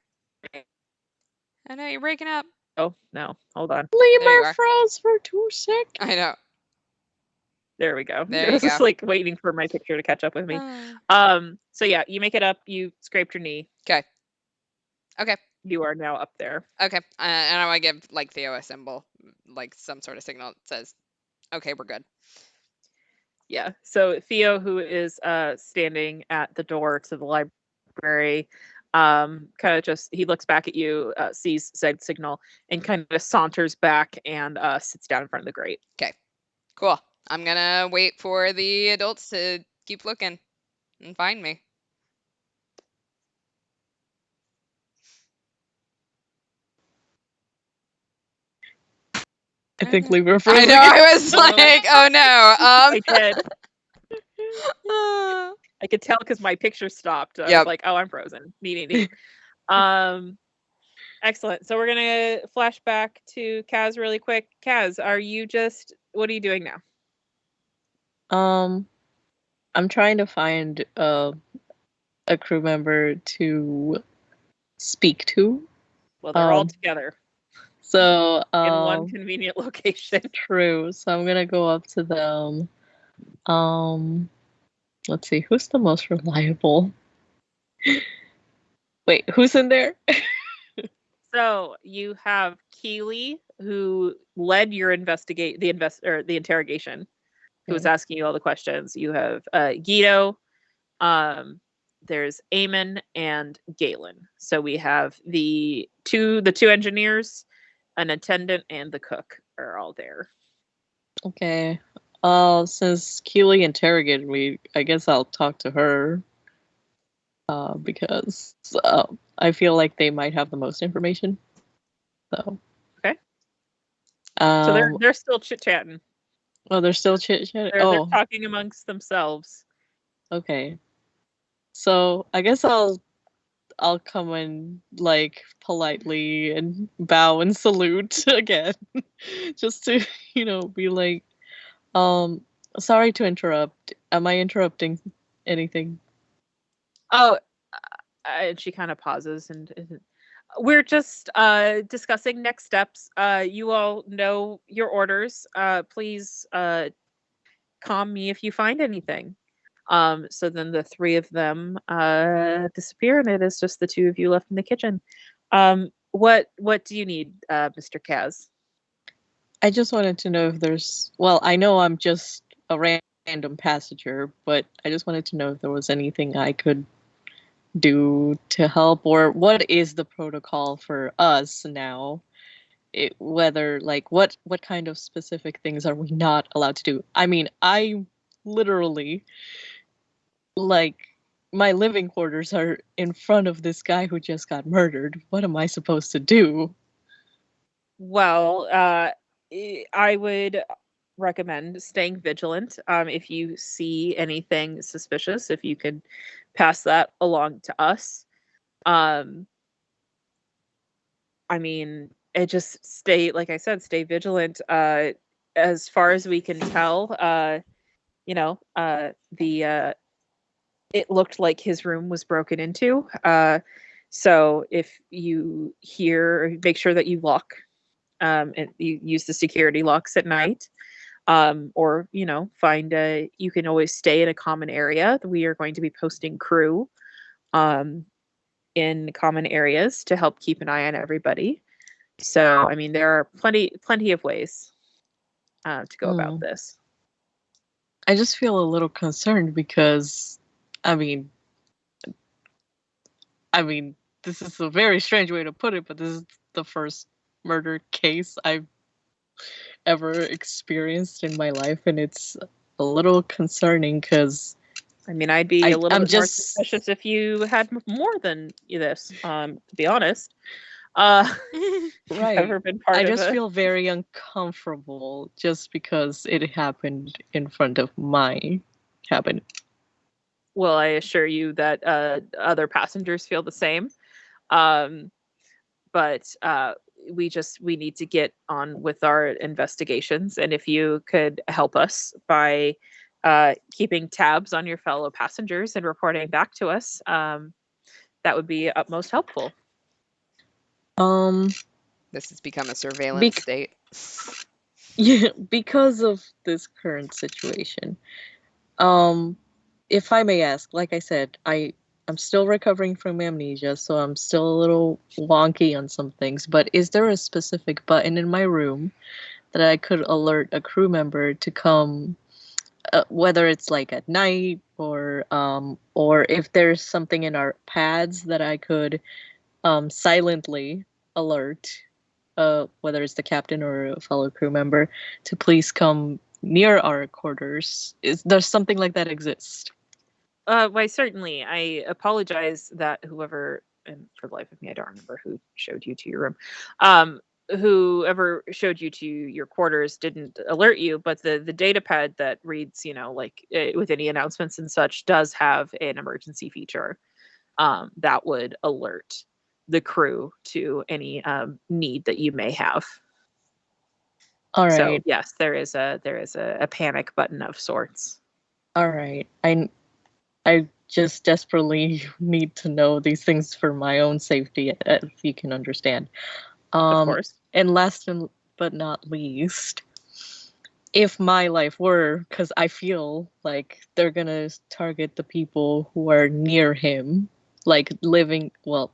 I know you're breaking up. Oh no! Hold on. Lemur froze for 2 seconds. I know. There we go. There I was you just go. waiting for my picture to catch up with me. So yeah, you make it up. You scraped your knee. Okay. You are now up there. Okay. And I want to give Theo a symbol, some sort of signal that says, okay, we're good. Yeah. So Theo, who is standing at the door to the library, kind of he looks back at you, sees said signal, and kind of saunters back and sits down in front of the grate. Okay. Cool. I'm gonna wait for the adults to keep looking and find me. I think Lemur froze. I know. I was like, oh no. I did. I could tell because my picture stopped. I was like, oh, I'm frozen. Neat. Excellent. So we're gonna flash back to Kaz really quick. Kaz, what are you doing now? Um, I'm trying to find a crew member to speak to. Well, they're all Um, together so in one convenient location. true. So I'm gonna go up to them. Um, let's see, who's the most reliable? Wait, who's in there? So you have Keely, who led your the interrogation, who was Okay. asking you all the questions. You have Guido, there's Eamon and Galen. So we have the two engineers, an attendant, and the cook are all there. Okay. Since Keely interrogated me, I guess I'll talk to her. Because I feel like they might have the most information. So. Okay. So Um. they're still chit chatting. Oh, they're still chit-chatting. They're Oh, talking amongst themselves. okay. So I guess I'll come and like politely and bow and salute again, just to be like, um, sorry to interrupt. Am I interrupting anything? Oh, and she kind of pauses and we're just discussing next steps. You all know your orders. Please calm me if you find anything. So then the three of them disappear, and it is just the two of you left in the kitchen. What do you need, Mr. Kaz? I just wanted to know if there's. Well, I know I'm just a random passenger, but I just wanted to know if there was anything I could do to help, or what is the protocol for us now? Whether like what kind of specific things are we not allowed to do? I mean, I literally like my living quarters are in front of this guy who just got murdered. What am I supposed to do? Well, I would recommend staying vigilant. If you see anything suspicious, if you could pass that along to us. Um, I mean, it just stay, like I said, stay vigilant. As far as we can tell, the it looked like his room was broken into. So if you hear, make sure that you lock, and you use the security locks at night. Or find a. You can always stay in a common area. We are going to be posting crew, um, in common areas to help keep an eye on everybody. So, I mean, there are plenty of ways to go about Hmm. this. I just feel a little concerned because, I mean, I mean, this is a very strange way to put it, but this is the first murder case I've ever experienced in my life, and it's a little concerning because I mean, I'd be a little I'm bit more just suspicious if you had more than this. To be honest, uh, if you've right. ever been I part of just a. feel very uncomfortable just because it happened in front of my cabin. Well, I assure you that other passengers feel the same. Um, but we need to get on with our investigations, and if you could help us by keeping tabs on your fellow passengers and reporting back to us, that would be utmost helpful. Um, This has become a surveillance bec- state. yeah, because of this current situation. Um, if I may ask, like I said, I'm still recovering from amnesia, so I'm still a little wonky on some things, but is there a specific button in my room that I could alert a crew member to come, whether it's like at night, or if there's something in our pads that I could silently alert, whether it's the captain or a fellow crew member, to please come near our quarters? Is there something like that exist? Why, certainly. I apologize that whoever, and for the life of me, I don't remember who showed you to your room. Whoever showed you to your quarters didn't alert you, but the data pad that reads, like with any announcements and such, does have an emergency feature that would alert the crew to any need that you may have. All So right. yes, there is a panic button of sorts. All right. I just desperately need to know these things for my own safety, if you can understand. Of course. And last but not least, if my life were, because I feel like they're gonna target the people who are near him, like living, well,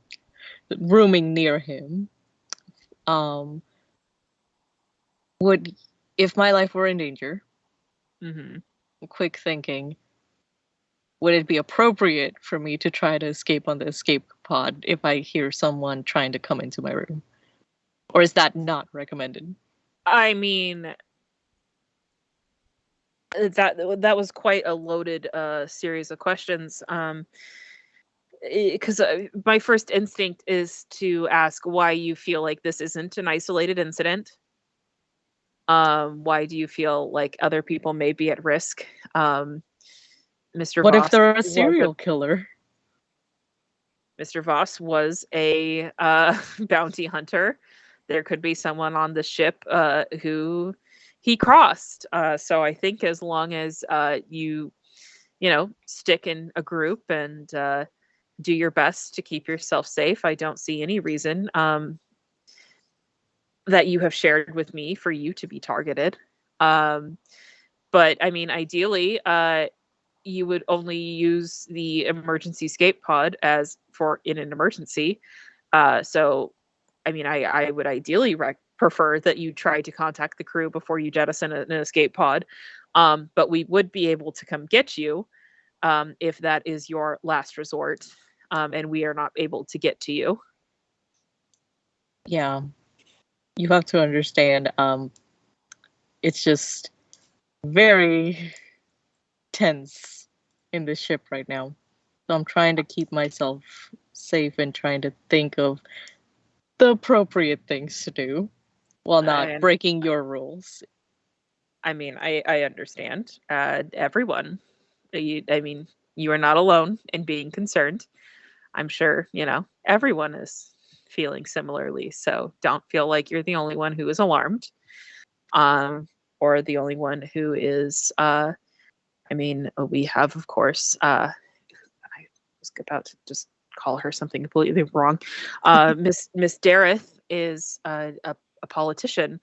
rooming near him. Um, would if my life were in danger, Hmm. quick thinking, would it be appropriate for me to try to escape on the escape pod if I hear someone trying to come into my room? Or is that not recommended? I mean, that was quite a loaded series of questions. Because my first instinct is to ask why you feel like this isn't an isolated incident. Why do you feel like other people may be at risk? Mr. What if Voss they're a was a serial killer? Mr. Voss was a bounty hunter. There could be someone on the ship who he crossed. So I think as long as you know, stick in a group and do your best to keep yourself safe, I don't see any reason that you have shared with me for you to be targeted. Um, but I mean, ideally, you would only use the emergency escape pod as for in an emergency. So, I mean, I would ideally prefer that you try to contact the crew before you jettison an escape pod. But we would be able to come get you if that is your last resort, and we are not able to get to you. Yeah, you have to understand. It's just very tense in the ship right now. So I'm trying to keep myself safe and trying to think of the appropriate things to do while not And breaking your rules. I mean, I understand. Everyone, I mean, you are not alone in being concerned. I'm sure, you know, everyone is feeling similarly. So don't feel like you're the only one who is alarmed, um, or the only one who is. I mean, we have, of course. I was about to just call her something completely wrong. Miss Dareth is a politician,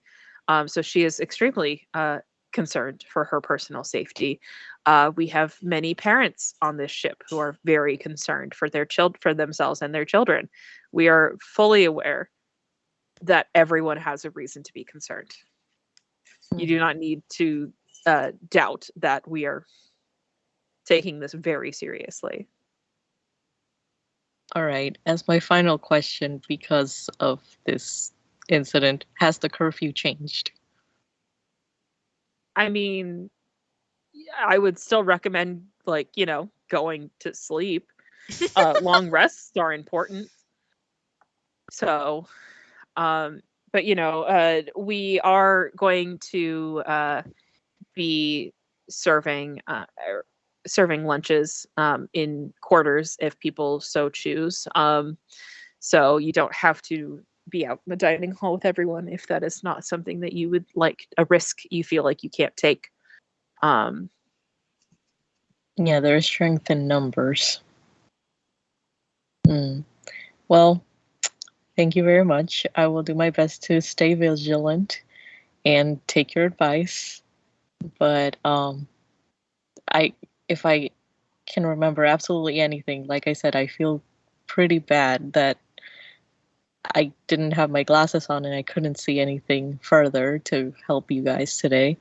so she is extremely concerned for her personal safety. We have many parents on this ship who are very concerned for their for themselves and their children. We are fully aware that everyone has a reason to be concerned. You do not need to doubt that we are taking this very seriously. All right, as my final question, because of this incident, has the curfew changed? I mean, I would still recommend, like, you know, going to sleep. Long rests are important. So, but you know, we are going to be serving serving lunches in quarters if people so choose. So you don't have to be out in the dining hall with everyone if that is not something that you would like, a risk you feel like you can't take. Um, Yeah, there's strength in numbers. Hmm. Well, thank you very much. I will do my best to stay vigilant and take your advice. But I if I can remember absolutely anything, like I said, I feel pretty bad that I didn't have my glasses on and I couldn't see anything further to help you guys today.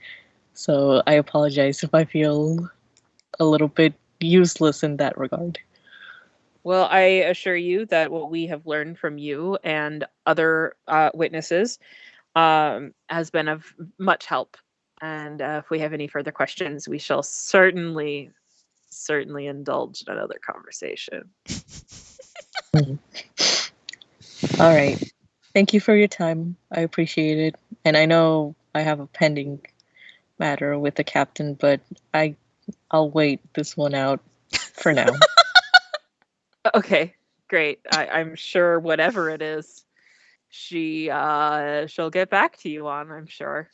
So I apologize if I feel a little bit useless in that regard. Well, I assure you that what we have learned from you and other witnesses has been of much help. And if we have any further questions, we shall certainly indulge in another conversation. Mhm. All right. Thank you for your time. I appreciate it. And I know I have a pending matter with the captain, but I'll wait this one out for now. Okay, great. I'm sure whatever it is, she'll get back to you on, I'm sure.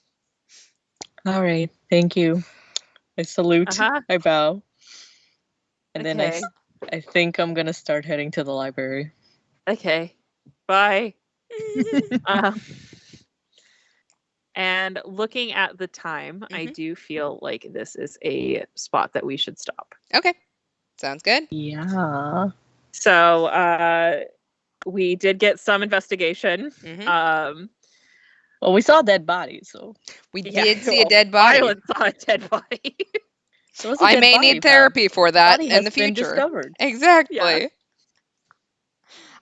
All right, thank you. I salute. Uh-huh. I bow. And then Okay. I think I'm gonna start heading to the library. Okay. Bye. Um, and looking at the time, I do feel like this is a spot that we should stop. Okay. Sounds good. Yeah. So we did get some investigation. Mhm. Well, we saw a dead body, so We Yeah, did see a well, dead body. Violet saw a dead body. there was a I dead may body need therapy for that Body in has the been future. discovered. Exactly. Yeah.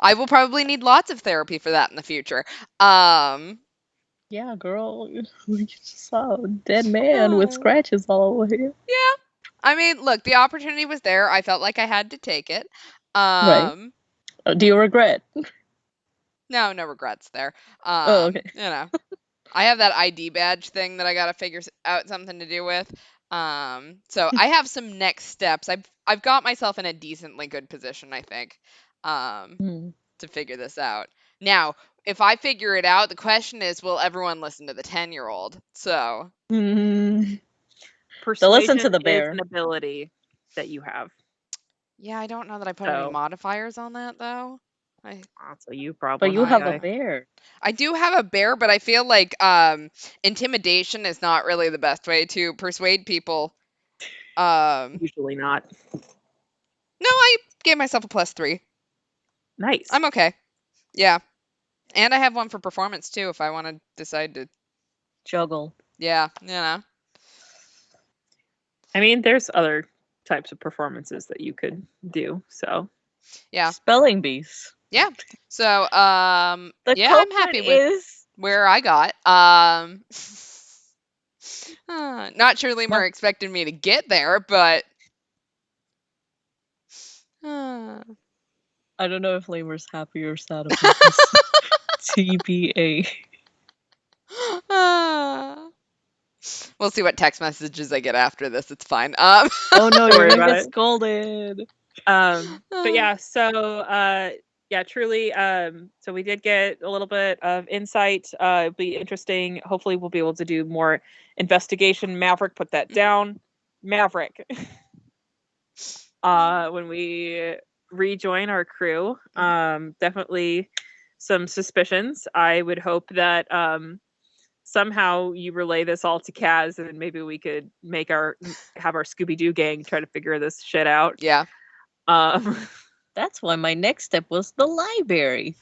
I will probably need lots of therapy for that in the future. Um, Yeah, girl, we just saw a dead man with scratches all over here. yeah. I mean, look, the opportunity was there. I felt like I had to take it. Right. Do you regret? No, no regrets there. Oh, okay. You know, I have that ID badge thing that I gotta figure out something to do with. So I have some next steps. I've got myself in a decently good position, I think, to figure this out. Now, if I figure it out, the question is, will everyone listen to the 10-year-old? So Persuasion listen to the bear. is an ability that you have. yeah, I don't know that I put any modifiers on that though. So you probably. But you have a bear. I do have a bear, but I feel like intimidation is not really the best way to persuade people. Usually not. No, I gave myself a +3. Nice. I'm okay. Yeah. And I have one for performance too if I want to decide to juggle. Yeah, you know. I mean, there's other types of performances that you could do, so. Yeah. Spelling bees. Yeah. So, the yeah, I'm happy with where I got. Not sure Lemur expected me to get there, but I don't know if Lemur's happy or sad about this. TBA. We'll see what text messages I get after this. It's fine. Oh no, you're gonna get it. scolded. But yeah, so yeah, truly. So we did get a little bit of insight. It'll be interesting. Hopefully, we'll be able to do more investigation. Maverick, put that down. Maverick. When we rejoin our crew, definitely some suspicions. I would hope that somehow you relay this all to Kaz, and maybe we could have our Scooby-Doo gang try to figure this shit out. Yeah. That's why my next step was the library.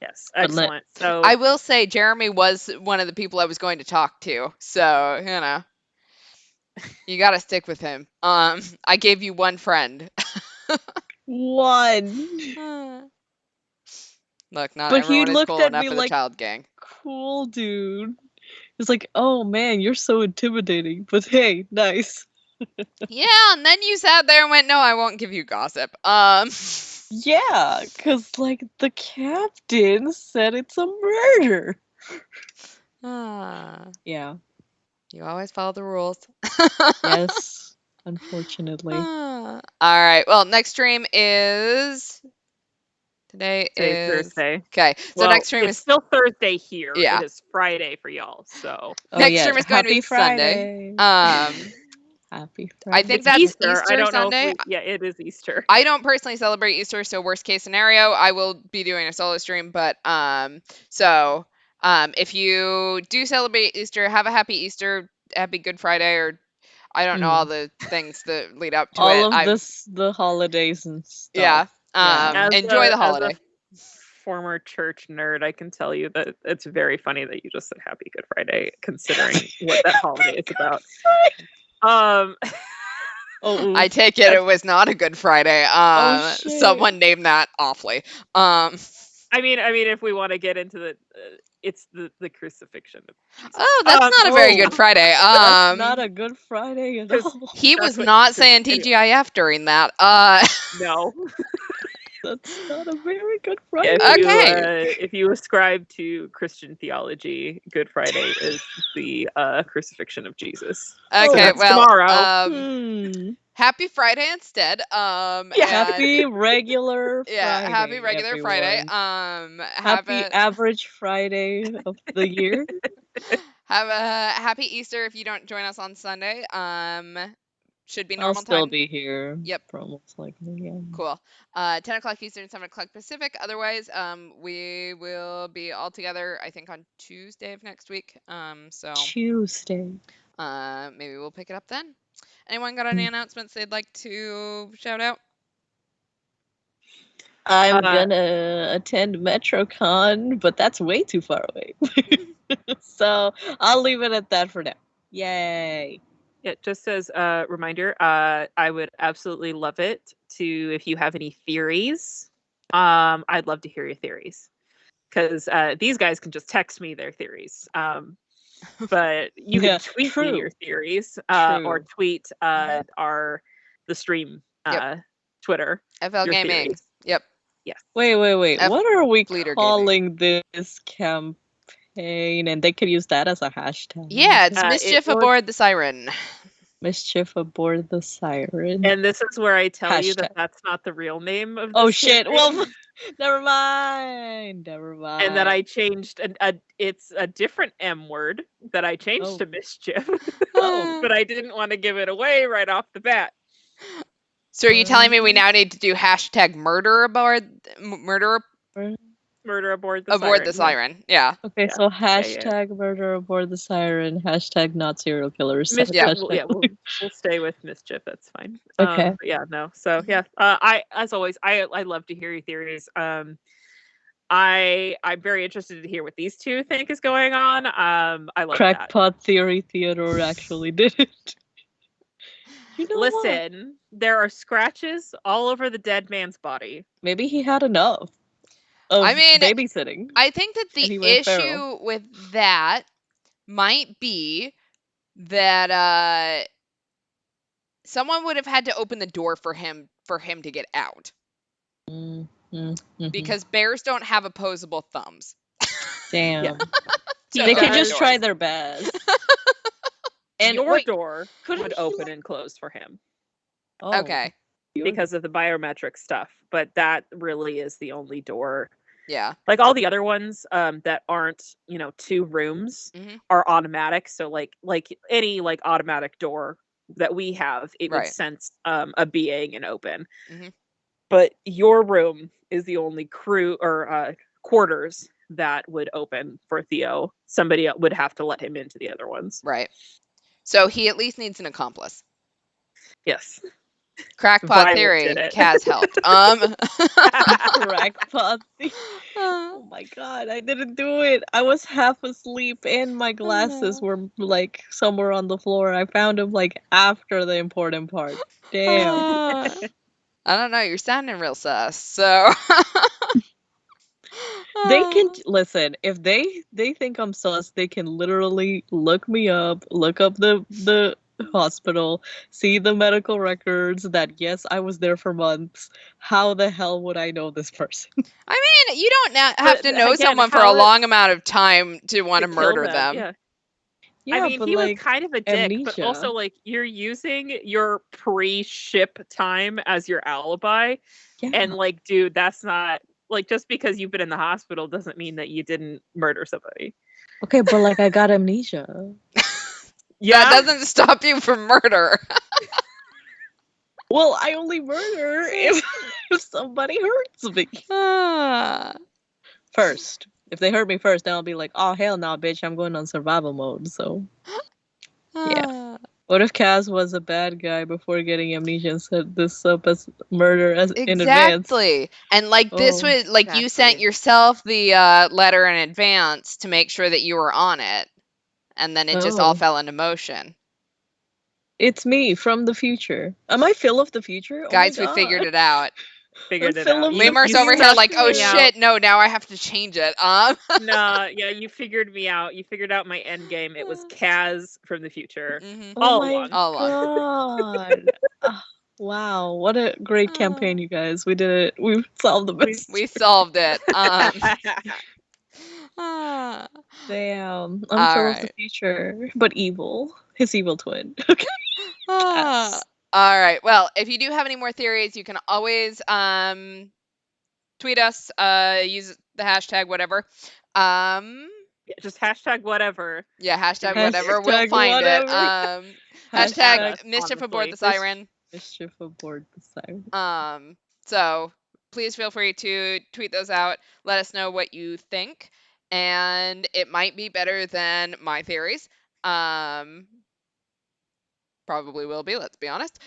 Yes, excellent. So I will say Jeremy was one of the people I was going to talk to. So, you know. You got to stick with him. I gave you one friend. One. Look, not but everyone he is looked cool at enough me for like, the child gang. Cool, dude. It's like, oh man, you're so intimidating. But hey, nice. Yeah, and then you sat there and went, no, I won't give you gossip. Yeah, because like the captain said it's a murder. Yeah. You always follow the rules. Yes, unfortunately. All right. Well, next stream is Today is Thursday. Okay. So next stream it's is still Thursday here. Yeah. It is Friday for y'all. So next stream is going to be Sunday. Happy Friday. I think that's Easter I don't Sunday. know yeah, it is Easter. I don't personally celebrate Easter, so worst case scenario, I will be doing a solo stream. But if you do celebrate Easter, have a happy Easter, happy Good Friday, or I don't know all the things that lead up to it. All of the holidays and stuff. Yeah. Enjoy the holiday. As a former church nerd, I can tell you that it's very funny that you just said Happy Good Friday, considering what that holiday is about. I take it was not a Good Friday. Someone named that awfully. I mean, if we want to get into it's the crucifixion of Jesus. Oh, that's not a very good Friday. That's not a good Friday at all. He was not saying TGIF during that. No. That's not a very good Friday. If you ascribe to Christian theology, Good Friday is the crucifixion of Jesus. Okay, so tomorrow. Happy Friday instead. Happy regular Friday. Yeah, happy regular everyone. Friday. Happy average Friday of the year. Have a happy Easter if you don't join us on Sunday. Should be I'll normal still time. be here. Yep. For most likely, yeah. Cool. 10 o'clock Eastern, 7 o'clock Pacific. Otherwise, we will be all together, I think, on Tuesday of next week. So Tuesday. maybe we'll pick it up then. Anyone got any announcements they'd like to shout out? I'm gonna attend MetroCon, but that's way too far away. So I'll leave it at that for now. Yay. Yeah, just as a reminder, I would absolutely love it if you have any theories. I'd love to hear your theories, because these guys can just text me their theories. But you can tweet me your theories, or tweet the stream Twitter. FL Gaming. Theories. Yep. Yes. Wait. What are we Fleeter calling this campaign? And they could use that as a hashtag. Yeah, it's Mischief aboard the Siren. Mischief aboard the Siren. And this is where I tell you that that's not the real name of this Oh shit! campaign. Well, never mind. And that I changed it's a different M word that I changed to Mischief. But I didn't want to give it away right off the bat. So are you telling me we now need to do hashtag murder aboard the Siren? Yeah. Okay, so hashtag murder aboard the Siren, hashtag not serial killers. Mischief, we'll stay with Mischief. That's fine. Okay. So as always, I love to hear your theories. I'm very interested to hear what these two think is going on. I love Crackpot Theory Theodore actually did it. You know Listen, there are scratches all over the dead man's body. Maybe he had enough of babysitting. I think that the issue with that might be that someone would have had to open the door for him to get out. Because bears don't have opposable thumbs. Damn. So they could just try their best. And your door would open and close for him. Oh. Okay. Because of the biometric stuff. But that really is the only door. Yeah. Like all the other ones that aren't, 2 rooms are automatic. So like any automatic door that we have, it would sense a being and open. But your room is the only crew or quarters that would open for Theo. Somebody else would have to let him into the other ones. Right. So he at least needs an accomplice. Yes. Crackpot Theory. Kaz helped. Crackpot Theory. Oh my god, I didn't do it. I was half asleep and my glasses were somewhere on the floor. I found them after the important part. Damn. I don't know. You're sounding real sus. So they can listen. If they think I'm sus, they can literally look me up, look up the hospital, see the medical records that yes, I was there for months. How the hell would I know this person? I mean, you don't have to know someone for a long amount of time to want to murder them. Yeah, I mean, he was kind of a dick, but also you're using your pre-ship time as your alibi, and dude, that's not just because you've been in the hospital doesn't mean that you didn't murder somebody. Okay, but I got amnesia. Yeah, that doesn't stop you from murder. Well, I only murder if somebody hurts me. First. If they hurt me first, then I'll be like, oh, hell no, bitch, I'm going on survival mode, so. Yeah. What if Kaz was a bad guy before getting amnesia and set this up as murder in advance? Exactly. And this was, you sent yourself the letter in advance to make sure that you were on it. And then it just all fell into motion. It's me from the future. Am I Phil of the future? Guys, we figured it out. Lemur's over here oh shit, no, now I have to change it. No, yeah, you figured me out. You figured out my end game. It was Kaz from the future. All along. Wow, what a great campaign, you guys. We did it. We solved the mystery. We solved it. Damn. I'm Phil of the future, but evil. His evil twin. Okay. All right. Well, if you do have any more theories, you can always tweet us, use the hashtag, whatever. Just hashtag whatever. Yeah, hashtag whatever. We'll Hashtag find whatever. it. Add Hashtag us, mischief aboard the honestly. Siren. Mischief aboard the Siren. So please feel free to tweet those out. Let us know what you think, and it might be better than my theories. Probably will be. Let's be honest.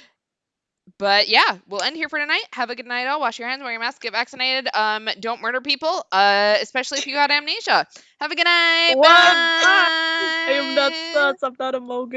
But yeah, we'll end here for tonight. Have a good night, all. Wash your hands, wear your mask, get vaccinated. Don't murder people, especially if you got amnesia. Have a good night. What? Bye. I am not sus. I'm not a Mogan.